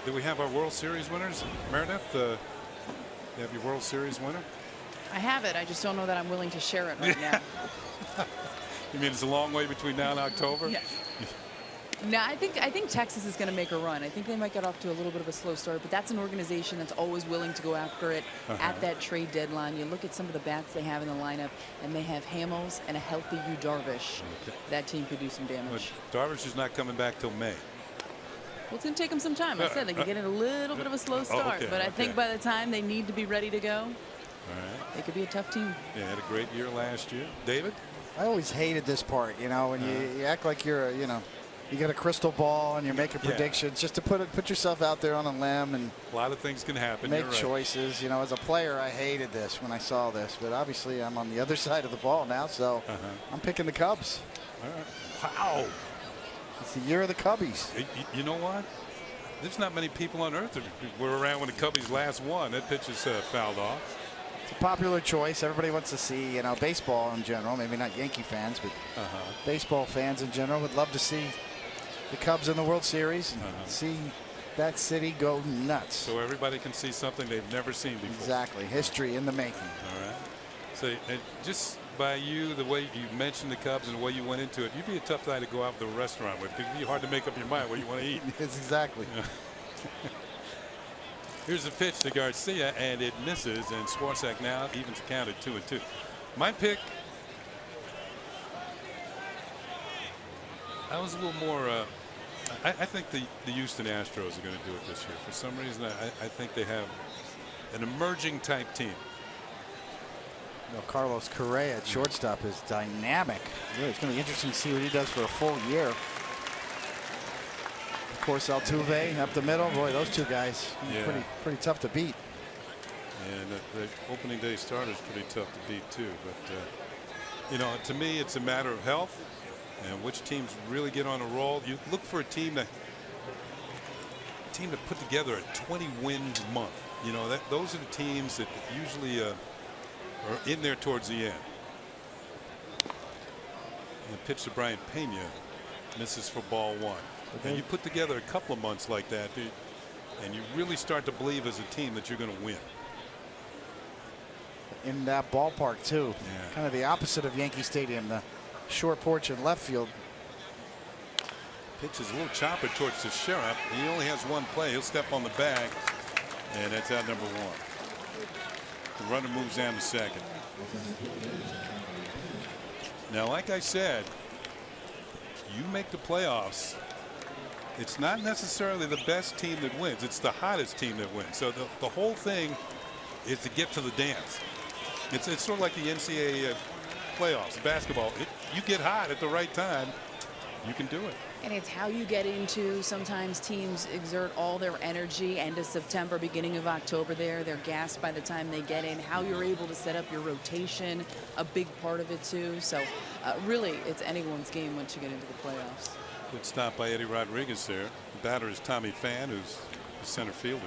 do we have our World Series winners? Meredith, you have your World Series winner? I have it. I just don't know that I'm willing to share it right now. You mean it's a long way between now and October? Yeah. No, I think Texas is going to make a run. I think they might get off to a little bit of a slow start, but that's an organization that's always willing to go after it at that trade deadline. You look at some of the bats they have in the lineup, and they have Hamels and a healthy Yu Darvish. That team could do some damage. But Darvish is not coming back till May. Well, it's going to take them some time. I said they could get in a little bit of a slow start, but I think by the time they need to be ready to go, they could be a tough team. They had a great year last year. David? I always hated this part, you know, when you act like you're, you got a crystal ball and you're making predictions just to put yourself out there on a limb and a lot of things can happen. Make choices. You know, as a player, I hated this when I saw this, but obviously I'm on the other side of the ball now, so I'm picking the Cubs. All right. Wow. It's the year of the Cubbies. You know what? There's not many people on earth that were around when the Cubbies last won. That pitch is fouled off. It's a popular choice. Everybody wants to see, you know, baseball in general. Maybe not Yankee fans, but baseball fans in general would love to see the Cubs in the World Series and see that city go nuts. So everybody can see something they've never seen before. Exactly. History in the making. All right. So just by you, the way you mentioned the Cubs and the way you went into it, you'd be a tough guy to go out to a restaurant with. It'd be hard to make up your mind what you want to eat. It's exactly. Here's a pitch to Garcia, and it misses, and Swarzak now evens the count at 2-2. My pick, I was a little more, I think the Houston Astros are going to do it this year. For some reason, I think they have an emerging type team. You know, Carlos Correa at shortstop is dynamic. Really, it's going to be interesting to see what he does for a full year. Of course, Altuve up the middle. Boy, those two guys pretty tough to beat. And the opening day starter is pretty tough to beat too. But you know, to me, it's a matter of health and which teams really get on a roll. You look for a team to put together a 20-win month. You know, those are the teams that usually are in there towards the end. And the pitch to Brian Pena misses for ball one. And you put together a couple of months like that, and you really start to believe as a team that you're going to win. In that ballpark too, kind of the opposite of Yankee Stadium, the short porch in left field. Pitch is a little chopper towards the Sheriff. He only has one play. He'll step on the bag, and that's out number one. The runner moves down to second. Now, like I said, you make the playoffs. It's not necessarily the best team that wins. It's the hottest team that wins. So the whole thing is to get to the dance. It's sort of like the NCAA playoffs, basketball. You get hot at the right time, you can do it. And it's how you get into. Sometimes teams exert all their energy end of September, beginning of October there. They're gassed by the time they get in. How you're able to set up your rotation, a big part of it too. So really, it's anyone's game once you get into the playoffs. Good stop by Eddie Rodriguez there. The batter is Tommy Pham, who's the center fielder.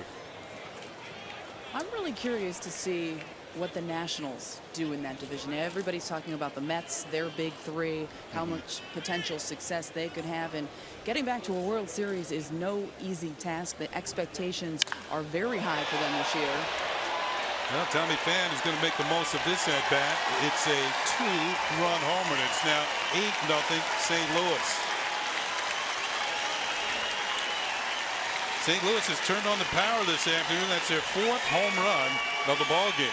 I'm really curious to see what the Nationals do in that division. Everybody's talking about the Mets, their big three, how much potential success they could have. And getting back to a World Series is no easy task. The expectations are very high for them this year. Well, Tommy Pham is going to make the most of this at bat. It's a 2-run homer. And it's now 8-0 St. Louis. St. Louis has turned on the power this afternoon. That's their 4th home run of the ball game.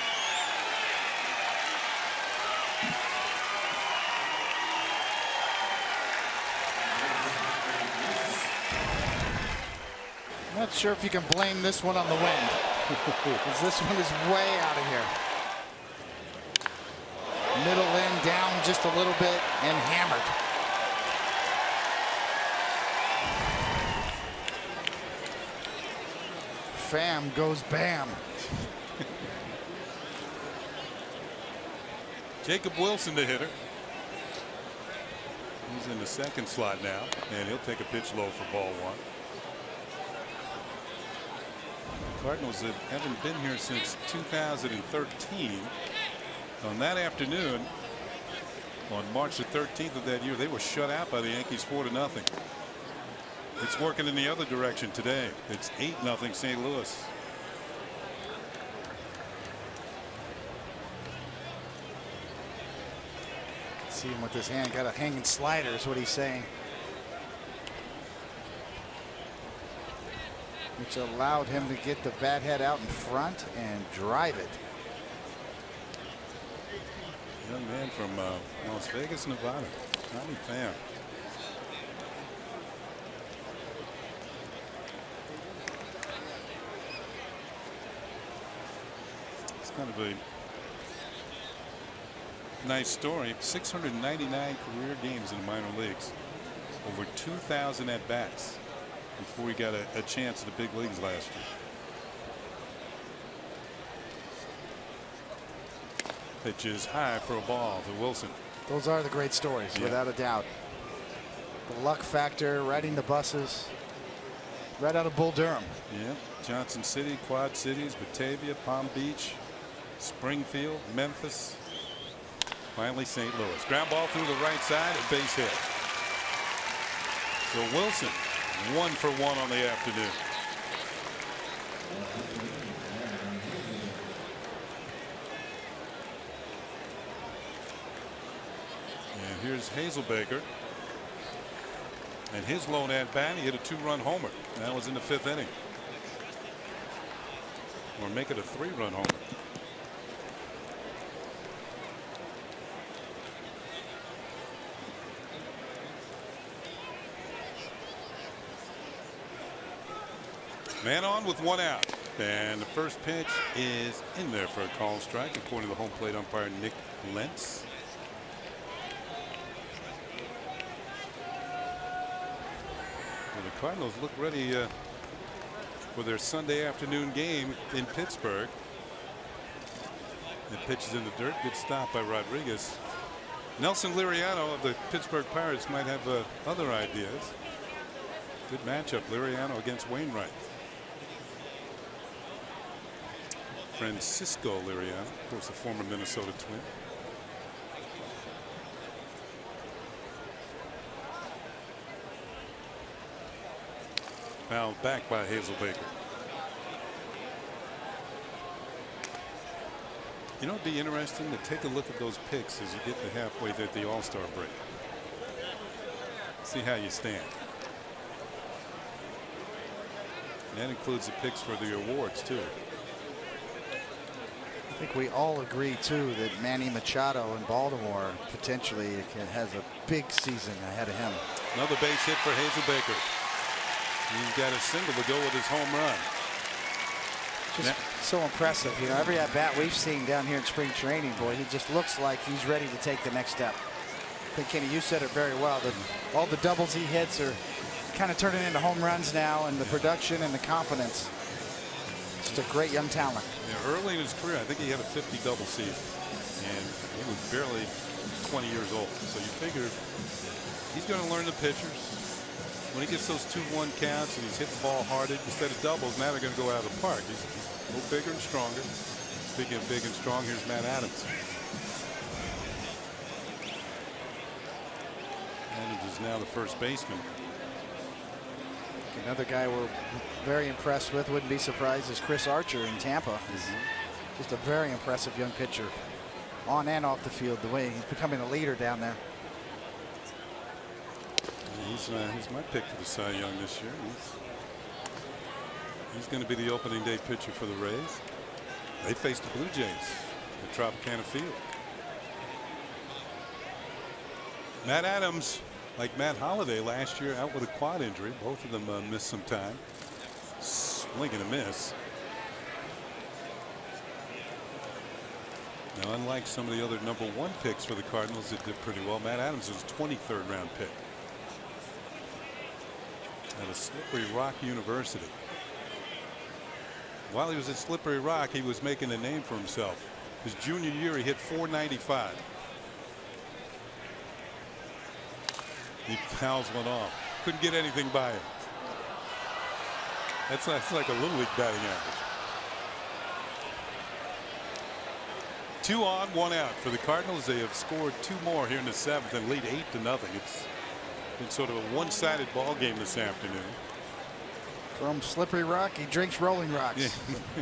I'm not sure if you can blame this one on the wind, because this one is way out of here. Middle in, down just a little bit, and hammered. Pham goes bam. Jacob Wilson, the hitter. He's in the second slot now, and he'll take a pitch low for ball one. Cardinals haven't been here since 2013. On that afternoon, on March the 13th of that year, they were shut out by the Yankees 4-0. It's working in the other direction today. It's 8-0 St. Louis. See him with his hand, got a hanging slider is what he's saying. Which allowed him to get the bat head out in front and drive it. Young man from Las Vegas, Nevada, Tommy Pham. kind of a nice story. 699 career games in the minor leagues. Over 2,000 at bats before he got a chance at the big leagues last year. Pitch is high for a ball to Wilson. Those are the great stories, without a doubt. The luck factor, riding the buses, right out of Bull Durham. Yeah, Johnson City, Quad Cities, Batavia, Palm Beach, Springfield, Memphis, finally St. Louis. Ground ball through the right side, a base hit. So Wilson 1 for 1 on the afternoon. And here's Hazelbaker. And his lone at bat, he hit a 2-run homer. That was in the 5th inning. Or make it a 3-run homer. Man on with 1 out. And the first pitch is in there for a call strike, according to the home plate umpire Nick Lentz. Well, the Cardinals look ready for their Sunday afternoon game in Pittsburgh. The pitch is in the dirt. Good stop by Rodriguez. Nelson Liriano of the Pittsburgh Pirates might have other ideas. Good matchup, Liriano against Wainwright. Francisco Liriano, of course, the former Minnesota Twin. Fouled back by Hazelbaker. You know, it'd be interesting to take a look at those picks as you get to halfway there at the All-Star break. See how you stand. And that includes the picks for the awards, too. I think we all agree, too, that Manny Machado in Baltimore potentially has a big season ahead of him. Another base hit for Hazelbaker. He's got a single to go with his home run. Just so impressive. You know, every at bat we've seen down here in spring training, boy, he just looks like he's ready to take the next step. I think, Kenny, you said it very well, that all the doubles he hits are kind of turning into home runs now, and the production and the confidence. Just a great young talent. Yeah, early in his career, I think he had a 50 double season, and he was barely 20 years old. So you figure he's going to learn the pitchers. When he gets those 2-1 counts and he's hitting the ball hard instead of doubles, now they're going to go out of the park. He's a little bigger and stronger. Speaking of big and strong, here's Matt Adams. Adams is now the first baseman. Another guy we're very impressed with, wouldn't be surprised, is Chris Archer in Tampa. Just a very impressive young pitcher on and off the field, the way he's becoming a leader down there. He's my pick for the Cy Young this year. He's going to be the opening day pitcher for the Rays. They face the Blue Jays at Tropicana Field. Matt Adams, like Matt Holliday last year, out with a quad injury. Both of them missed some time. Swing and a miss. Now, unlike some of the other #1 picks for the Cardinals that did pretty well, Matt Adams was a 23rd round pick at a Slippery Rock University. While he was at Slippery Rock, he was making a name for himself. His junior year, he hit .495. He fouls one off. Couldn't get anything by him. That's like a little league batting average. 2 on, 1 out for the Cardinals. They have scored 2 more here in the 7th and lead 8-0. It's been sort of a one-sided ball game this afternoon. From Slippery Rock, he drinks Rolling Rocks. Yeah.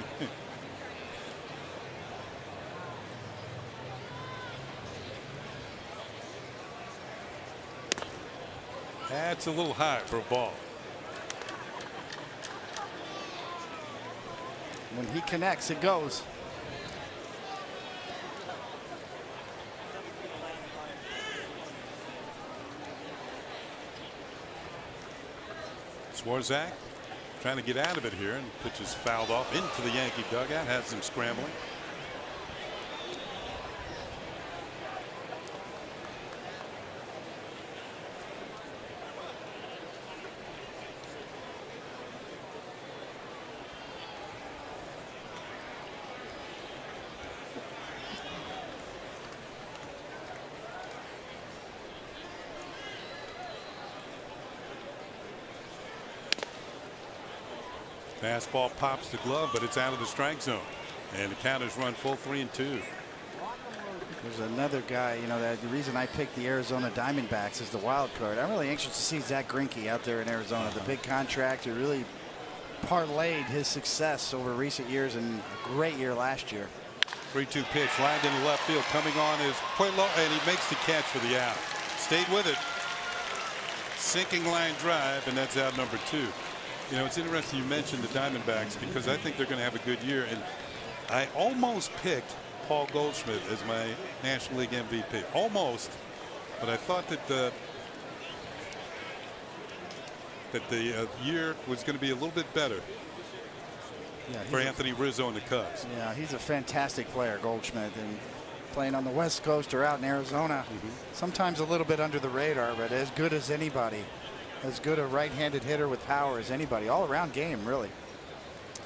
That's a little high for a ball. When he connects, it goes. Swarzak trying to get out of it here, and pitch is fouled off into the Yankee dugout, has him scrambling. Fastball pops the glove, but it's out of the strike zone. And the count is run full 3-2. There's another guy, you know, that the reason I picked the Arizona Diamondbacks as the wild card. I'm really anxious to see Zach Greinke out there in Arizona. The big contract, who really parlayed his success over recent years, and a great year last year. 3-2 pitch lined into left field. Coming on is Puello, and he makes the catch for the out. Stayed with it. Sinking line drive, and that's out number 2. You know, it's interesting you mentioned the Diamondbacks, because I think they're going to have a good year. And I almost picked Paul Goldschmidt as my National League MVP. Almost. But I thought that the year was going to be a little bit better for Anthony Rizzo and the Cubs. Yeah, he's a fantastic player, Goldschmidt, and playing on the West Coast or out in Arizona. Sometimes a little bit under the radar, but as good as anybody. As good a right-handed hitter with power as anybody. All-around game, really.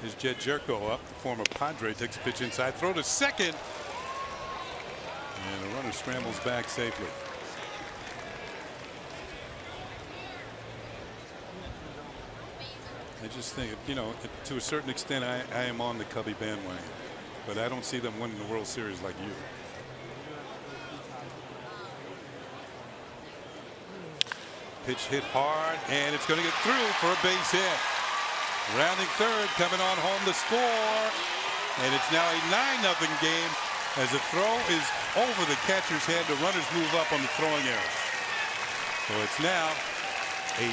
Here's Jed Jerko up. The former Padre takes a pitch inside. Throw to second. And the runner scrambles back safely. I just think, you know, to a certain extent, I am on the Cubby bandwagon. But I don't see them winning the World Series like you. Pitch hit hard, and it's going to get through for a base hit. Rounding third, coming on home to score, and it's now a 9-0 game as the throw is over the catcher's head. The runners move up on the throwing area. So it's now a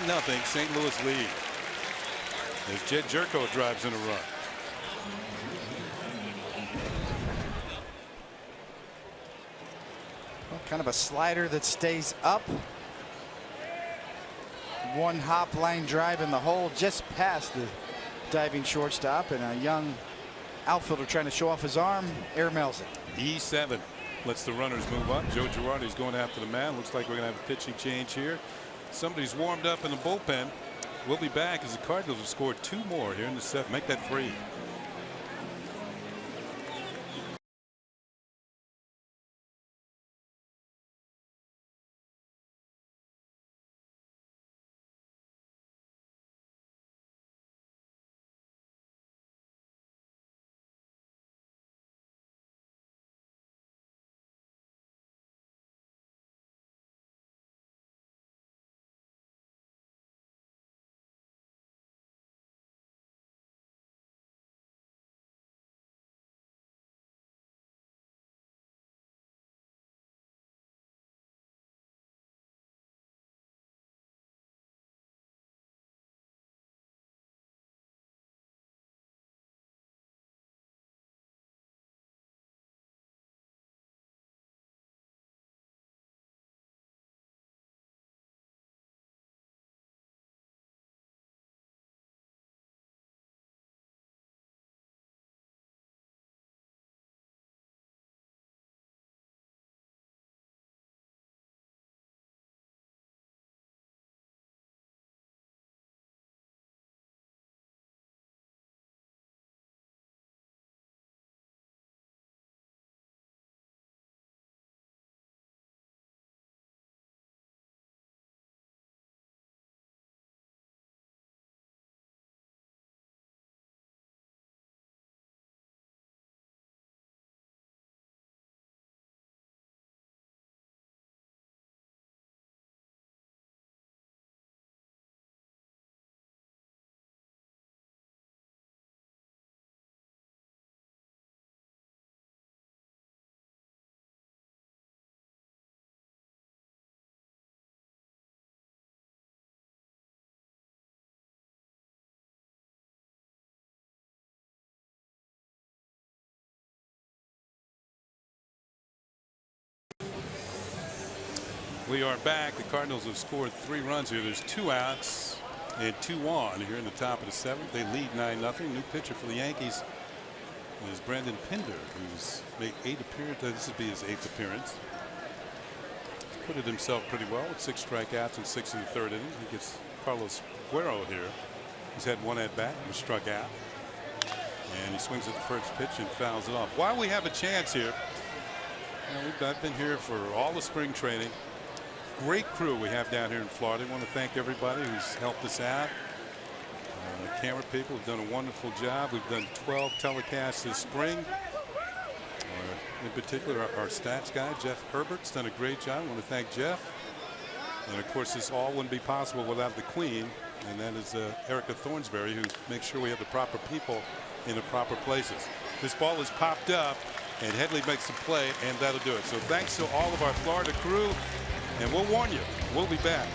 9-0 St. Louis lead as Jed Jerko drives in a run. Well, kind of a slider that stays up. One hop line drive in the hole just past the diving shortstop, and a young outfielder trying to show off his arm airmails it. E7 lets the runners move up. Joe Girardi's going after the man. Looks like we're going to have a pitching change here. Somebody's warmed up in the bullpen. We'll be back as the Cardinals have scored 2 more here in the 7th. Make that 3. We are back. The Cardinals have scored 3 runs here. There's 2 outs and 2 on here in the top of the 7th. They lead 9-0. New pitcher for the Yankees is Brandon Pinder, who's made 8 appearances. This would be his 8th appearance. He's put it himself pretty well with 6 strikeouts and 6 in the 3rd inning. He gets Carlos Guerrero here. He's had 1 at bat and was struck out. And he swings at the first pitch and fouls it off. While we have a chance here, you know, I've been here for all the spring training. Great crew we have down here in Florida. I want to thank everybody who's helped us out. Camera people have done a wonderful job. We've done 12 telecasts this spring. In particular, our stats guy, Jeff Herbert's done a great job. I want to thank Jeff. And of course, this all wouldn't be possible without the queen, and that is Erica Thornsberry, who makes sure we have the proper people in the proper places. This ball is popped up, and Headley makes the play, and that'll do it. So thanks to all of our Florida crew, and we'll warn you, we'll be back.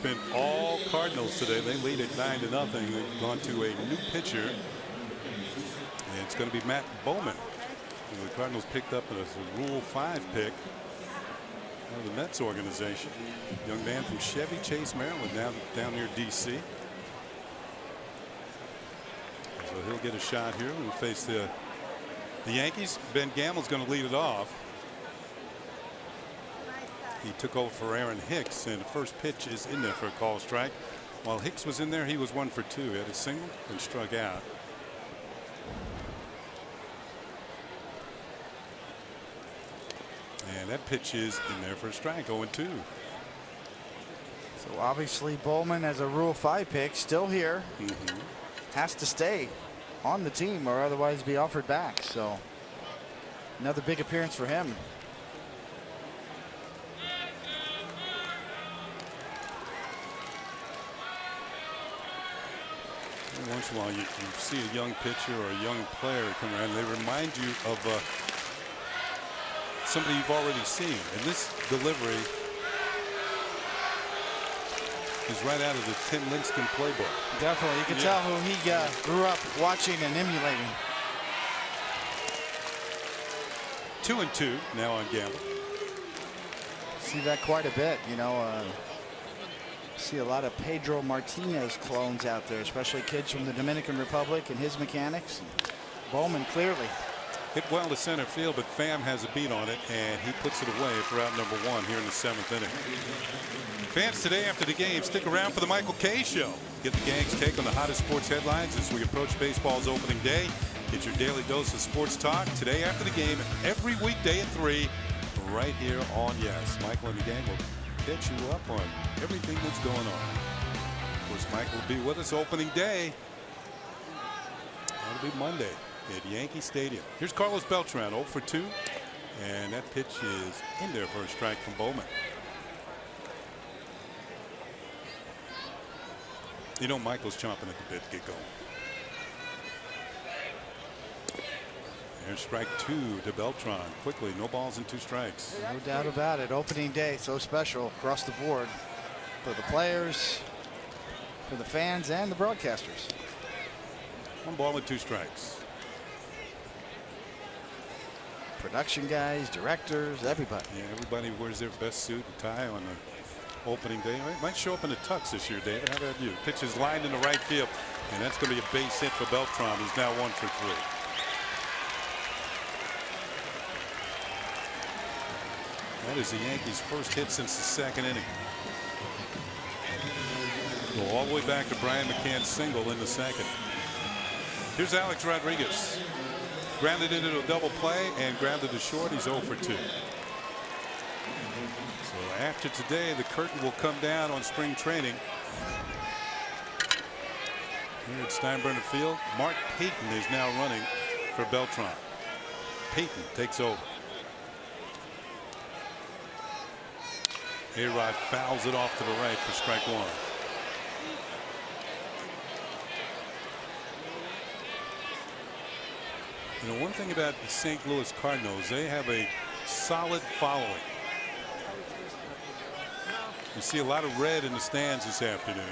Been all Cardinals today. They lead at 9-0. They've gone to a new pitcher, and it's going to be Matt Bowman, who the Cardinals picked up as a Rule 5 pick out of the Mets organization. Young man from Chevy Chase, Maryland, down near D.C. So he'll get a shot here. We'll face the Yankees. Ben Gamble's going to lead it off. He took over for Aaron Hicks, and the first pitch is in there for a call strike. While Hicks was in there, he was 1 for 2. He had a single and struck out. And that pitch is in there for a strike, 0-2. So obviously Bowman, as a Rule 5 pick, still here. Has to stay on the team or otherwise be offered back. So another big appearance for him. Once in a while you see a young pitcher or a young player come around, and they remind you of somebody you've already seen. And this delivery is right out of the Tim Lincecum playbook. Definitely. You can tell who he grew up watching and emulating. 2-2 now on Gamble. See that quite a bit. You know, see a lot of Pedro Martinez clones out there, especially kids from the Dominican Republic and his mechanics. Bowman clearly Hit well to center field, but Pham has a beat on it, and he puts it away for out number 1 here in the 7th inning. Fans, today after the game, stick around for the Michael Kay Show. Get the gang's take on the hottest sports headlines as we approach baseball's opening day. Get your daily dose of sports talk today after the game, every weekday at 3, right here on Yes. Michael and the gang will catch you up on everything that's going on. Of course, Michael will be with us opening day. That'll be Monday at Yankee Stadium. Here's Carlos Beltran, 0 for 2, and that pitch is in there for a strike from Bowman. You know Michael's chomping at the bit to get going. There's strike 2 to Beltran. Quickly, no balls and 2 strikes. No doubt about it. Opening day, so special across the board for the players, for the fans, and the broadcasters. 1 ball and 2 strikes. Production guys, directors, everybody. Yeah, everybody wears their best suit and tie on the opening day. Might show up in the tux this year, David. How about you? Pitch is lined in the right field, and that's going to be a base hit for Beltran, who's now 1 for 3. That is the Yankees' first hit since the 2nd inning. Go all the way back to Brian McCann's single in the 2nd. Here's Alex Rodriguez. Grounded into a double play and grounded to short. He's 0 for 2. So after today, the curtain will come down on spring training. Here at Steinbrenner Field, Mark Payton is now running for Beltran. Payton takes over. A-Rod fouls it off to the right for strike 1. You know, one thing about the St. Louis Cardinals, they have a solid following. You see a lot of red in the stands this afternoon.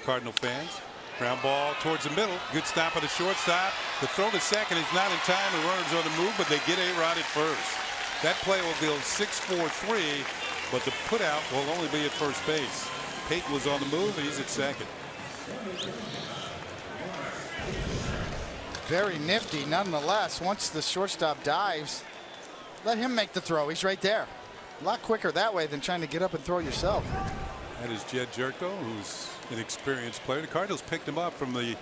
Cardinal fans. Ground ball towards the middle. Good stop of the shortstop. The throw to second is not in time. The runner's on the move, but they get A-Rod at first. That play will go 6-4-3, but the putout will only be at first base. Payton was on the move, and he's at second. Very nifty nonetheless. Once the shortstop dives, let him make the throw. He's right there. A lot quicker that way than trying to get up and throw yourself. That is Jed Jerko, who's an experienced player. The Cardinals picked him up from the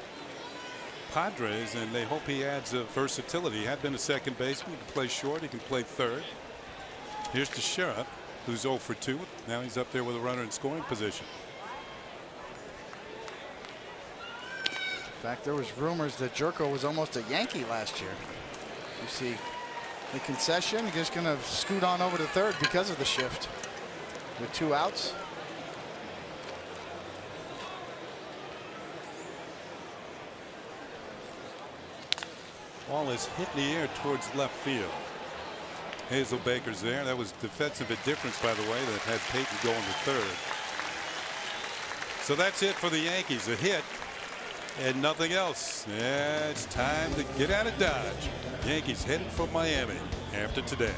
Padres, and they hope he adds a versatility. He had been a second baseman. He can play short. He can play third. Here's Teixeira, who's 0 for 2. Now he's up there with a runner in scoring position. In fact, there was rumors that Jerko was almost a Yankee last year. You see the concession. He's just going to scoot on over to third because of the shift with 2 outs. Ball is hit in the air towards left field. Hazel Baker's there. That was defensive indifference, by the way, that had Payton going to third. So that's it for the Yankees. A hit and nothing else. Yeah, it's time to get out of Dodge. Yankees headed for Miami after today.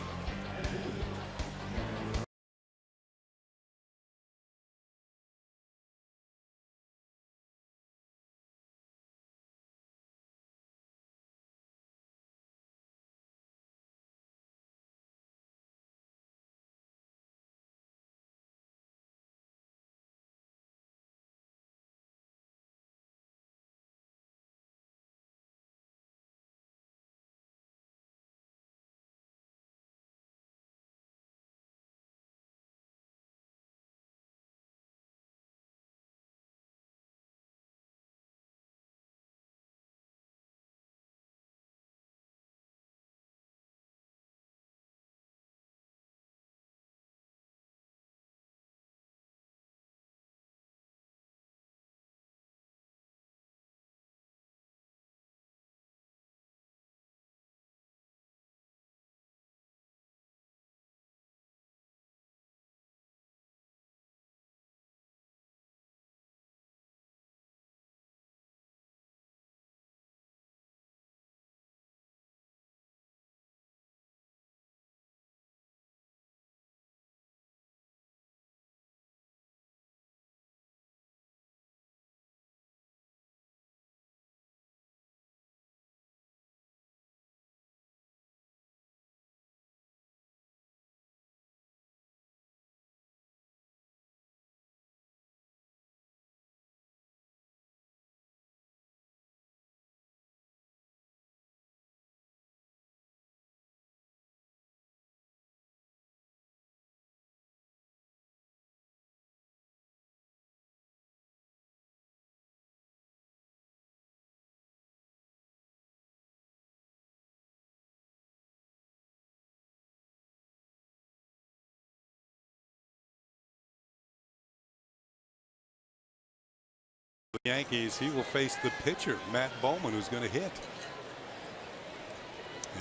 Yankees, he will face the pitcher, Matt Bowman, who's going to hit.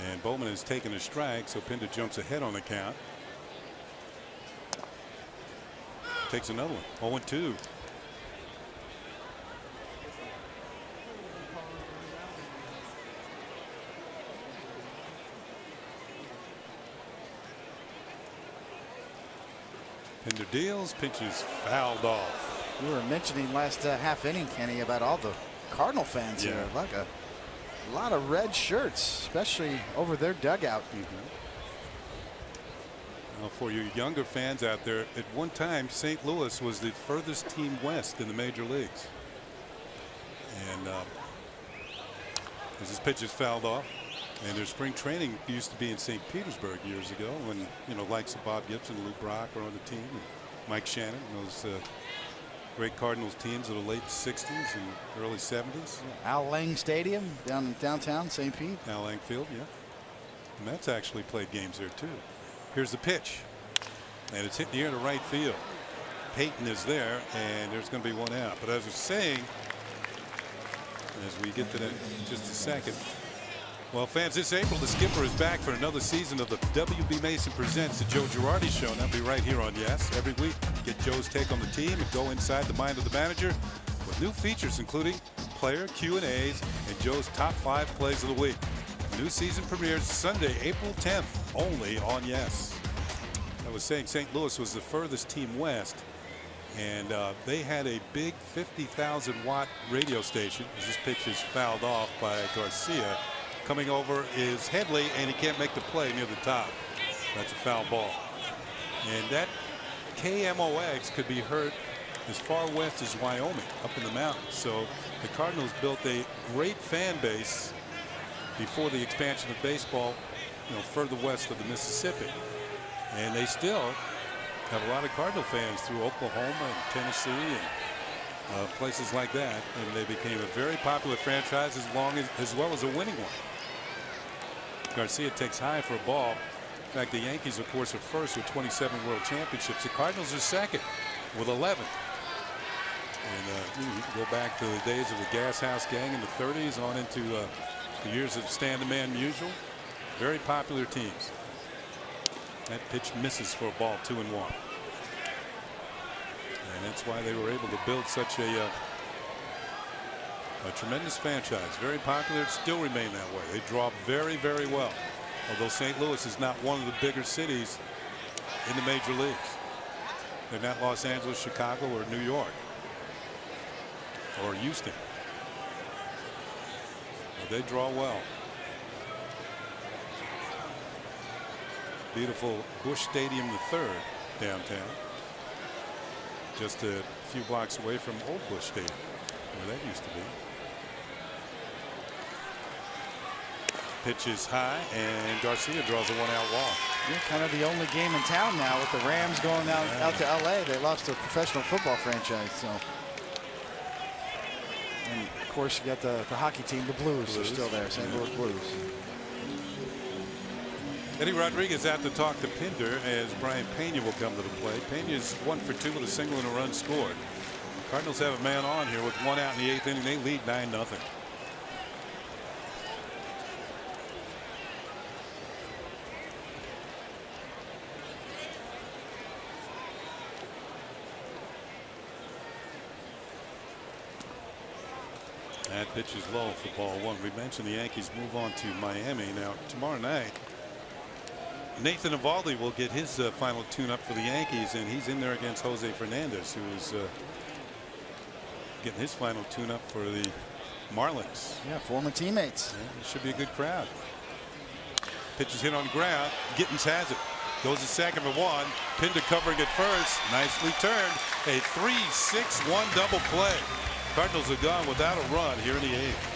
And Bowman has taken a strike, so Pinder jumps ahead on the count. Takes another one. 0-2. Pinder deals, pitches fouled off. You were mentioning last half inning, Kenny, about all the Cardinal fans here. Like a lot of red shirts, especially over their dugout. Well, for you younger fans out there, at one time St. Louis was the furthest team west in the major leagues. And as this pitch is fouled off, and their spring training used to be in St. Petersburg years ago, when likes of Bob Gibson, Lou Brock were on the team, and Mike Shannon, and those great Cardinals teams of the late 60s and early 70s. Al Lang Stadium down in downtown St. Pete. Al Lang Field, yeah. And that's actually played games there too. Here's the pitch, and it's hit near to right field. Payton is there, and there's going to be one out. But as I was saying, as we get to that in just a second, well, fans, this April, the skipper is back for another season of the W.B. Mason Presents the Joe Girardi Show. And that'll be right here on Yes. Every week, get Joe's take on the team and go inside the mind of the manager with new features, including player Q&As and Joe's top 5 plays of the week. The new season premieres Sunday, April 10th, only on Yes. I was saying St. Louis was the furthest team west, and they had a big 50,000 watt radio station. This pitch is fouled off by Garcia. Coming over is Headley, and he can't make the play near the top. That's a foul ball. And that KMOX could be heard as far west as Wyoming, up in the mountains. So the Cardinals built a great fan base before the expansion of baseball, further west of the Mississippi. And they still have a lot of Cardinal fans through Oklahoma and Tennessee and places like that. And they became a very popular franchise as well as a winning one. Garcia takes high for a ball. In fact, the Yankees, of course, are first with 27 World Championships. The Cardinals are second with 11. And you can go back to the days of the Gas House Gang in the 30s on into the years of Stan the Man Musial. Very popular teams. That pitch misses for a ball, 2-1. And that's why they were able to build such a tremendous franchise. Very popular, still remain that way. They draw very, very well. Although St. Louis is not one of the bigger cities in the major leagues. They're not Los Angeles, Chicago, or New York, or Houston. But they draw well. Beautiful Busch Stadium III downtown. Just a few blocks away from Old Busch Stadium, where that used to be. Pitch is high, and Garcia draws a 1-out walk. You're kind of the only game in town now with the Rams going out to L.A. They lost a professional football franchise. So, and of course, you got the hockey team, the Blues are still there, St. Louis Blues. Eddie Rodriguez out to talk to Pinder as Brian Pena will come to the plate. Pena's 1 for 2 with a single and a run scored. Cardinals have a man on here with 1 out in the 8th inning. They lead 9-0. That pitch is low for ball 1. We mentioned the Yankees move on to Miami. Now tomorrow night, Nathan Eovaldi will get his final tune-up for the Yankees, and he's in there against Jose Fernandez, who is getting his final tune-up for the Marlins. Yeah, former teammates. Yeah, it should be a good crowd. Pitch is hit on ground. Gittins has it. Goes to second for 1. Pinder covering at first. Nicely turned. A 3-6-1 double play. Cardinals are gone without a run here in the 8th.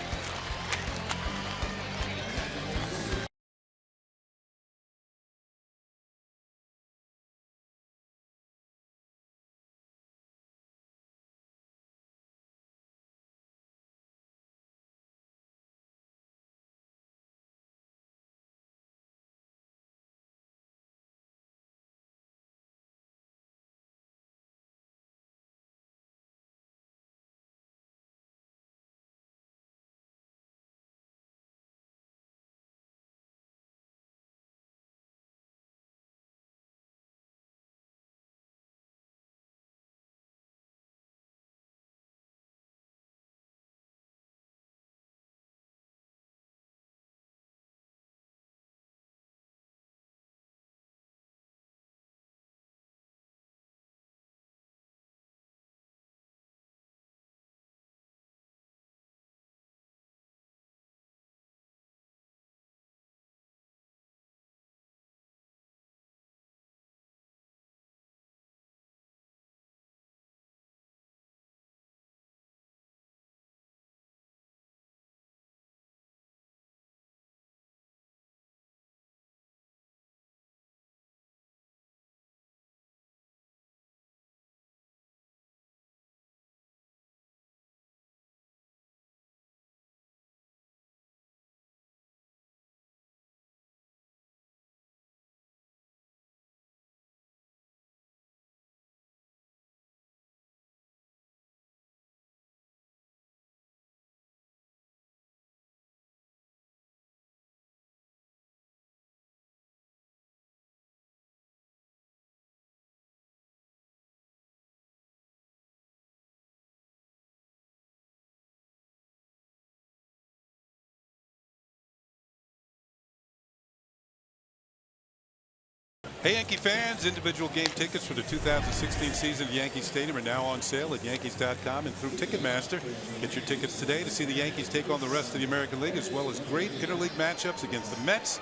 Hey, Yankee fans, individual game tickets for the 2016 season at Yankee Stadium are now on sale at Yankees.com and through Ticketmaster. Get your tickets today to see the Yankees take on the rest of the American League, as well as great interleague matchups against the Mets,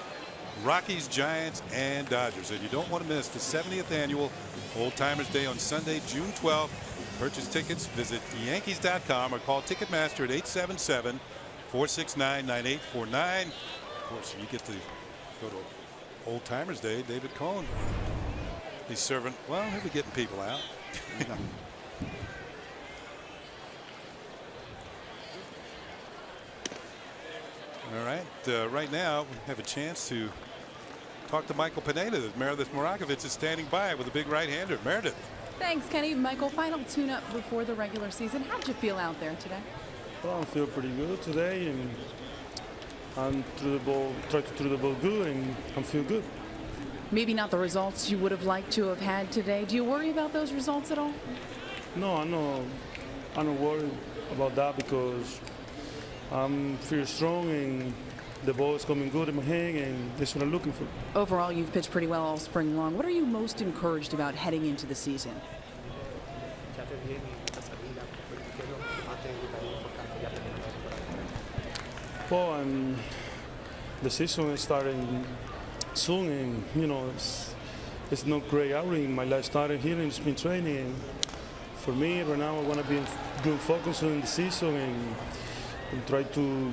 Rockies, Giants, and Dodgers. And you don't want to miss the 70th annual Old Timers Day on Sunday, June 12th. Purchase tickets, visit Yankees.com or call Ticketmaster at 877-469-9849. Of course, you get to go to Old Timers Day. David Cohn, he's serving. Well, he'll be getting people out. All right. Right now, we have a chance to talk to Michael Pineda. Meredith Morakovich is standing by with a big right-hander. Meredith. Thanks, Kenny. Michael, final tune-up before the regular season. How'd you feel out there today? Well, I feel pretty good today, and I'm threw the ball, tried to throw the ball good, and I feel good. Maybe not the results you would have liked to have had today. Do you worry about those results at all? No, I'm not worried about that because I'm feel strong and the ball is coming good in my hand, and that's what I'm looking for. Overall, you've pitched pretty well all spring long. What are you most encouraged about heading into the season? Well, the season is starting soon, and it's not great outing. My life started here in spring training, and for me right now I want to be good focus on the season and try to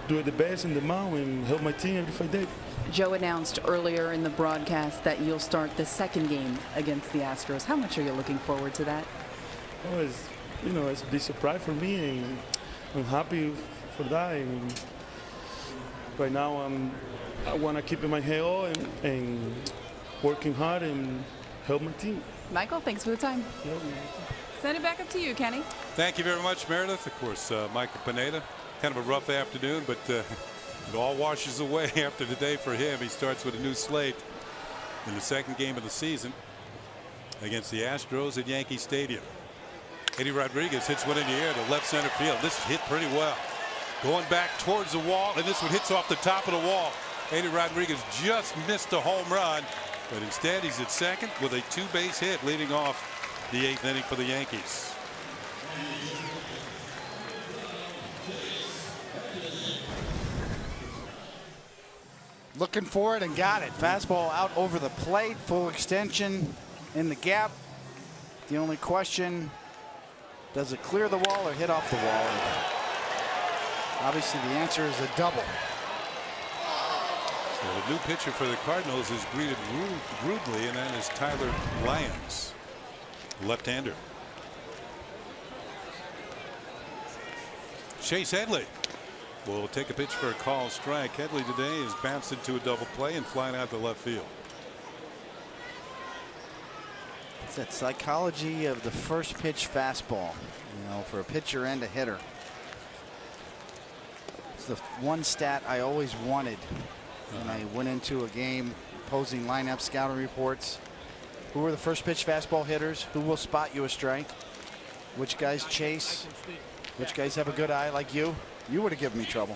do it the best in the mound and help my team every 5 days. Joe announced earlier in the broadcast that you'll start the second game against the Astros. How much are you looking forward to that? Oh, it's a big surprise for me, and I'm happy for that. And right now I want to keep my head on and working hard and help my team. Michael, thanks for the time. Send it back up to you, Kenny. Thank you very much, Meredith. Of course, Michael Pineda. Kind of a rough afternoon, but it all washes away after the day for him. He starts with a new slate in the second game of the season against the Astros at Yankee Stadium. Eddie Rodriguez hits one in the air to left center field. This is hit pretty well. Going back towards the wall, and this one hits off the top of the wall. Eddie Rodriguez just missed a home run, but instead he's at second with a two-base hit leading off the 8th inning for the Yankees. Looking for it and got it. Fastball out over the plate, full extension in the gap. The only question, does it clear the wall or hit off the wall? Obviously the answer is a double. So the new pitcher for the Cardinals is greeted rudely, and that is Tyler Lyons, left-hander. Chase Headley will take a pitch for a call strike. Headley today is bounced into a double play and flying out to left field. It's that psychology of the first pitch fastball, for a pitcher and a hitter. It's the one stat I always wanted when I went into a game posing lineup scouting reports. Who are the first pitch fastball hitters? Who will spot you a strike? Which guys chase? Which guys have a good eye like you? You would have given me trouble.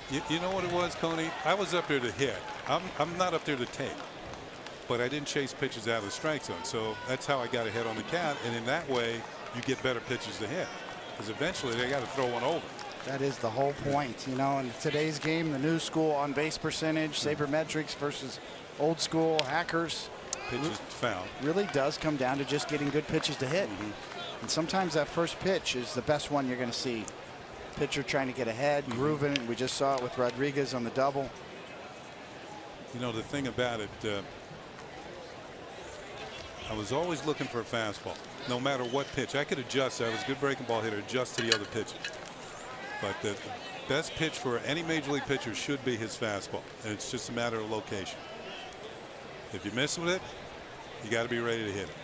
You know what it was, Coney? I was up there to hit. I'm not up there to take. But I didn't chase pitches out of the strike zone. So that's how I got ahead on the count. And in that way, you get better pitches to hit. Because eventually they got to throw one over. That is the whole point. In today's game, the new school on base percentage, sabermetrics versus old school hackers. Pitches found. Really does come down to just getting good pitches to hit. And sometimes that first pitch is the best one you're going to see. Pitcher trying to get ahead, grooving. We just saw it with Rodriguez on the double. The thing about it, I was always looking for a fastball, no matter what pitch. I could adjust. I was a good breaking ball hitter, adjust to the other pitches. But the best pitch for any major league pitcher should be his fastball, and it's just a matter of location. If you miss with it, you got to be ready to hit it.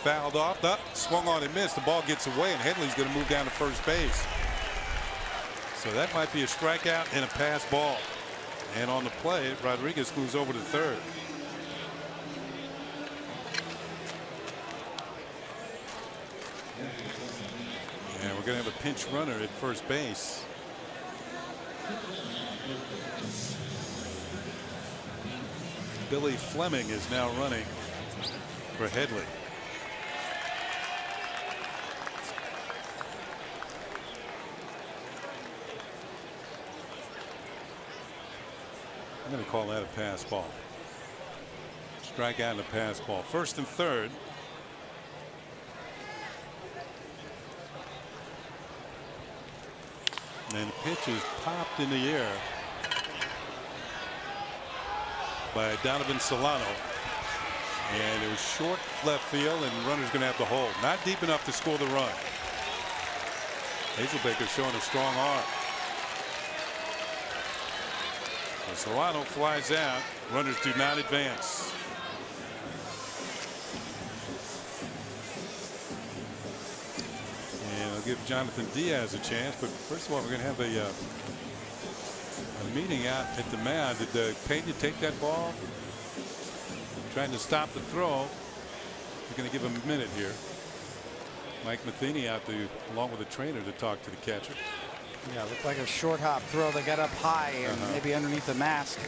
Fouled off, swung on and missed. The ball gets away, and Headley's going to move down to first base. So that might be a strikeout and a pass ball. And on the play, Rodriguez moves over to third. And we're going to have a pinch runner at first base. Billy Fleming is now running for Headley. I'm going to call that a pass ball. Strike out and a pass ball. First and third. And the pitch is popped in the air by Donovan Solano. And it was short left field, and the runner's going to have to hold. Not deep enough to score the run. Hazelbaker showing a strong arm. So Solano flies out. Runners do not advance. And I'll give Jonathan Diaz a chance, but first of all, we're going to have a meeting out at the mound. Did Pena take that ball? Trying to stop the throw. We're going to give him a minute here. Mike Matheny out there along with the trainer to talk to the catcher. Yeah, looked like a short hop throw. They got up high and maybe underneath the mask.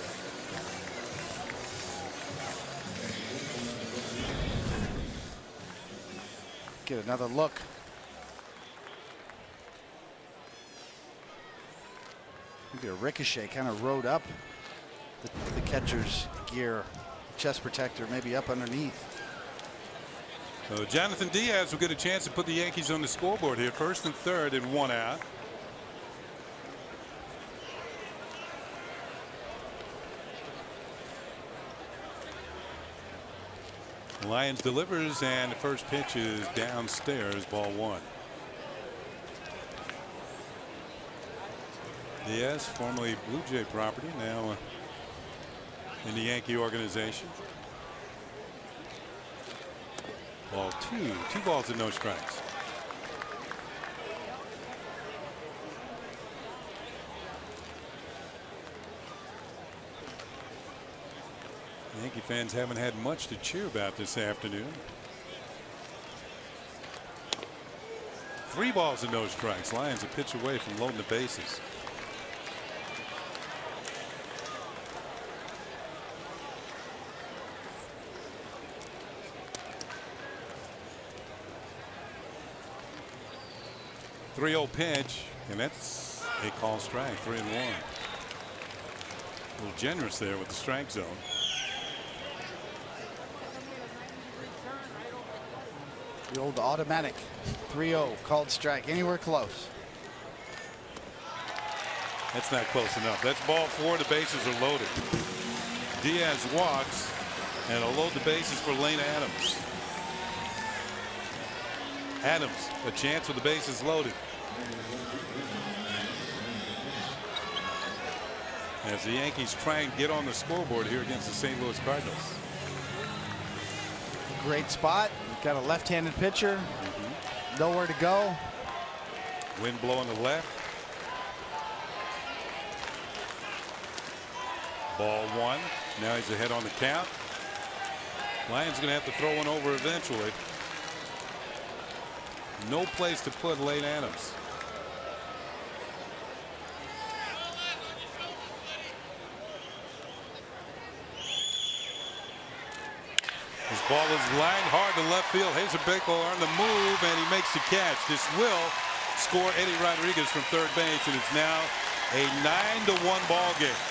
Get another look. Maybe a ricochet kind of rode up the catcher's gear, chest protector, maybe up underneath. So Jonathan Diaz will get a chance to put the Yankees on the scoreboard here. First and third and one out. Lyons delivers, and the first pitch is downstairs, ball one. Diaz, formerly Blue Jay property, now in the Yankee organization. Ball two. 2 balls and no strikes. Yankee fans haven't had much to cheer about this afternoon. 3 balls and no strikes. Lions a pitch away from loading the bases. The 3-0 pitch, and that's a call strike. 3-1. A little generous there with the strike zone. The old automatic 3-0 called strike. Anywhere close. That's not close enough. That's ball 4. The bases are loaded. Diaz walks, and will load the bases for Lane Adams. Adams, a chance with the bases loaded. As the Yankees try and get on the scoreboard here against the St. Louis Cardinals. Great spot. Got a left-handed pitcher. Nowhere to go. Wind blowing the left. Ball 1. Now he's ahead on the count. Lions going to have to throw one over eventually. No place to put Lane Adams. This ball is lined hard to left field. Hazelbaker on the move, and he makes the catch. This will score Eddie Rodriguez from third base, and it's now a 9-1 ball game.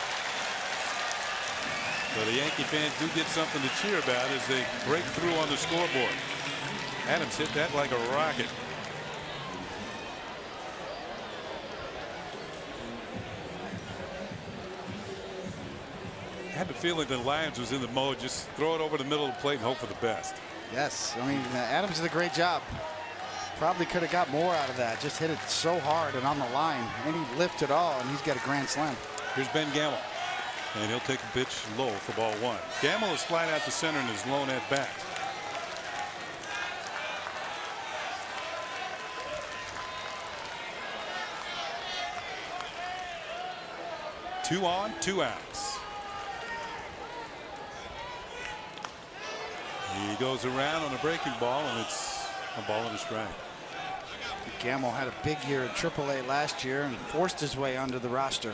So the Yankee fans do get something to cheer about as they break through on the scoreboard. Adams hit that like a rocket. I had the feeling the Lions was in the mode, just throw it over the middle of the plate and hope for the best. Yes, I mean Adams did a great job. Probably could have got more out of that. Just hit it so hard and on the line. Any lift at all, and he's got a grand slam. Here's Ben Gamel, and he'll take a pitch low for ball 1. Gamel is flying out to center in his lone at bat. Two on, 2 outs. He goes around on a breaking ball, and it's a ball and a strike. Gamel had a big year in AAA last year and forced his way onto the roster.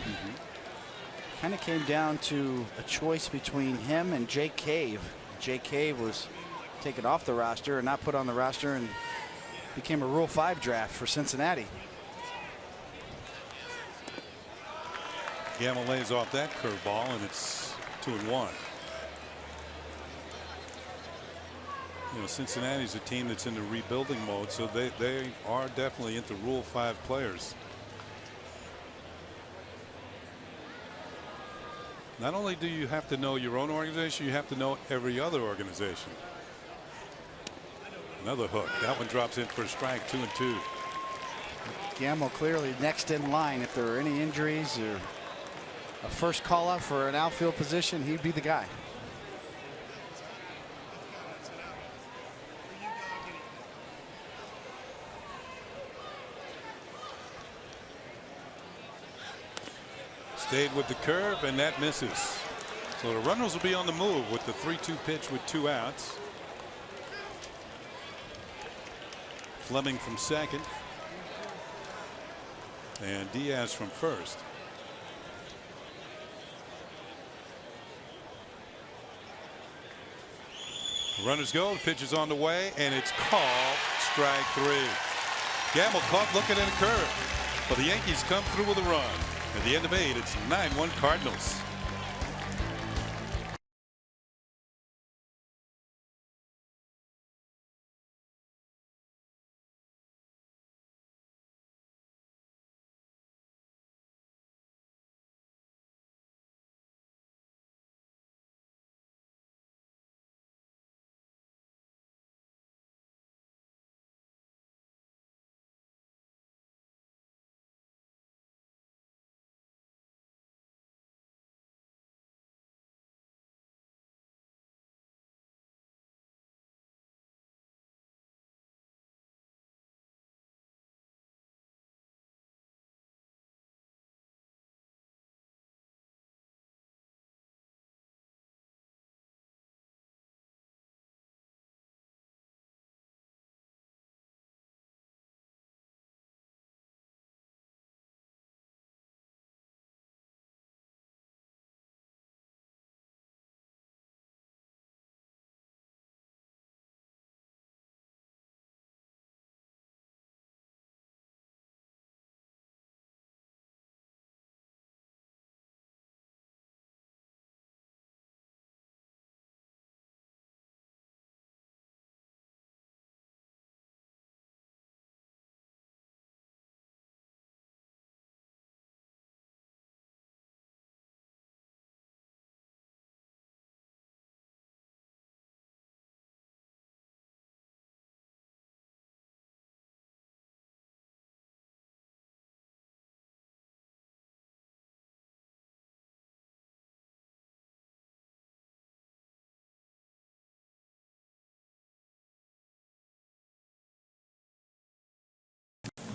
Kind of came down to a choice between him and Jake Cave. Jake Cave was taken off the roster and not put on the roster and became a Rule 5 draft for Cincinnati. Gamble lays off that curveball, and it's 2-1. You know, Cincinnati's a team that's in the rebuilding mode, so they are definitely into Rule 5 players. Not only do you have to know your own organization, you have to know every other organization. Another hook. That one drops in for a strike, 2-2. Gamble clearly next in line. If there are any injuries or a first call up for an outfield position, he'd be the guy. Stayed with the curve, and that misses. So the runners will be on the move with the 3-2 pitch with 2 outs. Fleming from second, and Diaz from first. The runners go, the pitch is on the way, and it's called strike 3. Gamble caught looking at a curve, but the Yankees come through with a run. At the end of 8, it's 9-1 Cardinals.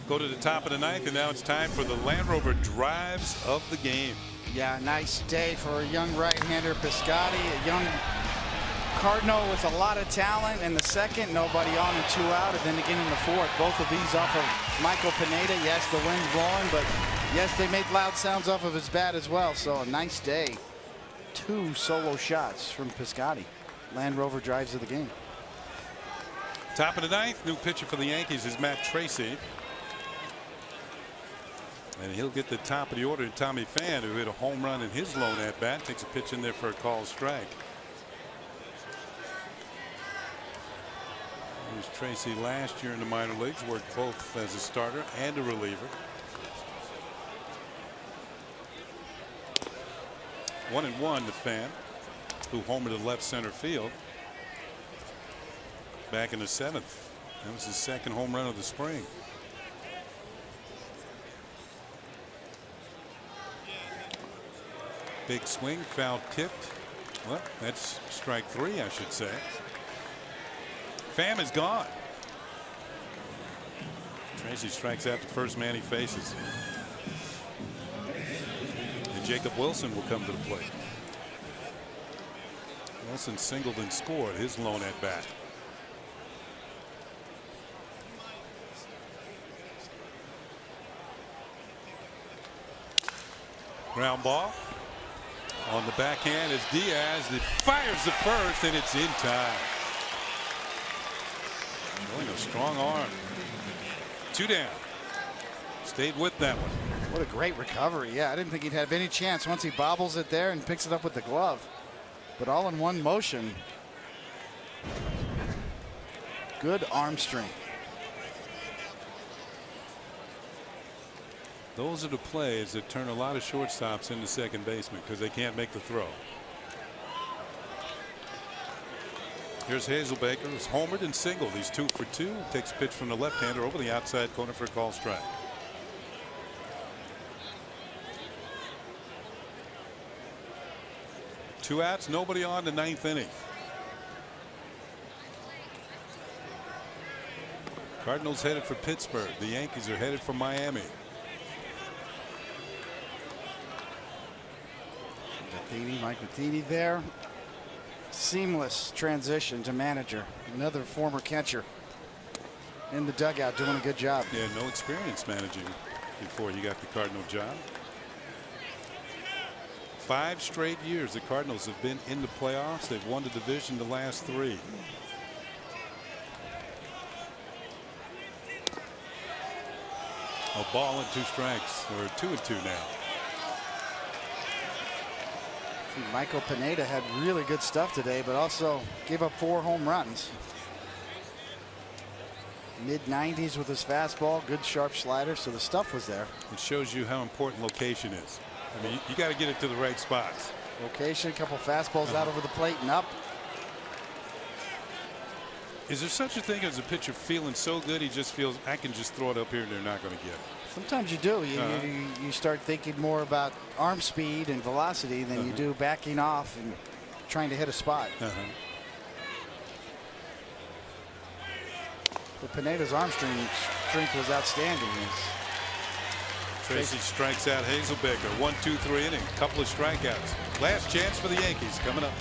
Go to the top of the 9th, and now it's time for the Land Rover drives of the game. Yeah, nice day for a young right-hander Piscotty, a young Cardinal with a lot of talent. In the second, nobody on and 2 out, and then again in the fourth. Both of these off of Michael Pineda. Yes, the wind's blowing, but yes, they made loud sounds off of his bat as well. So a nice day. 2 solo shots from Piscotty. Land Rover drives of the game. Top of the 9th, new pitcher for the Yankees is Matt Tracy. And he'll get the top of the order to Tommy Pham, who hit a home run in his lone at bat. Takes a pitch in there for a called strike. Here's Tracy last year in the minor leagues, worked both as a starter and a reliever. 1-1 to Pham, who homered to left center field back in the 7th. That was his second home run of the spring. Big swing, foul tipped. Well, that's strike 3, I should say. Pham is gone. Tracy strikes out the first man he faces. And Jacob Wilson will come to the plate. Wilson singled and scored his lone at bat. Ground ball. On the backhand is Diaz that fires the first, and it's in time. Showing a strong arm. 2 down. Stayed with that one. What a great recovery. Yeah, I didn't think he'd have any chance once he bobbles it there and picks it up with the glove. But all in one motion. Good arm strength. Those are the plays that turn a lot of shortstops into second baseman because they can't make the throw. Here's Hazelbaker, who's homered and singled. He's 2 for 2. Takes a pitch from the left-hander over the outside corner for a call strike. Two outs, nobody on the 9th inning. Cardinals headed for Pittsburgh. The Yankees are headed for Miami. Mike Matheny there. Seamless transition to manager. Another former catcher in the dugout doing a good job. Yeah, no experience managing before he got the Cardinal job. 5 straight years the Cardinals have been in the playoffs. They've won the division the last 3. A ball and 2 strikes, or 2 and 2 now. Michael Pineda had really good stuff today, but also gave up 4 home runs. Mid-90s with his fastball, good sharp slider, so the stuff was there. It shows you how important location is. I mean, you got to get it to the right spots. Location, a couple fastballs out over the plate and up. Is there such a thing as a pitcher feeling so good he just feels I can just throw it up here and they're not going to get it? Sometimes you do. You start thinking more about arm speed and velocity than you do backing off and trying to hit a spot. But Pineda's arm strength was outstanding. Tracy strikes out Hazelbaker. 1, 2, 3 inning. Couple of strikeouts. Last chance for the Yankees coming up.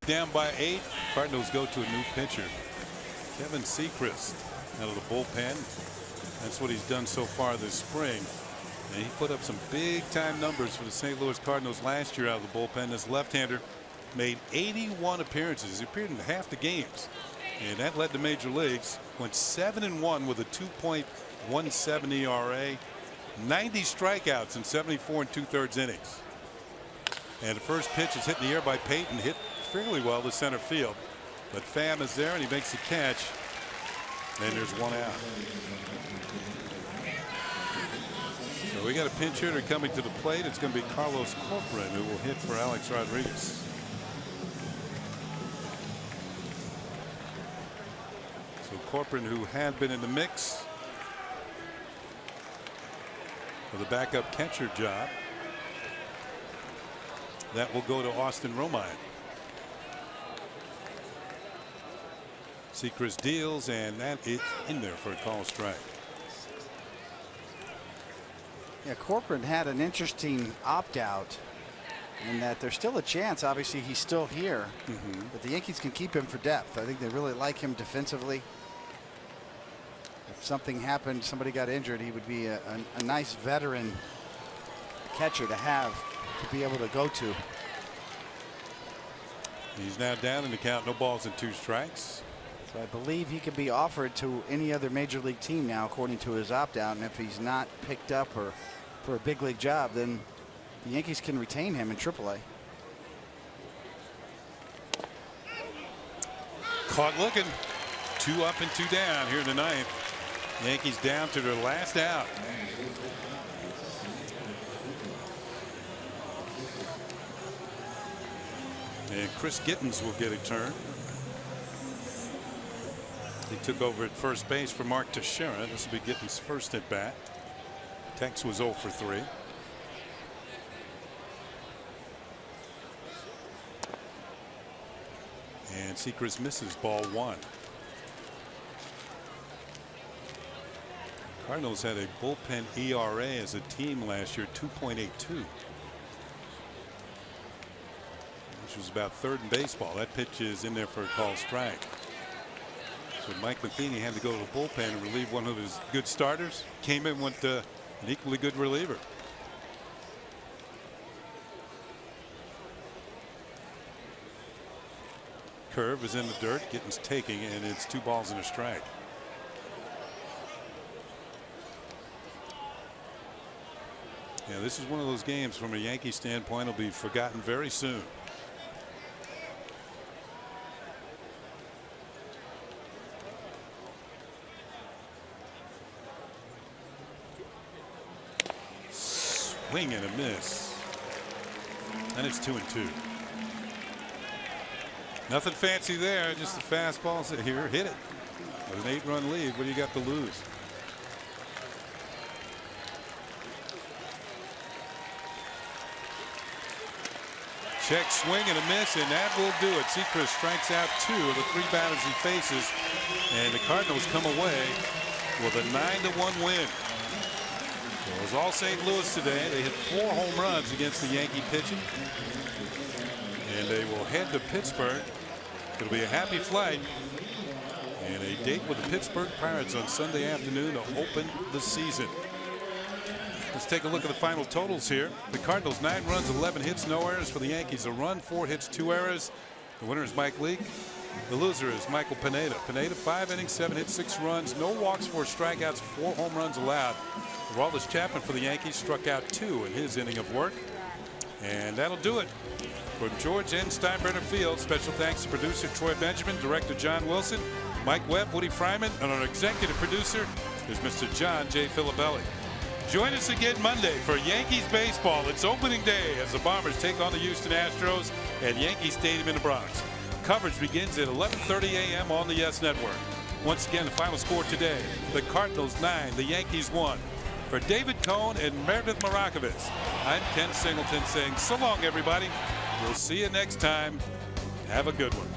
Down by 8. Cardinals go to a new pitcher. Kevin Sechrist out of the bullpen. That's what he's done so far this spring. And he put up some big time numbers for the St. Louis Cardinals last year out of the bullpen. This left-hander made 81 appearances. He appeared in half the games. And that led to major leagues. Went 7-1 with a 2.17 ERA. 90 strikeouts in 74 2/3 innings. And the first pitch is hit in the air by Payton, hit fairly well to center field. But Pham is there and he makes the catch. And there's one out. we got a pinch hitter coming to the plate. It's going to be Carlos Corcoran, who will hit for Alex Rodriguez. So Corcoran, who had been in the mix for the backup catcher job, that will go to Austin Romine. Sechrist deals, and that is in there for a call strike. Yeah, Corcoran had an interesting opt-out in that there's still a chance. Obviously, he's still here, but the Yankees can keep him for depth. I think they really like him defensively. If something happened, somebody got injured, he would be a nice veteran catcher to have to be able to go to. He's now down in the count, no balls and 2 strikes. So I believe he could be offered to any other major league team now, according to his opt-out. And if he's not picked up or for a big league job, then the Yankees can retain him in AAA. Caught looking. 2 up and 2 down here in the 9th. Yankees down to their last out. And Chris Gittens will get a turn. He took over at first base for Mark Teixeira. This will be Gittens' first at bat. Tex was 0 for 3. And Sechrist misses ball 1. Cardinals had a bullpen ERA as a team last year, 2.82. Which was about 3rd in baseball. That pitch is in there for a call strike. So Mike Matheny had to go to the bullpen and relieve one of his good starters. Came in with an equally good reliever. Curve is in the dirt. Gittens taking, and it's 2 balls and a strike. Yeah, this is one of those games from a Yankee standpoint will be forgotten very soon. Swing and a miss. And it's 2-2. Nothing fancy there, just a fastball. So here, hit it. With an 8-run lead, what do you got to lose? Check swing and a miss, and that will do it. Sechrist strikes out 2 of the 3 batters he faces, and the Cardinals come away with a 9-1 win. So it was all St. Louis today. They hit 4 home runs against the Yankee pitching, and they will head to Pittsburgh. It'll be a happy flight and a date with the Pittsburgh Pirates on Sunday afternoon to open the season. Let's take a look at the final totals here. The Cardinals 9 runs, 11 hits, no errors. For the Yankees, a run, 4 hits, 2 errors. The winner is Mike Leake. The loser is Michael Pineda. Pineda 5 innings, 7 hits, 6 runs, no walks, 4 strikeouts, 4 home runs allowed. Aroldis Chapman for the Yankees struck out 2 in his inning of work. And that'll do it. From George N. Steinbrenner Field, special thanks to producer Troy Benjamin, director John Wilson, Mike Webb, Woody Fryman, and our executive producer is Mr. John J. Filibelli. Join us again Monday for Yankees baseball. It's opening day as the Bombers take on the Houston Astros at Yankee Stadium in the Bronx. Coverage begins at 11:30 a.m. on the YES Network. Once again, the final score today, the Cardinals 9, the Yankees 1. For David Cohn and Meredith Marakovitz, I'm Ken Singleton saying so long, everybody. We'll see you next time. Have a good one.